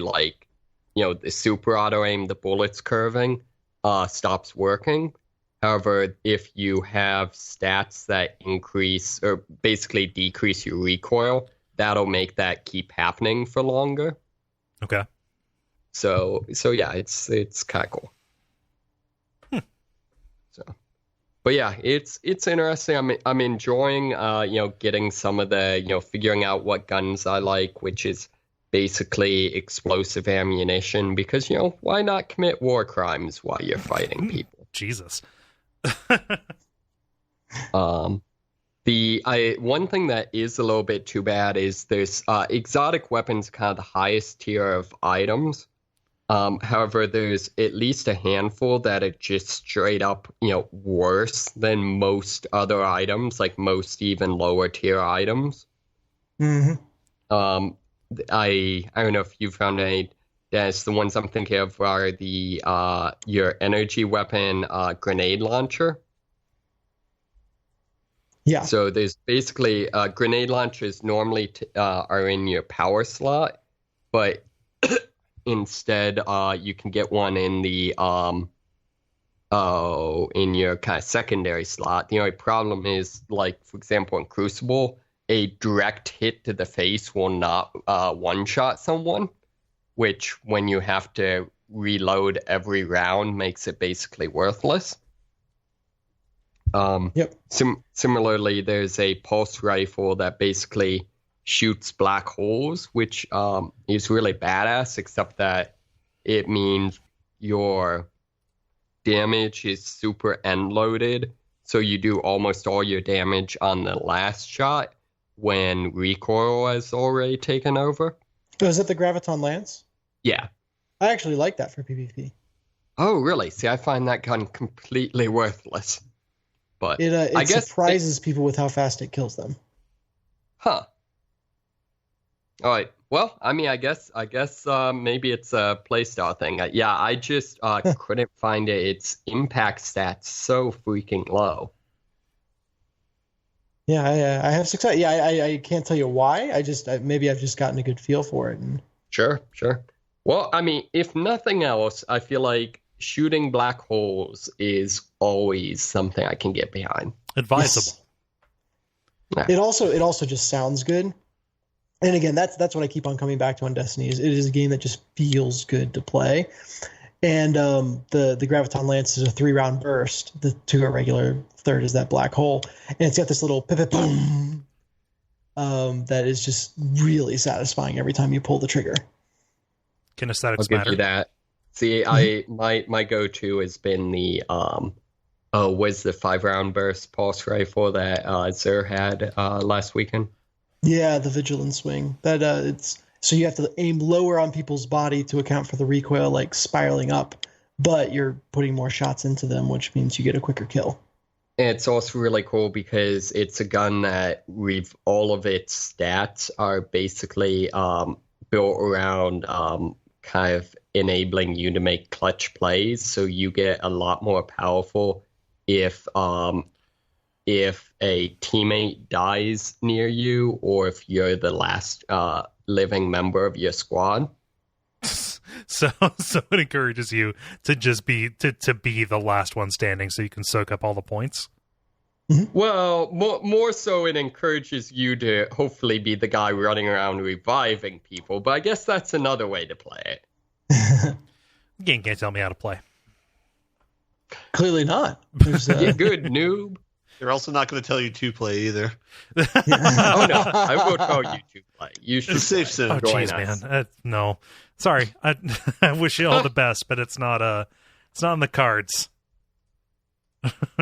C: the super auto aim, the bullets curving, stops working. However, if you have stats that increase or basically decrease your recoil, that'll make that keep happening for longer.
A: Okay.
C: So yeah, it's kind of cool. So, but yeah, it's interesting. I'm enjoying getting some of the figuring out what guns I like, which is basically explosive ammunition, because why not commit war crimes while you're fighting people?
A: Jesus.
C: One thing that is a little bit too bad is there's exotic weapons, kind of the highest tier of items. However, there's at least a handful that are just straight up, worse than most other items, like most even lower tier items.
B: Mm-hmm.
C: I don't know if you found any. Yes, the ones I'm thinking of are the your energy weapon grenade launcher.
B: Yeah.
C: So there's basically grenade launchers normally are in your power slot, but instead you can get one in the in your kind of secondary slot. The only problem is, like, for example, in Crucible, a direct hit to the face will not one-shot someone, which when you have to reload every round makes it basically worthless.
B: Yep.
C: Similarly, there's a pulse rifle that basically shoots black holes, which is really badass, except that it means your damage is super end loaded, so you do almost all your damage on the last shot when recoil has already taken over.
B: Oh, is that the Graviton Lance?
C: Yeah.
B: I actually like that for PvP.
C: Oh, really? See, I find that gun completely worthless. But
B: it
C: I guess
B: surprises people with how fast it kills them.
C: Huh. All right. Well, I mean, I guess maybe it's a playstyle thing. I just couldn't find it. Its impact stats so freaking low.
B: Yeah, I have success. Yeah, I can't tell you why. Maybe I've just gotten a good feel for it. And...
C: Sure. Well, I mean, if nothing else, I feel like shooting black holes is always something I can get behind.
A: Advisable.
B: Yes. Yeah. It also just sounds good. And again, that's what I keep on coming back to on Destiny. It is a game that just feels good to play. And the Graviton Lance is a 3-round burst. The 2 are regular. Third is that black hole, and it's got this little pivot boom that is just really satisfying every time you pull the trigger.
A: Kinesthetics
C: I'll give you that. See, my go-to has been the was the 5-round burst pulse rifle that Zer had last weekend.
B: Yeah, the Vigilant Swing. That it's so you have to aim lower on people's body to account for the recoil, like spiraling up, but you're putting more shots into them, which means you get a quicker kill.
C: And it's also really cool because it's a gun that all of its stats are basically built around kind of enabling you to make clutch plays, so you get a lot more powerful if a teammate dies near you or if you're the last living member of your squad.
A: So it encourages you to just be the last one standing so you can soak up all the points.
C: Well, more so it encourages you to hopefully be the guy running around reviving people, but I guess that's another way to play it.
A: Game can't tell me how to play.
B: Clearly not.
C: You're good, noob.
D: They're also not going to tell you to play either.
C: Oh no, I will tell you to play. You should.
D: It's safe soon.
A: Oh jeez, man. No, sorry. I wish you all the best, but it's not in the cards.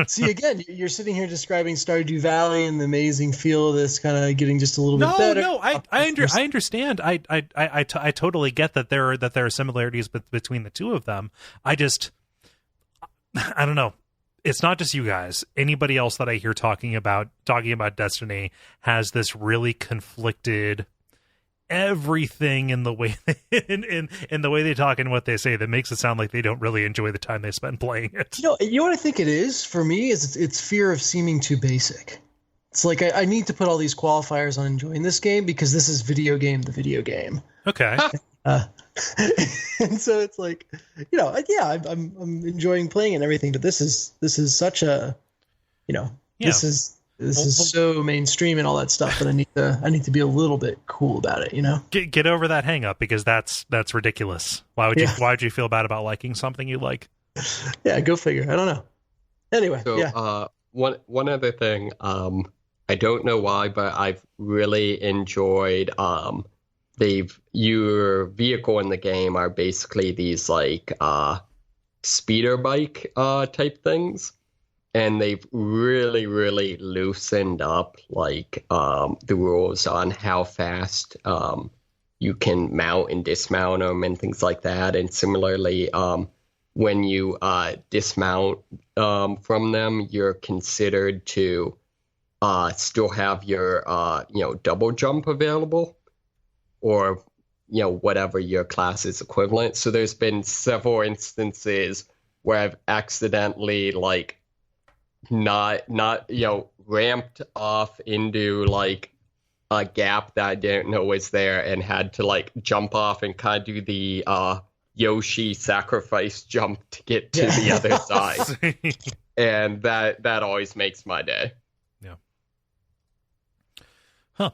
B: See, again, you're sitting here describing Stardew Valley and the amazing feel of this, kind of getting just a little bit better.
A: No, I understand. I totally get that there are similarities between the two of them. I don't know. It's not just you guys. Anybody else that I hear talking about Destiny has this really conflicted everything in the way in the way they talk and what they say that makes it sound like they don't really enjoy the time they spend playing it.
B: You know what I think it is for me is it's fear of seeming too basic. It's like I need to put all these qualifiers on enjoying this game because this is the video game. Okay. And so it's like, I'm enjoying playing and everything, but this is such a, this is so mainstream and all that stuff, but I need to be a little bit cool about it,
A: Get over that hang up because that's ridiculous. Why would you feel bad about liking something you like?
B: Yeah, go figure. I don't know. Anyway,
C: so one other thing, I don't know why, but I've really enjoyed your vehicle in the game are basically these like speeder bike type things, and they've really loosened up like the rules on how fast you can mount and dismount them and things like that. And similarly, when you dismount from them, you're considered to still have your double jump available, or whatever your class is equivalent. So there's been several instances where I've accidentally like not ramped off into like a gap that I didn't know was there and had to like jump off and kind of do the Yoshi sacrifice jump to get to the other side. And that always makes my day.
A: Yeah. Huh.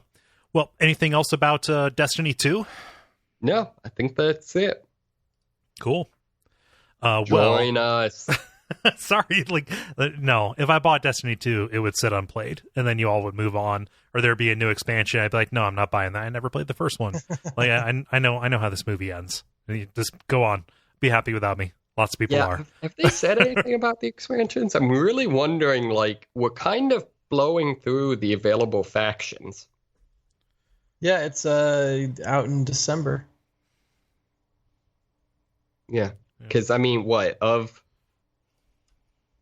A: Well, anything else about Destiny 2?
C: No, I think that's it.
A: Cool.
C: Join us.
A: Sorry, no. If I bought Destiny 2, it would sit unplayed, and then you all would move on, or there'd be a new expansion. I'd be like, no, I'm not buying that. I never played the first one. Like, I know how this movie ends. You just go on. Be happy without me. Lots of people are.
C: Have they said anything about the expansions? I'm really wondering, we're kind of blowing through the available factions.
B: Yeah, it's out in December.
C: Yeah, because I mean,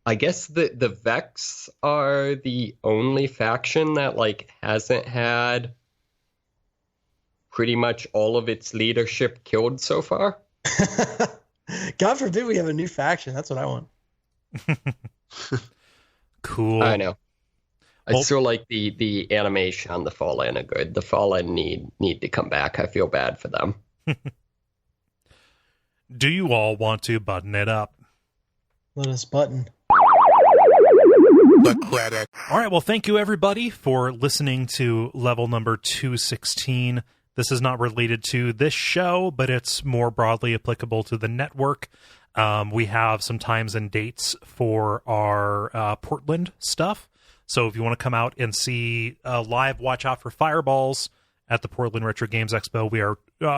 C: I guess the Vex are the only faction that hasn't had pretty much all of its leadership killed so far.
B: God forbid we have a new faction. That's what I want.
A: Cool.
C: I know. I still like the animation on the Fallen are good. The Fallen need to come back. I feel bad for them.
A: Do you all want to button it up?
B: Let us button.
A: All right, well, thank you, everybody, for listening to level number 216. This is not related to this show, but it's more broadly applicable to the network. We have some times and dates for our Portland stuff. So if you want to come out and see live Watch Out for Fireballs at the Portland Retro Games Expo, we are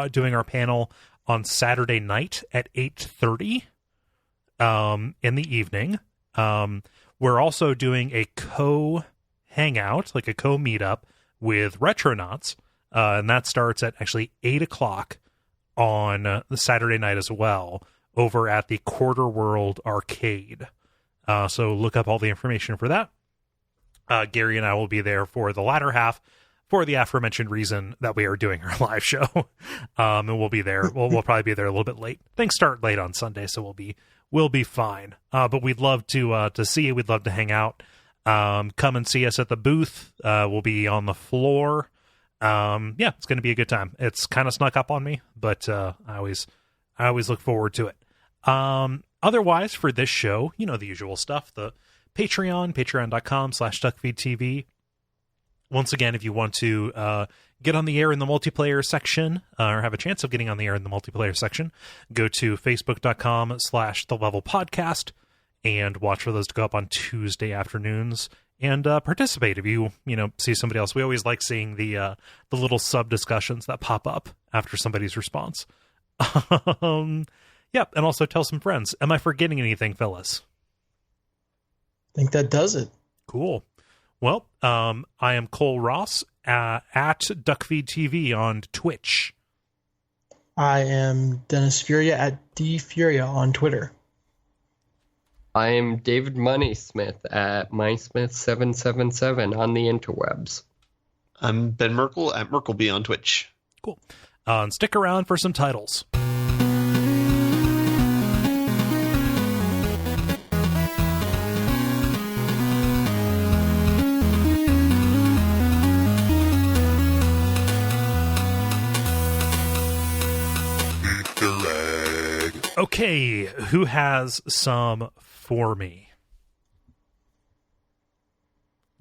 A: doing our panel on Saturday night at 8:30 in the evening. We're also doing a co-hangout, like a co-meetup with Retronauts, and that starts at actually 8 o'clock on the Saturday night as well, over at the Quarter World Arcade. So look up all the information for that. Gary and I will be there for the latter half for the aforementioned reason that we are doing our live show. And we'll be there. We'll probably be there a little bit late. Things start late on Sunday, so we'll be fine. But we'd love to see you. We'd love to hang out. Come and see us at the booth. We'll be on the floor. Yeah, it's going to be a good time. It's kind of snuck up on me, but I always look forward to it. Otherwise, for this show, you know, the usual stuff, the patreon.com/Duckfeed.tv. Once again, if you want to get on the air in the multiplayer section, or have a chance of getting on the air in the multiplayer section, go to facebook.com/thelevelpodcast and watch for those to go up on Tuesday afternoons and participate if you see somebody else. We always like seeing the little sub discussions that pop up after somebody's response. Yep, and also tell some friends. Am I forgetting anything, Phyllis?
B: I think that does it.
A: Cool. Well, I am Kole Ross at Duckfeed.tv on Twitch.
B: I am Dennis Furia at DFuria on Twitter.
C: I am David Moneysmith at MySmith777 on the interwebs.
D: I'm Ben Merkel at Merkleby on Twitch.
A: Cool. And stick around for some titles. Okay, who has some for me?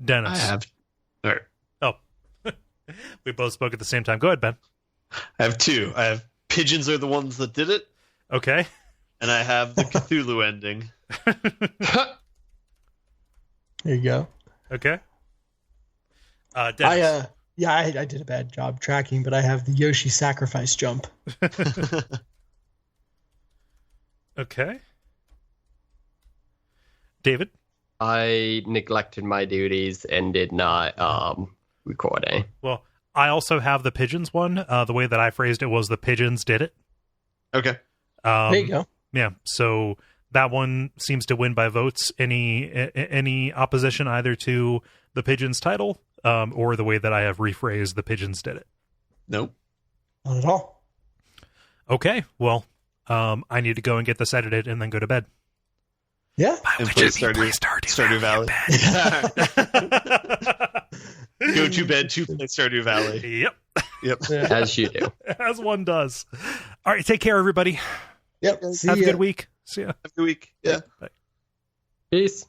A: Dennis.
D: I have. All right.
A: Oh. We both spoke at the same time. Go ahead, Ben.
D: I have two. I have Pigeons Are the Ones That Did It.
A: Okay.
D: And I have the Cthulhu ending.
B: There you go.
A: Okay. Dennis.
B: I did a bad job tracking, but I have the Yoshi sacrifice jump.
A: Okay. David?
C: I neglected my duties and did not record any.
A: Well, I also have the Pigeons one. The way that I phrased it was the Pigeons Did It.
D: Okay.
B: There you go.
A: Yeah, so that one seems to win by votes. Any opposition either to the Pigeons title or the way that I have rephrased the Pigeons Did It?
D: Nope.
B: Not at all.
A: Okay, well, I need to go and get this edited and then go to bed.
B: Yeah.
D: And play Stardew Valley. Go to bed to play Stardew Valley.
A: Yep.
B: Yeah.
C: As you do.
A: As one does. All right, take care, everybody.
B: Yep.
A: Have a good week. See ya.
D: Have a good week. Yeah.
A: Bye.
C: Peace.